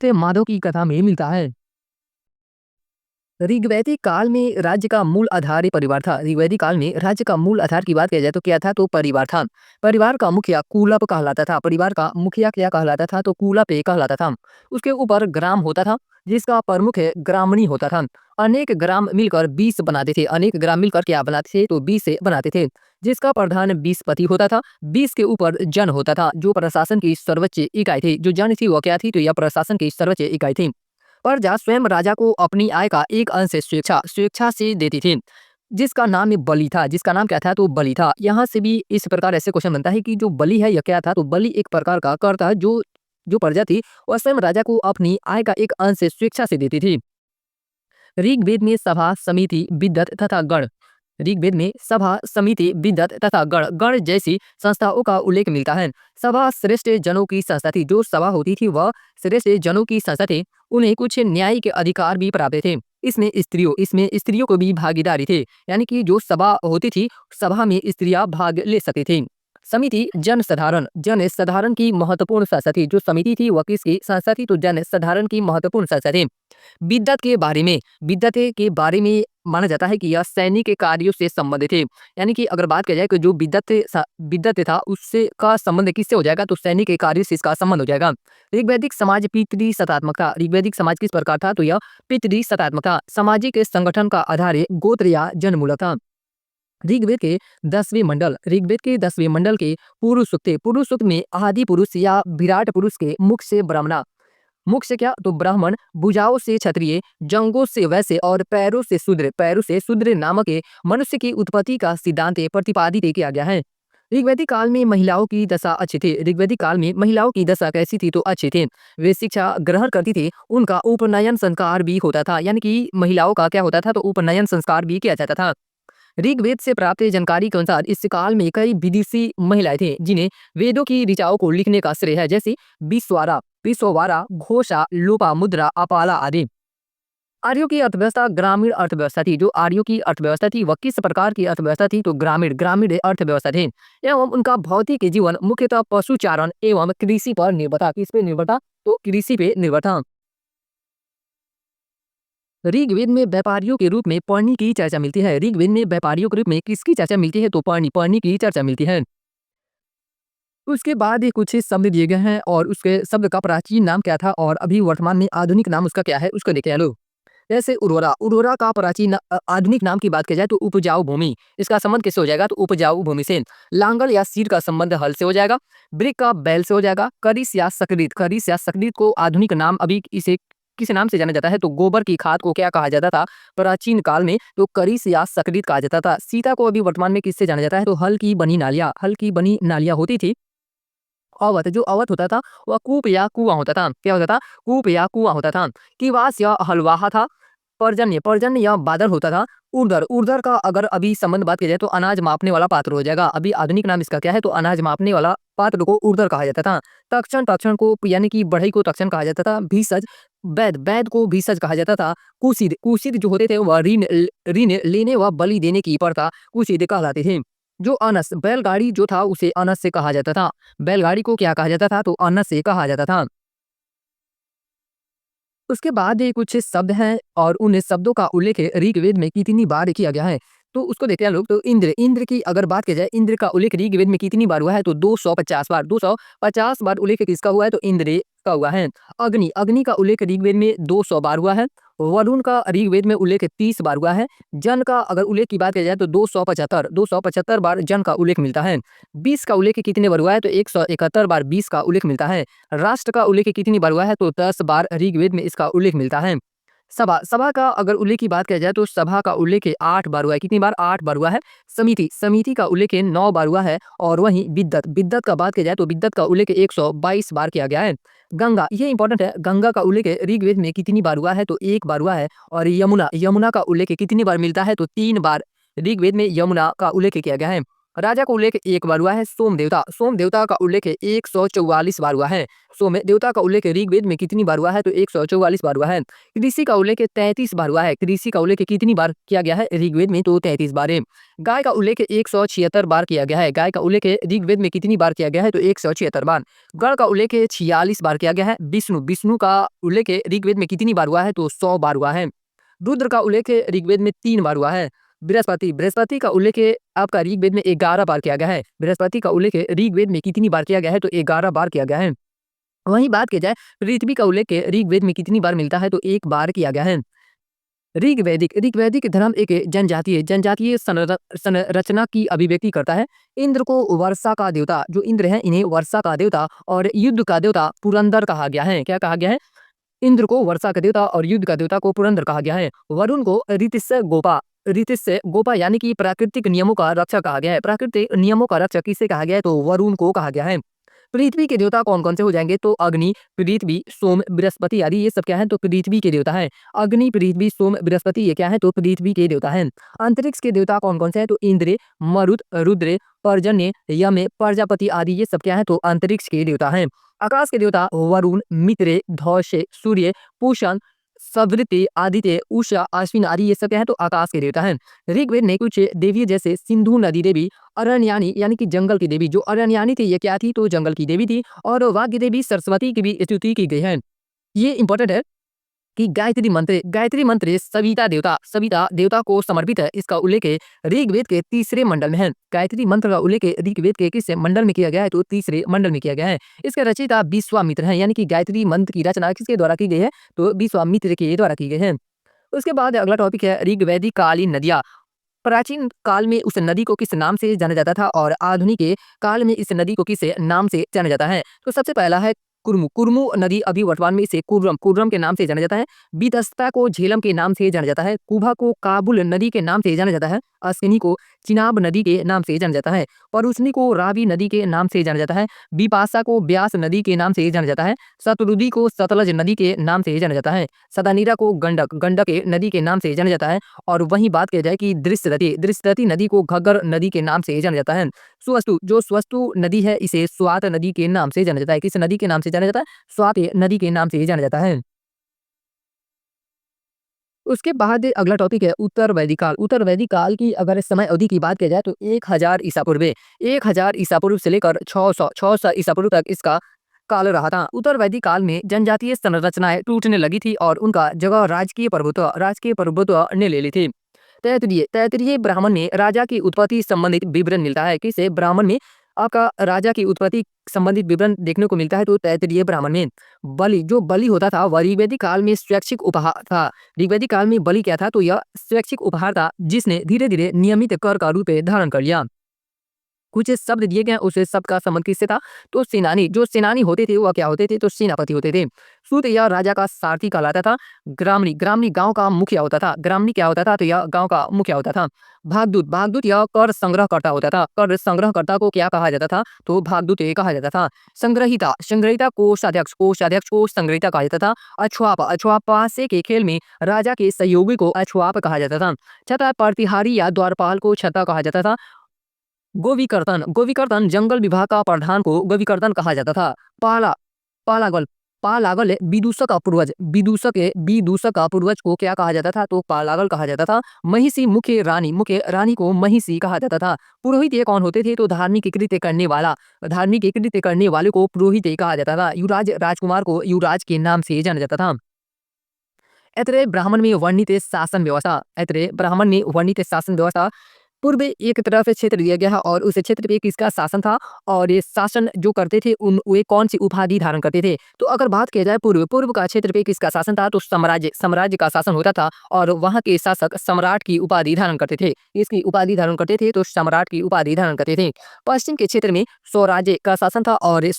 माधव की कथा में मिलता है। ऋग्वैदिक काल में राज्य का मूल आधार परिवार था। ऋग्वैदिक काल में राज्य का मूल आधार की बात किया जाए तो क्या था? तो परिवार था। परिवार का मुखिया कुलप कहलाता था। परिवार का मुखिया क्या कहलाता था? तो कुलप कहलाता था। उसके ऊपर ग्राम होता था जिसका प्रमुख ग्रामणी होता था। अनेक ग्राम मिलकर 20 बनाते थे। अनेक ग्राम मिलकर क्या बनाते थे? तो 20 से बनाते थे। जिसका प्रधान 20 पति होता था। 20 के ऊपर जन होता था जो प्रशासन की सर्वोच्च इकाई थी। जो जन थी वह क्या थी? तो यह प्रशासन की सर्वोच्च इकाई थी। प्रजा स्वयं राजा को अपनी आय का एक अंश स्वेच्छा से देती थी, जिसका नाम बलि था। जिसका नाम क्या था? तो बलि था। यहाँ से भी इस प्रकार ऐसे क्वेश्चन बनता है कि जो बलि है यह क्या था? तो बलि एक प्रकार का कर था जो जो प्रजा थी वह स्वयं राजा को अपनी आय का एक अंश स्वेच्छा से देती थी। ऋग्वेद में सभा, समिति, विद्वत तथा गण ऋग्वेद में सभा, समिति, विद्वत तथा गण जैसी संस्थाओं का उल्लेख मिलता है। सभा श्रेष्ठ जनों की संस्था थी। जो सभा होती थी वह श्रेष्ठ जनों की संस्था थी। उन्हें कुछ न्यायिक अधिकार भी प्राप्त थे। इसमें स्त्रियों को भी भागीदारी थे, यानी कि जो सभा होती थी सभा में स्त्रियां भाग ले सकती थी। समिति जन साधारण की महत्वपूर्ण संस्था थी। जो समिति थी वह किसकी संस्था थी? तो जन साधारण की महत्वपूर्ण संस्था थी। विद्वत के बारे में माना जाता है कि यह सैनिक के कार्यों से संबंधित है। यानी कि अगर बात की जाए कि जो विद्वत था उससे का संबंध किससे हो जाएगा? तो सैनिक के कार्य से इसका संबंध हो जाएगा। ऋग्वैदिक समाज पितृसत्तात्मक था। ऋग्वैदिक समाज किस प्रकार था? तो यह पितृसत्तात्मक था। सामाजिक संगठन का आधार गोत्र या जनमूलक था। ऋग्वेद के 10वें मंडल के पूर्व सूक्त में आदि पुरुष या विराट पुरुष के मुख से क्या? तो ब्राह्मण, भुजाओं से क्षत्रिय, जंघों से वैश्य और पैरों से शूद्र नामक मनुष्य की उत्पत्ति का सिद्धांत प्रतिपादित किया गया है। ऋग्वैदिक काल में महिलाओं की दशा अच्छी थी। ऋग्वैदिक काल में महिलाओं की दशा कैसी थी? तो अच्छी थी। वे शिक्षा ग्रहण करती थी। उनका उपनयन संस्कार भी होता था, यानी कि महिलाओं का क्या होता था? तो उपनयन संस्कार भी किया जाता था। ऋग्वेद से प्राप्त जानकारी के अनुसार इस काल में कई विदेशी महिलाएं थी जिन्हें वेदों की ऋचाओं को लिखने का श्रेय है, जैसे विश्ववारा, घोषा, लोपामुद्रा, अपाला आदि। आर्यों की अर्थव्यवस्था ग्रामीण अर्थव्यवस्था थी। जो आर्यों की अर्थव्यवस्था थी वह किस प्रकार की अर्थव्यवस्था थी? तो ग्रामीण अर्थव्यवस्था थी। एवं उनका भौतिक जीवन मुख्यतः पशुचारण एवं कृषि पर निर्भर था। किस पे निर्भर था? तो कृषि पे निर्भर था। ऋग्वेद में व्यापारियों के रूप में पर्णी की चर्चा मिलती है। ऋग्वेद में व्यापारियों के रूप में किसकी चर्चा मिलती है? तो पर्णी की चर्चा मिलती है। उसके बाद ये कुछ शब्द दिए गए हैं और उसके शब्द का प्राचीन नाम क्या था और अभी वर्तमान में आधुनिक नाम उसका क्या है, उसको देखें। हेलो, जैसे उर्वरा का प्राचीन आधुनिक नाम की बात की जाए तो उपजाऊ भूमि। इसका संबंध किससे हो जाएगा? तो उपजाऊ भूमि से। लांगल या सीर का संबंध हल से हो जाएगा। ब्रिक का बैल से हो जाएगा। करिस या सकरीत को आधुनिक नाम अभी इसे किस नाम से जाना जाता है? तो गोबर की खाद को क्या कहा जाता था प्राचीन काल में? तो करिस या सकरीत कहा जाता था। सीता को अभी वर्तमान में किससे जाना जाता है? तो हल की बनी नालियां होती थी। जो अवध होता था वह कूप या कुआं होता था। क्या होता था? कूप या कुआं होता था। किवास या हलवाहा था। पर्जन्य या बादल होता था। ऊर्ध्वर का अगर अभी संबंध बात की जाए तो अनाज मापने वाला पात्र हो जाएगा। अभी आधुनिक नाम इसका क्या है? तो अनाज मापने वाला पात्र को ऊर्ध्वर कहा जाता था। तक्षण को यानी कि बढ़ई को तक्षण कहा जाता था। भीषज वैद को भीषज कहा जाता था। कुशीद जो होते थे वह ऋण लेने व बलि देने की प्रथा कुशीद कहलाते थे। जो अनस बैलगाड़ी जो था उसे अनस से कहा जाता था। बैलगाड़ी को क्या कहा जाता था? तो अनस से कहा जाता था। उसके बाद ये कुछ शब्द हैं और उन शब्दों का उल्लेख ऋग्वेद में कितनी बार किया गया है तो उसको देखते हैं लोग। तो इंद्र की अगर बात की जाए, इंद्र का उल्लेख ऋग्वेद में कितनी बार हुआ है? तो 250 बार। 250 बार उल्लेख किसका हुआ है? तो इंद्र का हुआ है। अग्नि का उल्लेख ऋग्वेद में 200 बार हुआ है। वरुण का ऋग्वेद में उल्लेख 30 बार हुआ है। जन का अगर उल्लेख की बात की जाए तो 275 बार जन का उल्लेख मिलता है। 20 का उल्लेख कितने बार हुआ है? तो 171 बार 20 का उल्लेख मिलता है। राष्ट्र का उल्लेख कितनी बार हुआ है? तो 10 बार ऋग्वेद में इसका उल्लेख मिलता है। सभा का अगर उल्लेख की बात किया जाए तो सभा का उल्लेख 8 बार हुआ है। कितनी बार? 8 बार हुआ है। समिति का उल्लेख 9 बार हुआ है। और वहीं विद्वत का बात किया जाए तो विद्वत का उल्लेख 122 बार किया गया है। गंगा, ये इंपॉर्टेंट है, गंगा का उल्लेख ऋग्वेद में कितनी बार हुआ है? तो 1 बार हुआ है। और यमुना का उल्लेख कितनी बार मिलता है? तो 3 बार ऋग्वेद में यमुना का उल्लेख किया गया है। राजा का उल्लेख 1 बार हुआ है। सोम देवता का उल्लेख 144 बार हुआ है। सोम देवता का उल्लेख ऋग्वेद में कितनी बार हुआ है? तो 144 बार हुआ है। कृषि का उल्लेख 33 बार हुआ है। कृषि का उल्लेख कितनी बार किया गया है ऋग्वेद में? तो 33 बार है। गाय का उल्लेख 176 बार किया गया है। गाय का उल्लेख ऋग्वेद में कितनी बार किया गया है? तो 176 बार। गण का उल्लेख 46 बार किया गया है। विष्णु का उल्लेख ऋग्वेद में कितनी बार हुआ है? तो 100 बार हुआ है। रुद्र का उल्लेख ऋग्वेद में 3 बार हुआ है। बृहस्पति का उल्लेख आपका ऋग्वेद में 11 बार किया गया है। बृहस्पति का उल्लेख ऋग्वेद में कितनी बार किया गया है? तो 11 बार किया गया है। वहीं बात की जाए पृथ्वी का उल्लेख ऋग्वेद में कितनी बार मिलता है? तो 1 बार किया गया है। ऋग्वैदिक धर्म एक जनजातीय संरचना की अभिव्यक्ति करता है। इंद्र को वर्षा का देवता, जो इंद्र है इन्हें वर्षा का देवता और युद्ध का देवता पुरंदर कहा गया है। क्या कहा गया है? इंद्र को वर्षा का देवता और युद्ध का देवता को पुरंदर कहा गया है। वरुण को ऋतिस्य गोपा यानी कि प्राकृतिक नियमों का रक्षक कहा गया है। प्राकृतिक नियमों का रक्षक किसे कहा गया है? तो वरुण को कहा गया है। पृथ्वी के देवता कौन कौन से हो जाएंगे? तो अग्नि, पृथ्वी, सोम, बृहस्पति आदि ये सब क्या है? तो पृथ्वी के देवता है। अग्नि, पृथ्वी, सोम, बृहस्पति ये क्या है? तो पृथ्वी के देवता है। अंतरिक्ष के देवता कौन कौन से हैं? तो इंद्र, मरुत, रुद्र, पर्जन्य, यम, प्रजापति आदि ये सब क्या है? तो अंतरिक्ष के देवता हैं। आकाश के देवता वरुण, मित्र, धौष, सूर्य, पूषण, सवृति, आदित्य, उषा, अश्विन आदि ये सब क्या है? तो आकाश के देवता हैं। ऋग्वेद ने कुछ देवी जैसे सिंधु नदी देवी, अरण्यानी यानी कि जंगल की देवी, जो अरण्यानी थी ये क्या थी? तो जंगल की देवी थी। और वाग्य देवी सरस्वती की भी स्तुति की गई है। ये इंपॉर्टेंट है कि गायत्री मंत्र सविता देवता को समर्पित है। इसका उल्लेख ऋग्वेद के तीसरे मंडल में है। गायत्री मंत्र का उल्लेख ऋग्वेद के किस मंडल में किया गया है? तो तीसरे मंडल में किया गया है। इसके रचयिता विश्वामित्र हैं, यानी कि गायत्री मंत्र की रचना किसके द्वारा की गई है? तो विश्वामित्र के द्वारा की गई है। उसके बाद अगला टॉपिक है ऋग्वैदिक कालीन नदियाँ। प्राचीन काल में उस नदी को किस नाम से जाना जाता था और आधुनिक काल में इस नदी को किस नाम से जाना जाता है? तो सबसे पहला है कुर्मू नदी अभी वर्तमान में इसे कुर्रम के नाम से जाना जाता है। बीतस्ता को झेलम के नाम से जाना जाता है। कुभा को काबुल नदी के नाम से जाना जाता है। अश्विनी को चिनाब नदी के नाम से जाना जाता है। परुष्णी को रावी नदी के नाम से जाना जाता है। बिपाशा को ब्यास नदी के नाम से जाना जाता है। सतरुदी को सतलज नदी के नाम से जाना जाता है। सदानीरा को गंडक नदी के नाम से जाना जाता है। और वहीं बात की जाए कि दृश्यवती नदी को घग्गर नदी के नाम से जाना जाता है। स्वस्तु नदी है इसे स्वात नदी के नाम से जाना जाता है। किस नदी के नाम से जाना जाता है? स्वात नदी के नाम से जाना जाता है। उसके बाद अगला टॉपिक है उत्तर वैदिक काल की अगर समय अवधि की बात की जाए तो 1000 ईसा पूर्व से लेकर 600 ईसा पूर्व तक इसका काल रहा था। उत्तर वैदिक काल में जनजातीय संरचनाएं टूटने लगी थी और उनका जगह राजकीय प्रभुत्व ने ले ली थी। तैत्तिरीय ब्राह्मण में राजा की उत्पत्ति संबंधित विवरण मिलता है। किसे ब्राह्मण में आपका राजा की उत्पत्ति संबंधित विवरण देखने को मिलता है तो तैत्तिरीय ब्राह्मण में बलि होता था वह ऋग्वैदिक काल में स्वैच्छिक उपहार था। ऋग्वैदिक काल में बलि क्या था तो यह स्वैच्छिक उपहार था जिसने धीरे धीरे नियमित कर का रूप धारण कर लिया। कुछ शब्द दिए गए उस शब्द का संबंध किससे था तो सेनानी होते थे वह क्या होते थे तो सेनापति होते थे। सूत यह राजा का सारथी कहलाता था। ग्रामणी गांव का मुखिया होता था। ग्रामणी क्या होता था तो यह गांव का मुखिया होता था। भागदूत यह कर संग्रहकर्ता होता था। कर संग्रहकर्ता को क्या कहा जाता था तो भागदूत ये कहा जाता था। संग्रहिता कोषाध्यक्ष को संग्रहिता कहा जाता था। अछुआप पासे के खेल में राजा के सहयोगी को अछुआप कहा जाता था। छता प्रतिहारी या द्वारपाल को छता कहा जाता था। गोविकर्तन जंगल विभाग का प्रधान को गोविकर्तन कहा जाता था। पालागल पालागल विदूषक का पूर्वज को क्या कहा जाता था तो पालागल कहा जाता था। महिषी मुख्य रानी को महिषी कहा जाता था। पुरोहित ये कौन होते थे तो धार्मिक कृत्य करने वाले को पुरोहित कहा जाता था। युवराज राजकुमार को युवराज के नाम से जाना जाता था। ऐतरेय ब्राह्मण में वर्णित शासन व्यवस्था पूर्व एक तरफ क्षेत्र दिया गया है और उस क्षेत्र पे किसका शासन था और ये शासन जो करते थे वे कौन सी उपाधि धारण करते थे तो अगर बात किया जाए पूर्व का क्षेत्र पे किसका शासन था तो साम्राज्य का शासन होता था और वहाँ के शासक सम्राट की उपाधि धारण करते थे। इसकी उपाधि धारण करते थे तो सम्राट की उपाधि धारण करते थे। पश्चिम के क्षेत्र में स्वराज्य का शासन था और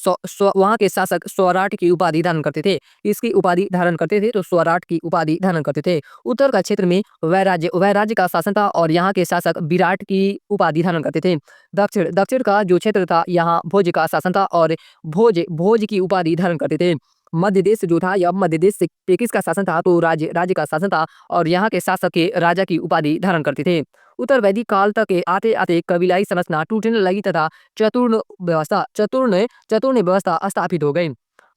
वहाँ के शासक स्वराट की उपाधि धारण करते थे। इसकी उपाधि धारण करते थे तो स्वराट की उपाधि धारण करते थे। उत्तर का क्षेत्र में वैराज्य का शासन था और यहाँ के शासक विराट की उपाधि धारण करते थे। दक्षिण का जो क्षेत्र था यहाँ भोज का शासन था और भोज की उपाधि धारण करते थे। मध्य देश जो था यह मध्य देश पे किसका शासन था तो राज्य का शासन था और यहाँ के शासक के राजा की उपाधि धारण करते थे। उत्तर वैदिक काल तक के आते आते कबीलाई संरचना टूटने लगी तथा चतुर्ण व्यवस्था स्थापित हो गई।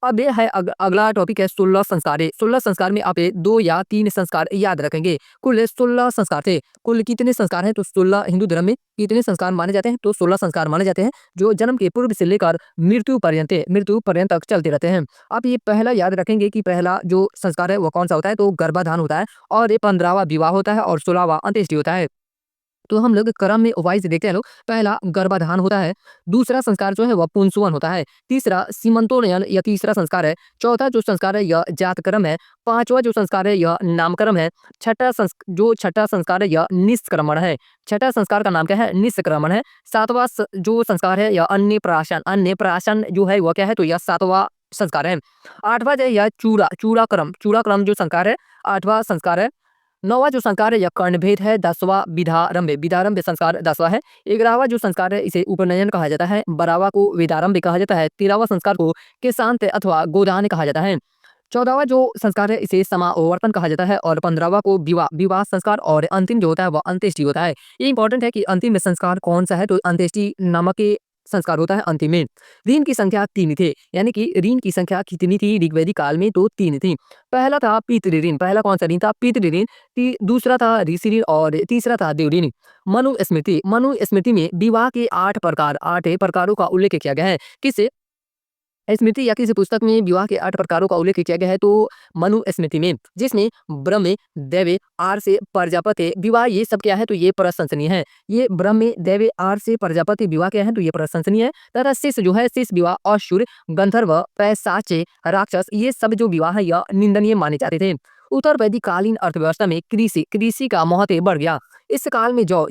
अब ये है अगला टॉपिक है 16 संस्कार। 16 संस्कार में आप 2 या 3 संस्कार याद रखेंगे। कुल 16 संस्कार थे। कुल कितने संस्कार हैं तो 16 हिंदू धर्म में कितने संस्कार माने जाते हैं तो 16 संस्कार माने जाते हैं जो जन्म के पूर्व से लेकर मृत्यु पर्यंत तक चलते रहते हैं। आप ये पहला याद रखेंगे कि पहला जो संस्कार है वो कौन सा होता है तो गर्भाधान होता है और ये 15वां विवाह होता है और 16वां अंत्येष्टि होता है। तो हम लोग क्रम में वाइज देखते हैं लोग। पहला गर्भाधान होता है। दूसरा संस्कार जो है वह पुंसवन होता है। तीसरा सीमंतोन्नयन यह तीसरा संस्कार है। चौथा जो संस्कार है यह जातकर्म है। पांचवा जो संस्कार है यह नामकर्म है। छठा संस्कार है यह निष्क्रमण है। छठा संस्कार का नाम क्या है निष्क्रमण है। सातवां जो संस्कार है यह अन्नप्राशन जो है वह क्या है तो यह सातवां संस्कार है। आठवां जो है यह चूड़ाक्रम जो संस्कार है आठवां संस्कार है। नौवां जो संस्कार है यह कर्णभेद है। 10वां विधारंभ संस्कार 10वां है। 11वां जो संस्कार है इसे उपनयन कहा जाता है। 12वां को वेदारंभ कहा जाता है। 13वां संस्कार को केशांत अथवा गोदान कहा जाता है। 14वां जो संस्कार है इसे समावर्तन कहा जाता है और 15वां को विवाह संस्कार और अंतिम जो होता है वह अंत्येष्टि होता है। ये इंपॉर्टेंट है कि अंतिम संस्कार कौन सा है तो अंत्येष्टि नामक संस्कार होता है अंतिम में। ऋण की संख्या 3 थे यानी कि ऋण की संख्या कितनी थी ऋग्वैदिक काल में तो 3 थी। पहला था पितृऋण। पहला कौन सा ऋण था पितृऋण। दूसरा था ऋषि ऋण और तीसरा था देव ऋण। मनुस्मृति में विवाह के 8 प्रकारों का उल्लेख किया गया है। किसे स्मृति या किसी पुस्तक में विवाह के 8 प्रकारों का उल्लेख किया गया है तो मनुस्मृति में जिसमें ब्रह्म दैव आर्य प्रजापति विवाह ये सब क्या है तो ये प्रशंसनीय है। ये ब्रह्म दैव आर्य प्रजापति विवाह क्या है तो ये प्रशंसनीय है। तथा शेष जो है शेष विवाह असुर गंधर्व पैशाच राक्षस ये सब जो विवाह है यह निंदनीय माने जाते थे। उत्तर वैदिक कालीन अर्थव्यवस्था में कृषि का महत्व बढ़ गया। इस काल में जौ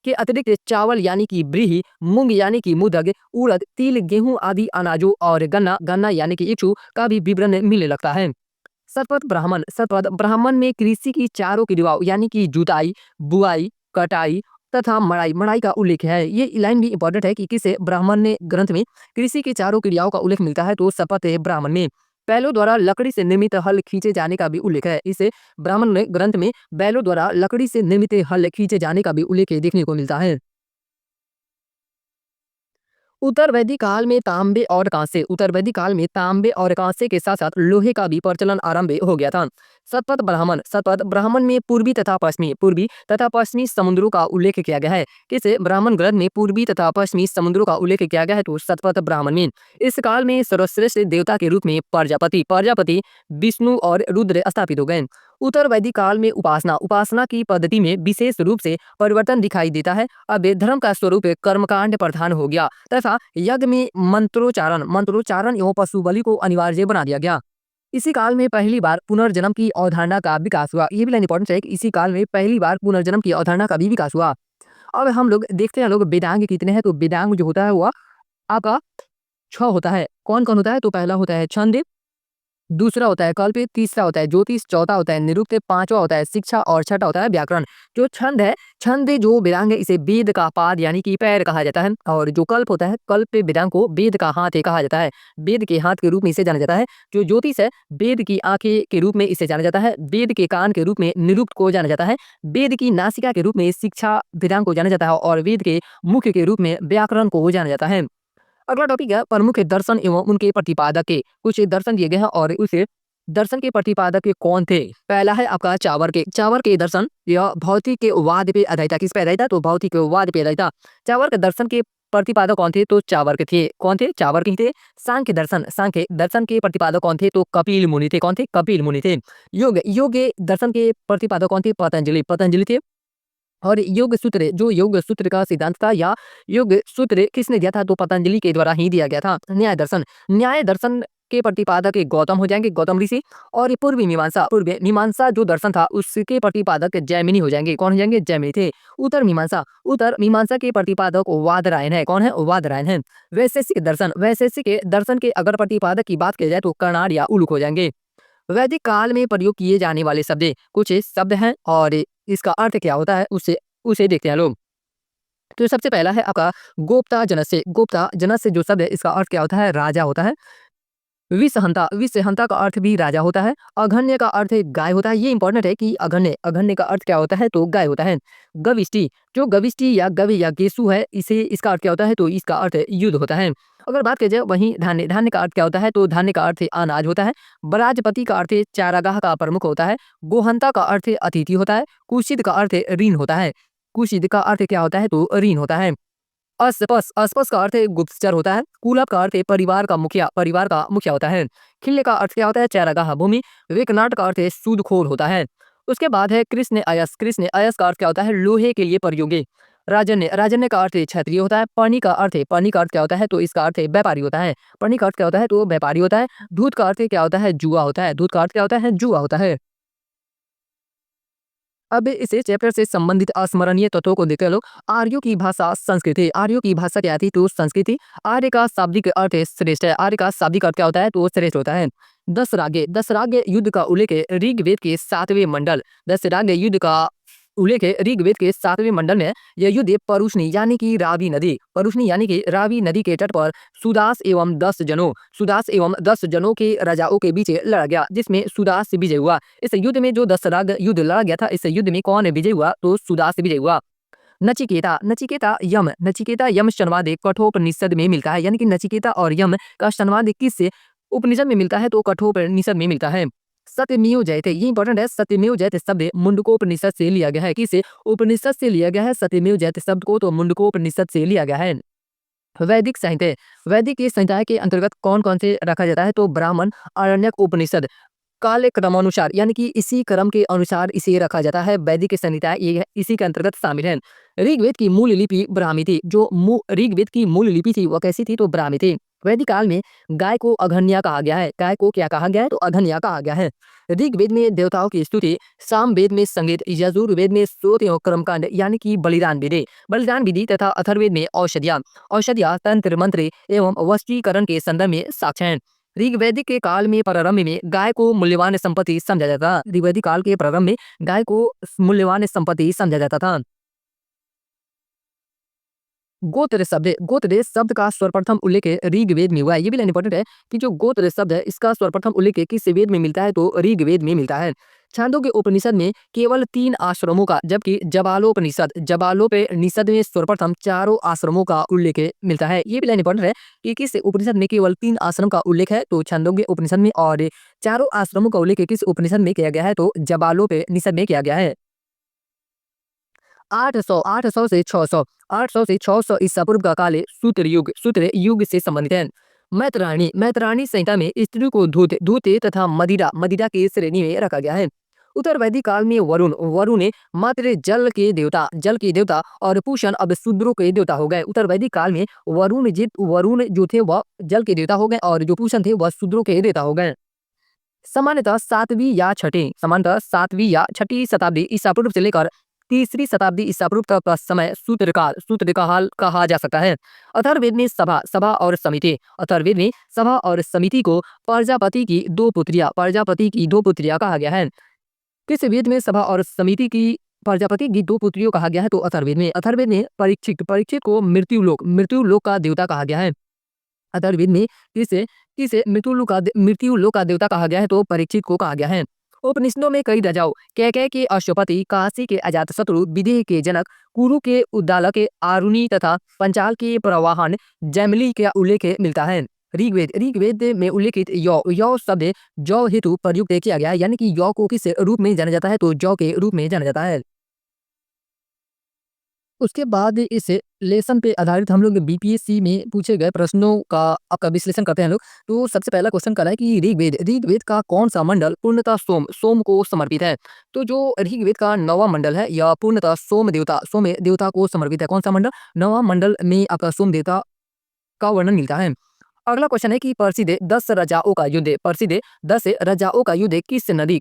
के अतिरिक्त चावल यानी कि ब्रीही, मूंग यानी कि मुदग, उड़द, तिल, गेहूं आदि अनाजों और गन्ना यानी कि इक्षु का भी विवरण मिलने लगता है। सतपथ ब्राह्मण में कृषि की चारों क्रियाओं यानी कि जुताई, बुआई, कटाई तथा मड़ाई का उल्लेख है। ये लाइन भी इंपॉर्टेंट है कि किसे ब्राह्मण ने ग्रंथ में कृषि की चारों क्रियाओं का उल्लेख मिलता है तो सपथ ब्राह्मण में। बैलों द्वारा लकड़ी से निर्मित हल खींचे जाने का भी उल्लेख है। इसे ब्राह्मण ने ग्रंथ में बैलों द्वारा लकड़ी से निर्मित हल खींचे जाने का भी उल्लेख देखने को मिलता है। उत्तर वैदिक काल में तांबे और कांसे उत्तर वैदिक काल में तांबे और कांसे के साथ साथ लोहे का भी प्रचलन आरंभ हो गया था। सतपथ ब्राह्मण में पूर्वी तथा पश्चिमी समुद्रों का उल्लेख किया गया है। किस ब्राह्मण ग्रंथ में पूर्वी तथा पश्चिमी समुद्रों का उल्लेख किया गया है? तो सतपथ ब्राह्मण में। इस काल में सर्वश्रेष्ठ देवता के रूप में प्रजापति विष्णु और रुद्र स्थापित हो गए। उत्तर वैदिक काल में उपासना की पद्धति में विशेष रूप से परिवर्तन दिखाई देता है। अब धर्म का स्वरूप कर्मकांड प्रधान हो गया तथा यज्ञ में मंत्रोच्चारण एवं पशु बलि को अनिवार्य बना दिया गया। इसी काल में पहली बार पुनर्जन्म की अवधारणा का विकास हुआ। ये भी लाइन इंपॉर्टेंट है कि इसी काल में पहली बार पुनर्जन्म की अवधारणा का भी विकास हुआ। अब हम लोग देखते हैं लोग वेदांग कितने हैं। तो वेदांग जो होता है वह आपका 6 होता है। कौन कौन होता है? तो पहला होता है छंद, दूसरा होता है कल्प, तीसरा होता है ज्योतिष, चौथा होता है निरुक्त, पांचवा होता है शिक्षा और छठा होता है व्याकरण। जो छंद है, छंद जो वेदांग है इसे वेद का पाद यानी कि पैर कहा जाता है। और जो कल्प होता है, कल्प वेदांग को वेद का हाथ कहा जाता है। वेद के हाथ के रूप में इसे जाना जाता है। जो ज्योतिष है, वेद की आंखें के रूप में इसे जाना जाता है। वेद के कान के रूप में निरुक्त को जाना जाता है। वेद की नासिका के रूप में शिक्षा वेदांग को जाना जाता है और वेद के मुख के रूप में व्याकरण को जाना जाता है। अगला टॉपिक है प्रमुख दर्शन एवं उनके प्रतिपादक के। कुछ दर्शन दिए गए हैं और उसे दर्शन के प्रतिपादक के कौन थे? पहला है आपका चावर के दर्शन। यह भौतिकवाद पे आधारित था। किस पे आधारित था? तो भौतिकवाद पे आधारित था। चावर के दर्शन के प्रतिपादक कौन थे? तो चावर के थे। कौन थे? चावर के ही थे। सांख्य दर्शन के प्रतिपादक कौन थे? तो कपिल मुनि थे। कौन थे? कपिल मुनि थे। योग दर्शन के प्रतिपादक कौन थे? पतंजलि थे। और योग सूत्र का सिद्धांत था या योग सूत्र किसने दिया था? तो पतंजलि के द्वारा ही दिया गया था। न्याय दर्शन के प्रतिपादक गौतम हो जाएंगे, गौतम ऋषि। और पूर्व मीमांसा जो दर्शन था उसके प्रतिपादक जैमिनी हो जाएंगे। कौन हो जाएंगे? जैमिनी थे। उत्तर मीमांसा के प्रतिपादक वादरायण है। कौन है? वादरायण है। वैशेषिक दर्शन के अगर प्रतिपादक की बात की जाए तो कर्णाड या उलूक हो जाएंगे। वैदिक काल में प्रयोग किए जाने वाले कुछ शब्द हैं और इसका अर्थ क्या होता है उसे उसे देखते हैं लोग। तो सबसे पहला है आपका गोप्ता जनस्य जो शब्द है इसका अर्थ क्या होता है? राजा होता है। विषहंता का अर्थ भी राजा होता है। अघन्य का अर्थ गाय होता है। ये इंपॉर्टेंट है कि अघन्य का अर्थ क्या होता है? तो गाय होता है। गविष्टि या गवि या गेसु है, इसे इसका अर्थ क्या होता है? तो इसका अर्थ युद्ध होता है। अगर बात की जाए वहीं धान्य का अर्थ क्या होता है? तो धान्य का अर्थ अनाज होता है। बराजपति का अर्थ चारागाह का प्रमुख होता है। गोहंता का अर्थ अतिथि होता है। कुशिद का अर्थ ऋण होता है। कुशिद का अर्थ क्या होता है? तो ऋण होता है। अस्पस का अर्थ गुप्तचर होता है। कुलप का अर्थ परिवार का मुखिया होता है। खिल्य का अर्थ क्या होता है? चारागाह भूमि। विकनाट का अर्थ सूदखोर होता है। उसके बाद है कृष्ण अयस का अर्थ क्या होता है? लोहे के लिए प्रयोगी। राजन्य का अर्थ क्षत्रिय होता है। पर्णी का अर्थ क्या होता है? तो इसका अर्थ व्यापारी होता है। पर्णी का अर्थ क्या होता है? तो व्यापारी होता है। धूत का अर्थ क्या होता है? जुआ होता है। धूत का अर्थ क्या होता है? जुआ होता है। अब इसे चैप्टर से संबंधित अस्मरणीय तत्वों को देखते हैं लोग। आर्यों की भाषा संस्कृति। आर्यों की भाषा क्या थी? तो संस्कृति। आर्य का शाब्दिक अर्थ श्रेष्ठ है। आर्य का शाब्दिक अर्थ क्या होता है? तो श्रेष्ठ होता है। दसराग्य युद्ध का उल्लेख ऋग्वेद के 7वें मंडल। दसराग्य युद्ध का उल्लेख ऋग्वेद के 7वें मंडल में। यह युद्ध परुष्णी यानी कि रावी नदी के तट पर सुदास एवं 10 जनों के राजाओं के बीच लड़ा गया, जिसमें सुदास विजय हुआ। इस युद्ध में जो दसराग युद्ध लड़ा गया था, इस युद्ध में कौन विजय हुआ? तो सुदास विजय हुआ। नचिकेता यम शनवाद कठोपनिषद में मिलता है। यानी कि नचिकेता और यम का शनवाद किस उपनिषद में मिलता है? तो कठोपनिषद में मिलता है। सत्यमेव जयते, ये इंपॉर्टेंट है। सत्यमेव जयते शब्द मुंडकोपनिषद से लिया गया है। किसे उपनिषद से लिया गया है? सत्यमेव जयते शब्द को तो मुंडकोपनिषद से लिया गया है। वैदिक की संहिता के अंतर्गत कौन कौन से रखा जाता है? तो ब्राह्मण, आरण्यक, उपनिषद काल क्रमानुसार यानी कि इसी क्रम के अनुसार इसे रखा जाता है। वैदिक संहिता ये इसी के अंतर्गत शामिल है। ऋग्वेद की मूल लिपि ब्राह्मी थी। ऋग्वेद की मूल लिपि थी वह कैसी थी? तो ब्राह्मी थी। वैदिक काल में गाय को अघन्या कहा गया है। गाय को क्या कहा गया है? तो अघन्या कहा गया है। ऋग्वेद में देवताओं की स्तुति, सामवेद में संगीत, यजुर्वेद में स्रोत एवं कर्मकांड यानी कि बलिदान विधि तथा अथर्ववेद में औषधिया तंत्र मंत्र एवं वशीकरण के संदर्भ में साक्ष्य हैं। ऋग्वैदिक के काल में प्रारंभ में गाय को मूल्यवान संपत्ति समझा जाता था। ऋग्वैदिक काल के प्रारंभ में गाय को मूल्यवान संपत्ति समझा जाता था। गोत्र शब्द का सर्वप्रथम उल्लेख ऋग्वेद में हुआ है। ये भी लाइन इंपॉर्टेंट है कि जो गोत्र शब्द है इसका सर्वप्रथम उल्लेख किस वेद में मिलता है तो ऋग्वेद में मिलता है। छांदोग्य उपनिषद में केवल 3 आश्रमों का जबकि जबालोपनिषद में सर्वप्रथम चारों आश्रमों का उल्लेख मिलता है। ये भी लाइन इंपॉर्टेंट है कि किस उपनिषद में केवल 3 आश्रम का उल्लेख है तो छांदोग्य उपनिषद में, और चारों आश्रमों का उल्लेख किस उपनिषद में किया गया है तो जबालोपनिषद में किया गया है। 800 से 600 ईसा पूर्व का काल सूत्र युग से संबंधित है। मैत्राणी संहिता में स्त्री को धूते तथा मदिरा की श्रेणी में रखा गया है। उत्तर वैदिक काल में वरुण ने मात्र जल के देवता और पूषण अब शूद्रों के देवता हो गए। उत्तर वैदिक काल में वरुण जो थे वह जल के देवता हो गए और जो पूषण थे वह शूद्रों के देवता हो गए। सामान्यतः 7वीं या 6ठी शताब्दी ईसा पूर्व से लेकर 3री शताब्दी ईसा पूर्व तक का समय सूत्रकाल कहा जा सकता है। अथर्ववेद में सभा और समिति को प्रजापति की दो पुत्रियां कहा गया है। किस वेद में सभा और समिति की प्रजापति की 2 पुत्रियों कहा गया है तो अथर्ववेद में परीक्षित को मृत्युलोक का देवता कहा गया है। अथर्ववेद में किसे किसे मृत्युलोक का देवता कहा गया है तो परीक्षित को कहा गया है। उपनिषदों में कई राजाओं कैकेय के अश्वपति, काशी के अजातशत्रु, विदेह के जनक, कुरु के उद्दालक, आरुणि तथा पंचाल के प्रवाहन जैमिली का उल्लेख मिलता है। ऋग्वेद में उल्लेखित यौ शब्द जौ हेतु प्रयुक्त किया गया है, यानी कि यौ को किस रूप में जाना जाता है तो जौ के रूप में जाना जाता है। उसके बाद इस लेसन पे आधारित हम लोग बीपीएससी में पूछे गए प्रश्नों का आपका विश्लेषण करते हैं लोग। तो सबसे पहला क्वेश्चन करा है कि ऋग्वेद का कौन सा मंडल पूर्णतः सोम को समर्पित है। तो जो ऋग्वेद का 9वां मंडल है यह पूर्णतः सोम देवता को समर्पित है। कौन सा मंडल? 9वां मंडल में आपका सोम देवता का वर्णन मिलता है। अगला क्वेश्चन है कि प्रसिद्ध 10 राजाओं का युद्ध किस नदी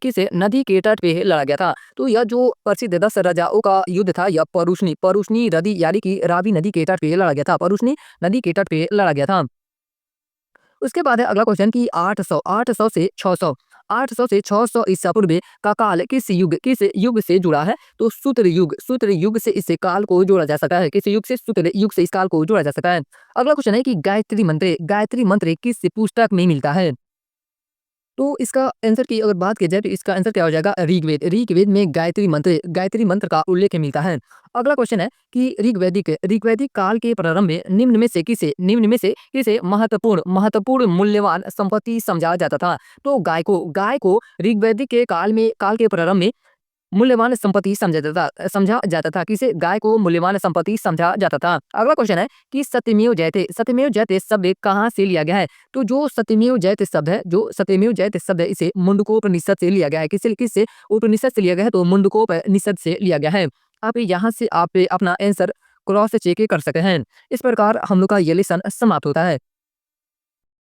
के तट पे लड़ा गया था। तो यह जो प्रसिद्ध 10 राजाओं का युद्ध था यह परुष्णी नदी यानी कि रावी नदी के तट पे लड़ा गया था। परुष्णी नदी के तट पे लड़ा गया था। उसके बाद है अगला क्वेश्चन कि 800 से 600 ईसा पूर्व का काल किस युग से जुड़ा है। तो सूत्र युग से इस काल को जोड़ा जा सकता है। किस युग से? सूत्र युग से इस काल को जोड़ा जा सकता है। अगला क्वेश्चन है कि गायत्री मंत्र किस पुस्तक में मिलता है। तो इसका आंसर की अगर बात की जाए तो इसका आंसर क्या हो जाएगा? ऋग्वेद में गायत्री मंत्र का उल्लेख मिलता है। अगला क्वेश्चन है कि ऋग्वैदिक काल के प्रारंभ में निम्न में से किसे महत्वपूर्ण मूल्यवान संपत्ति समझा जाता था। तो गाय को ऋग्वैदिक के काल के प्रारंभ में मूल्यवान संपत्ति समझा जाता था। किसे? गाय को मूल्यवान संपत्ति समझा जाता था। अगला क्वेश्चन है कि सत्यमेव जयते शब्द कहाँ से लिया गया है। तो जो सत्यमेव जयते शब्द है इसे मुंडकोपनिषद से लिया गया है। किससे उपनिषद से लिया गया है तो मुंडकोपनिषद से लिया गया है। आप यहाँ से आप अपना आंसर क्रॉस चेक कर सकते हैं। इस प्रकार हम लोग का ये लेसन समाप्त होता है।